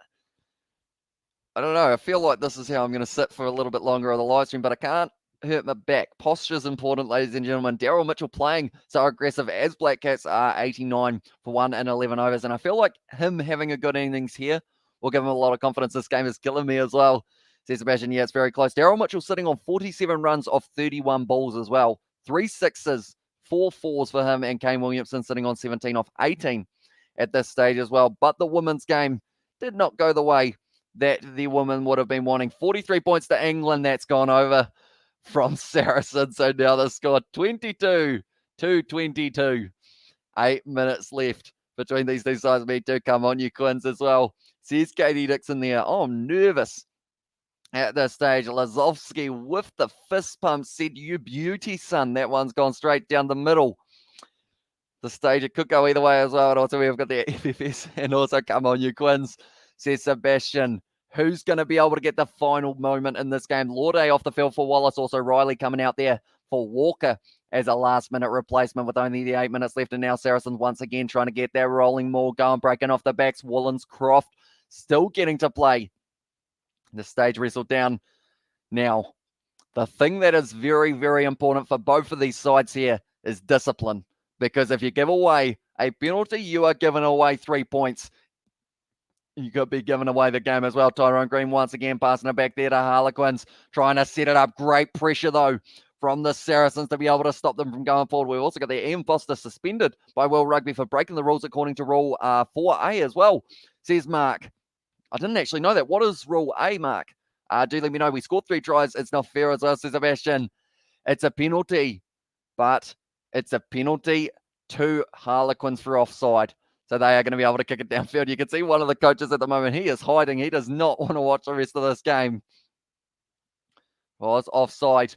I don't know. I feel like this is how I'm going to sit for a little bit longer on the live stream, but I can't hurt my back. Posture is important, ladies and gentlemen. Daryl Mitchell playing so aggressive as Black Cats are 89 for 1 and 11 overs. And I feel like him having a good innings here will give him a lot of confidence. This game is killing me as well, says Sebastian. Yeah, it's very close. Daryl Mitchell sitting on 47 runs off 31 balls as well. 3 sixes, 4 fours for him, and Kane Williamson sitting on 17 off 18 at this stage as well. But the women's game did not go the way that the women would have been wanting. 43 points to England. That's gone over from Saracens. So now the score 22-22. 8 minutes left between these two sides. Me too. Come on, you Quins as well. Says Katie Dixon there. Oh, I'm nervous at this stage. Lazowski with the fist pump said, "You beauty, son." That one's gone straight down the middle. The stage, it could go either way as well. And also we've got the FFS. And also, come on, you Quins, says Sebastian. Who's going to be able to get the final moment in this game? Lorde off the field for Wallace. Also Riley coming out there for Walker as a last-minute replacement with only the 8 minutes left. And now Saracens once again trying to get that rolling maul going, breaking off the backs. Wollins-Croft still getting to play. The stage wrestled down. Now, the thing that is very, very important for both of these sides here is discipline. Because if you give away a penalty, you are giving away 3 points. You could be giving away the game as well. Tyrone Green once again passing it back there to Harlequins, trying to set it up. Great pressure, though, from the Saracens to be able to stop them from going forward. We've also got the Ian Foster suspended by World Rugby for breaking the rules according to Rule 4A as well, says Mark. I didn't actually know that. What is Rule A, Mark? Do let me know. We scored 3 tries. It's not fair as well, says Sebastian. It's a penalty, but it's a penalty to Harlequins for offside. So they are going to be able to kick it downfield. You can see one of the coaches at the moment. He is hiding. He does not want to watch the rest of this game. Well, it's offside.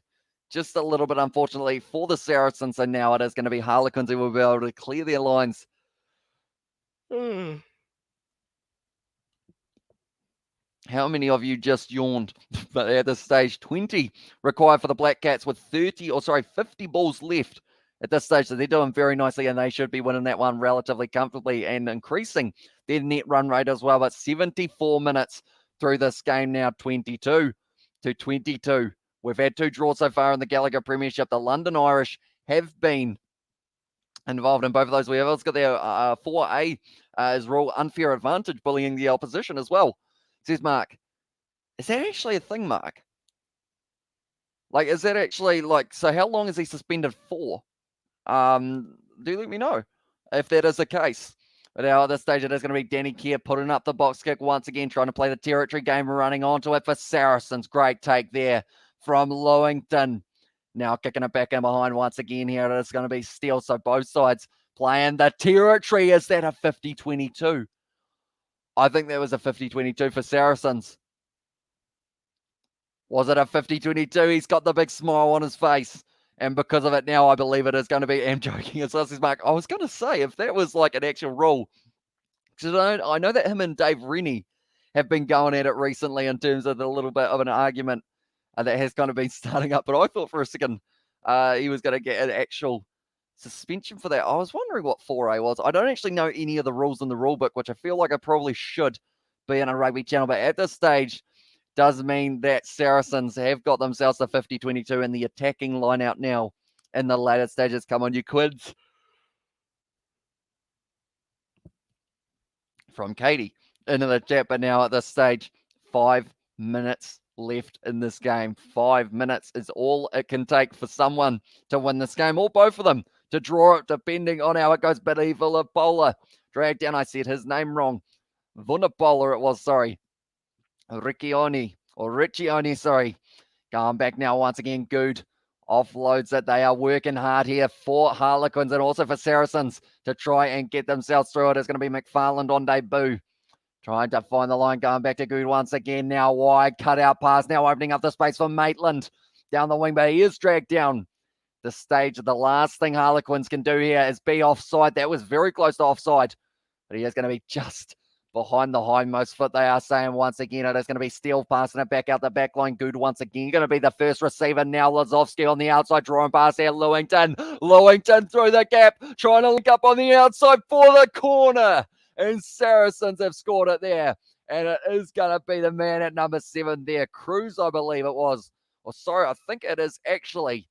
Just a little bit, unfortunately, for the Saracens. So now it is going to be Harlequins who will be able to clear their lines. How many of you just yawned? But at this stage, 20 required for the Black Cats with 50 balls left at this stage. So they're doing very nicely, and they should be winning that one relatively comfortably and increasing their net run rate as well. But 74 minutes through this game now, 22-22. We've had 2 draws so far in the Gallagher Premiership. The London Irish have been involved in both of those. We have also got their 4A as rule unfair advantage, bullying the opposition as well. Says Mark, is that actually a thing, Mark? Like, is that actually, like, so how long is he suspended for? Do let me know if that is the case. But now at this stage, it is going to be Danny Kerr putting up the box kick once again, trying to play the territory game, running onto it for Saracens. Great take there from Lewington. Now kicking it back in behind once again here. It is going to be Steele. So both sides playing the territory. Is that a 50-22? I think that was a 50-22 for Saracens. Was it a 50-22? He's got the big smile on his face. And because of it now, I believe it is going to be, I'm joking, as well as Mark. I was going to say, if that was like an actual rule, because I know that him and Dave Rennie have been going at it recently in terms of a little bit of an argument that has kind of been starting up. But I thought for a second he was going to get an actual suspension for that. I was wondering what 4A was. I don't actually know any of the rules in the rule book, which I feel like I probably should be in a rugby channel. But at this stage, does mean that Saracens have got themselves a 50-22 in the attacking line out now in the later stages. Come on, you Quids. From Katie into the chat, but now at this stage, 5 minutes left in this game. 5 minutes is all it can take for someone to win this game, or both of them to draw it, depending on how it goes. Billy Villapola dragged down, I said his name wrong. Vunapola it was, sorry. Riccioni, sorry. Going back now once again, Good offloads it. They are working hard here for Harlequins and also for Saracens to try and get themselves through it. It's going to be McFarland on debut. Trying to find the line, going back to Good once again. Now wide, cut out pass. Now opening up the space for Maitland down the wing, but he is dragged down the stage. The last thing Harlequins can do here is be offside. That was very close to offside, but he is going to be just behind the hindmost foot. They are saying once again it is going to be Steele passing it back out the back line. Good once again going to be the first receiver now. Lazowski on the outside, drawing past there. Lewington through the gap, trying to link up on the outside for the corner. And Saracens have scored it there. And it is going to be the man at number 7 there. Cruz, I believe it was. Or sorry, I think it is actually.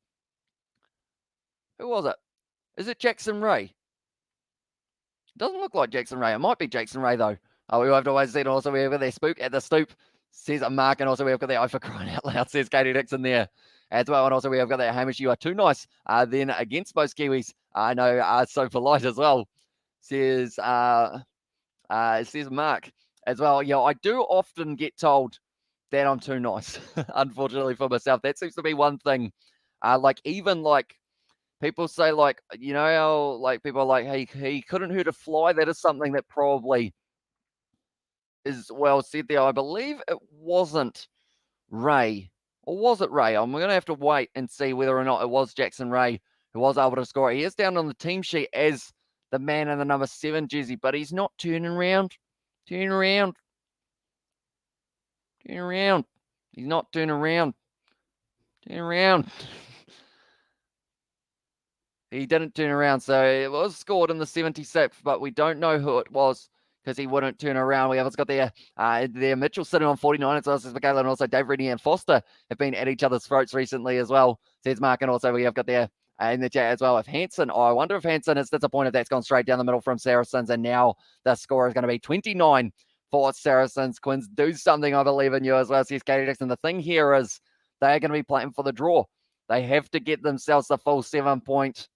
Who was it? Is it Jackson Ray? Doesn't look like Jackson Ray. It might be Jackson Ray, though. We'll have to wait and see. And also, we have got their spook at the stoop, says a Mark. And also, we have got their for crying out loud, says Katie Dixon there as well. And also, we have got that Hamish, you are too nice. Then against most Kiwis, I know, so polite as well, says Mark as well. Yeah, I do often get told then I'm too nice, unfortunately for myself. That seems to be one thing. Even people say, people are like, hey, he couldn't hurt a fly. That is something that probably is well said there. I believe it wasn't Ray. Or was it Ray? I'm going to have to wait and see whether or not it was Jackson Ray who was able to score. He is down on the team sheet as the man in the number 7 jersey, but he's not turning around. Turn around. Turn around. He's not turning around. Turn around. He didn't turn around, so it was scored in the 76th, but we don't know who it was because he wouldn't turn around. We have got there Mitchell sitting on 49, as well as Michaela, and also Dave Reddy and Foster have been at each other's throats recently as well, says Mark, and also we have got there in the chat as well with Hanson. I wonder if Hanson is disappointed that's gone straight down the middle from Saracens, and now the score is going to be 29 for Saracens. Quins, do something, I believe in you as well, says Katie Dixon. The thing here is they're going to be playing for the draw. They have to get themselves the full 7 point.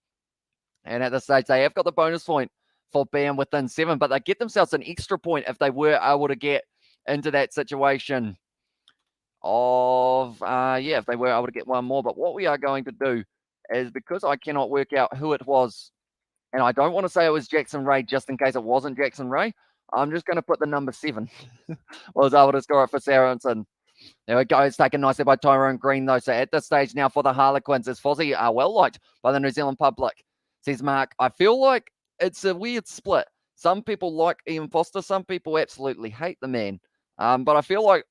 And at this stage, they have got the bonus point for being within 7, but they get themselves an extra point if they were able to get into that situation of, if they were able to get one more. But what we are going to do is, because I cannot work out who it was, and I don't want to say it was Jackson Ray just in case it wasn't Jackson Ray, I'm just going to put the number 7 was able to score it for Saracens. There we go. It's taken nicely by Tyrone Green, though. So at this stage now for the Harlequins, is Fozzie well liked by the New Zealand public, says Mark. I feel like it's a weird split. Some people like Ian Foster. Some people absolutely hate the man. But I feel like,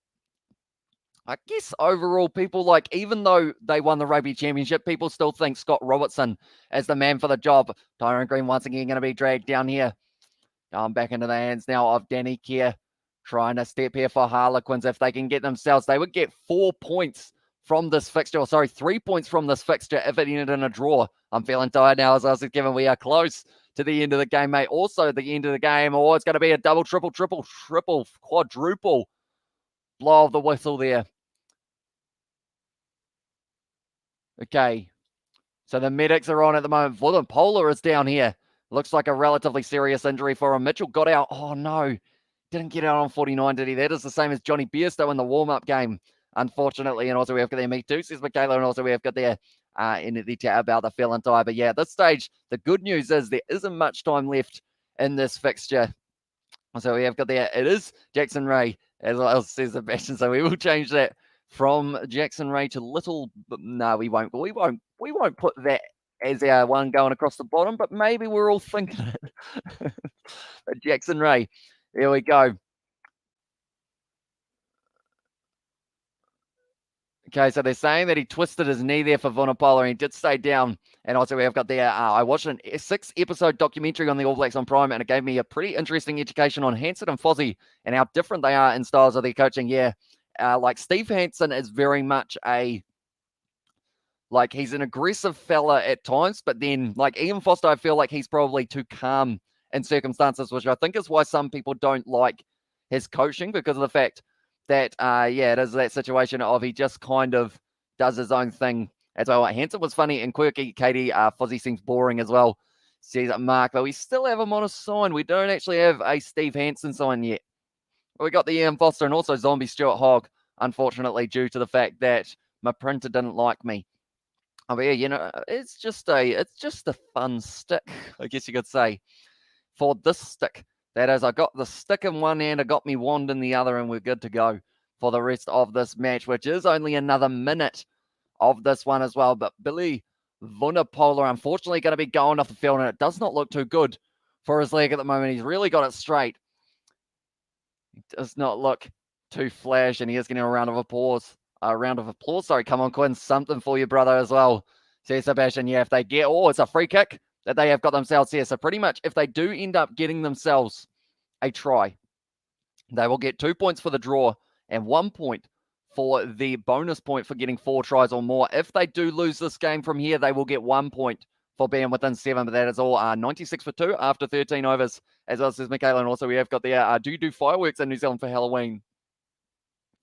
I guess overall, people like, even though they won the rugby championship, people still think Scott Robertson is the man for the job. Tyrone Green once again going to be dragged down here. Going back into the hands now of Danny Kerr. Trying to step here for Harlequins. If they can get themselves, they would get 4 points from this fixture. Or sorry, 3 points from this fixture if it ended in a draw. I'm feeling tired now, as I was given we are close to the end of the game, mate. Also, the end of the game. Oh, it's going to be a double, triple, quadruple blow of the whistle there. Okay. So the medics are on at the moment. Vaughn Polar is down here. Looks like a relatively serious injury for him. Mitchell got out. Oh, no. Didn't get out on 49, did he? That is the same as Johnny Bairstow in the warm-up game, unfortunately. And also we have got there Me Too, says Michaela, and also we have got there in the chat about the fell and tie. But yeah, at this stage, the good news is there isn't much time left in this fixture. So we have got there, it is Jackson Ray, as well, says Sebastian. So we will change that from Jackson Ray to Little. No, we won't. We won't put that as our one going across the bottom, but maybe we're all thinking it. Jackson Ray. There we go. Okay, so they're saying that he twisted his knee there for Vunipola, and he did stay down. And also we have got there, I watched a 6-episode documentary on the All Blacks on Prime, and it gave me a pretty interesting education on Hanson and Fozzie and how different they are in styles of their coaching. Yeah, like Steve Hanson is very much he's an aggressive fella at times, but then like Ian Foster, I feel like he's probably too calm in circumstances, which I think is why some people don't like his coaching, because of the fact that, it is that situation of he just kind of does his own thing as well. Hanson was funny and quirky. Katie, Fozzie seems boring as well, says Mark, but we still have him on a sign. We don't actually have a Steve Hanson sign yet. We got the Ian Foster and also Zombie Stuart Hogg, unfortunately, due to the fact that my printer didn't like me. Oh, but yeah, it's just a fun stick, I guess you could say, for this stick. That is, I got the stick in one hand, I got me wand in the other, and we're good to go for the rest of this match, which is only another minute of this one as well. But Billy Vunipola, unfortunately, going to be going off the field, and it does not look too good for his leg at the moment. He's really got it straight. He does not look too flash, and he is getting a round of applause. Sorry, come on, Quinn, something for you, brother, as well. Says Sebastian, yeah, if they get, it's a free kick that they have got themselves here. So pretty much if they do end up getting themselves a try, they will get 2 points for the draw and 1 point for the bonus point for getting 4 tries or more. If they do lose this game from here, they will get 1 point for being within 7, but that is all 96 for 2 after 13 overs, as well as Michaela. And also we have got the, do you do fireworks in New Zealand for Halloween?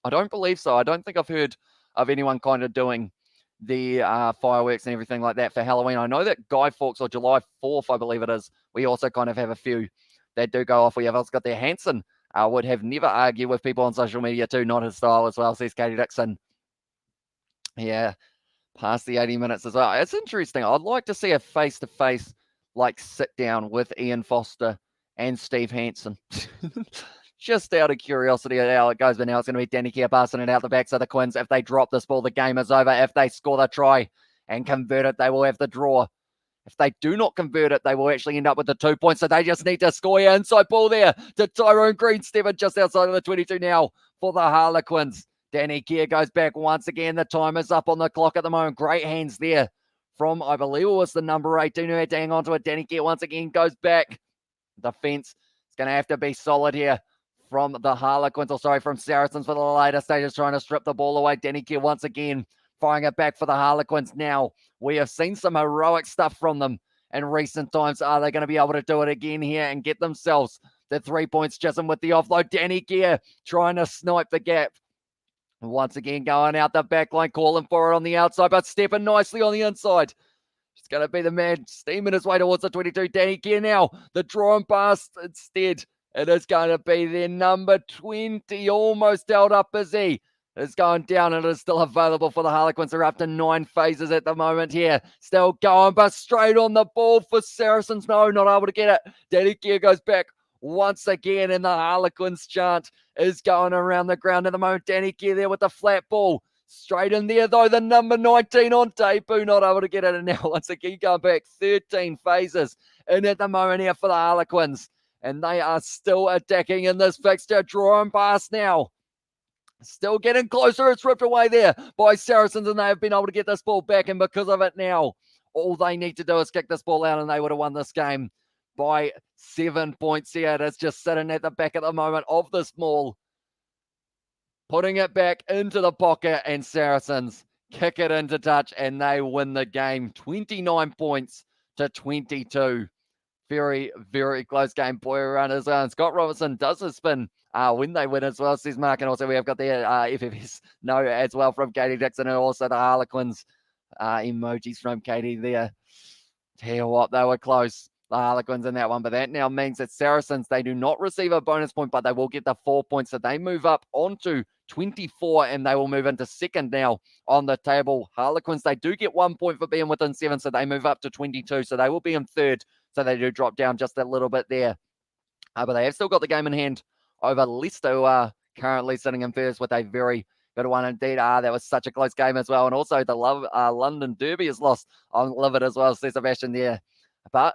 I don't believe so. I don't think I've heard of anyone kind of doing the fireworks and everything like that for Halloween. I know that Guy Fawkes, or July 4th, I believe it is, we also kind of have a few that do go off. We have also got their Hanson would have never argued with people on social media too. Not his style as well, says Katie Dixon. Yeah, past the 80 minutes as well. It's interesting. I'd like to see a face-to-face, like, sit-down with Ian Foster and Steve Hansen. Just out of curiosity how it goes, but now it's going to be Danny Keir passing it out the backs of the Quins. If they drop this ball, the game is over. If they score the try and convert it, they will have the draw. If they do not convert it, they will actually end up with the 2 points. So they just need to score here. Inside ball there to Tyrone Greensteven just outside of the 22 now for the Harlequins. Danny Keir goes back once again. The time is up on the clock at the moment. Great hands there from, I believe it was the number 18 who had to hang on to it. Danny Keir once again goes back. Defense is going to have to be solid here from the Harlequins, or sorry, from Saracens for the later stages, trying to strip the ball away. Danny Keir once again firing it back for the Harlequins now. We have seen some heroic stuff from them in recent times. Are they going to be able to do it again here and get themselves the 3 points? Chisholm with the offload. Danny Keir trying to snipe the gap. Once again going out the back line, calling for it on the outside, but stepping nicely on the inside. It's going to be the man steaming his way towards the 22. Danny Keir now. The draw and pass instead. It is going to be their number 20. Almost held up busy. It's going down and it is still available for the Harlequins. They're up to 9 phases at the moment here. Still going, but straight on the ball for Saracens. No, not able to get it. Danny Keir goes back once again, and the Harlequins chant is going around the ground at the moment. Danny Keir there with the flat ball. Straight in there, though, the number 19 on debut, not able to get it. And now once again going back 13 phases in at the moment here for the Harlequins. And they are still attacking in this fixture. Draw and pass now. Still getting closer. It's ripped away there by Saracens, and they have been able to get this ball back. And because of it now, all they need to do is kick this ball out, and they would have won this game by 7 points here. It is just sitting at the back at the moment of this maul. Putting it back into the pocket, and Saracens kick it into touch, and they win the game. 29 points to 22. Very, very close game. Boy runners. Scott Robertson does a spin when they win as well, says Mark. And also we have got the FFS no as well from Katie Dixon, and also the Harlequins emojis from Katie there. Tell you what, they were close, the Harlequins in that one. But that now means that Saracens, they do not receive a bonus point, but they will get the 4 points. So they move up onto 24, and they will move into second now on the table. Harlequins, they do get 1 point for being within 7, so they move up to 22. So they will be in third. So they do drop down just a little bit there. But they have still got the game in hand over Leicester, who are currently sitting in first with a very good one indeed. That was such a close game as well. And also the London Derby is lost on Livid as well, says Sebastian there. But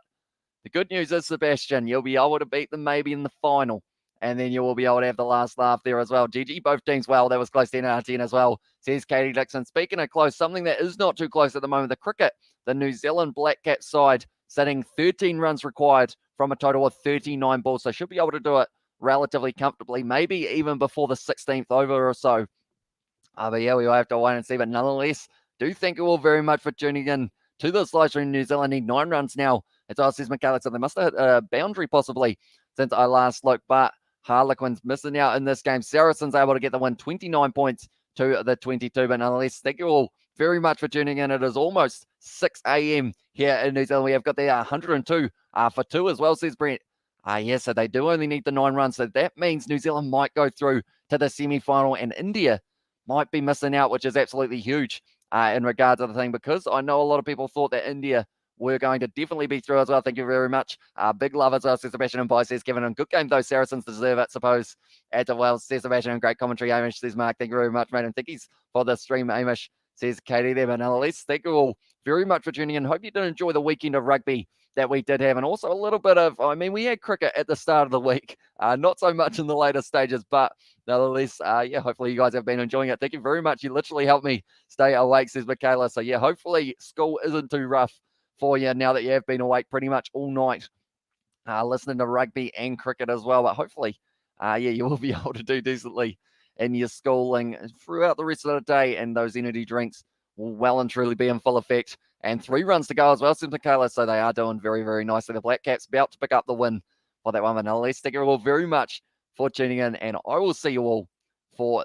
the good news is, Sebastian, you'll be able to beat them maybe in the final. And then you will be able to have the last laugh there as well. GG, both teams well. That was close 10 out of 10 as well, says Katie Dixon. Speaking of close, something that is not too close at the moment, the cricket, the New Zealand Black Cap side, sitting 13 runs required from a total of 39 balls. So should be able to do it relatively comfortably, maybe even before the 16th over or so. But yeah, we will have to wait and see. But nonetheless, do thank you all very much for tuning in to this live stream. New Zealand need 9 runs now. It's all says Michaela, so they must have hit a boundary possibly since I last looked. But Harlequins missing out in this game. Saracens able to get the win, 29 points to the 22. But nonetheless, thank you all very much for tuning in. It is almost 6 a.m. here in New Zealand. We have got the 102 for 2 as well, says Brent. Yes, so they do only need the 9 runs. So that means New Zealand might go through to the semi-final, and India might be missing out, which is absolutely huge in regards to the thing, because I know a lot of people thought that India were going to definitely be through as well. Thank you very much. Big love as well, says Sebastian. And Pi says, Kevin, a good game though. Saracens deserve it, suppose. As well, says Sebastian. Great commentary, Amish, says Mark. Thank you very much, mate. And thankies for the stream, Amish, says Katie there. But nonetheless, thank you all very much for tuning in. Hope you did enjoy the weekend of rugby that we did have, and also a little bit of, I mean, we had cricket at the start of the week, not so much in the later stages, but nonetheless, yeah, hopefully you guys have been enjoying it. Thank you very much. You literally helped me stay awake, says Michaela. So yeah, hopefully school isn't too rough for you now that you have been awake pretty much all night, listening to rugby and cricket as well. But hopefully, yeah, you will be able to do decently in your schooling throughout the rest of the day, and those energy drinks will well and truly be in full effect. And 3 runs to go as well, says Michaela. So they are doing very, very nicely. The Black Caps about to pick up the win for that one. But nonetheless, thank you all very much for tuning in, and I will see you all for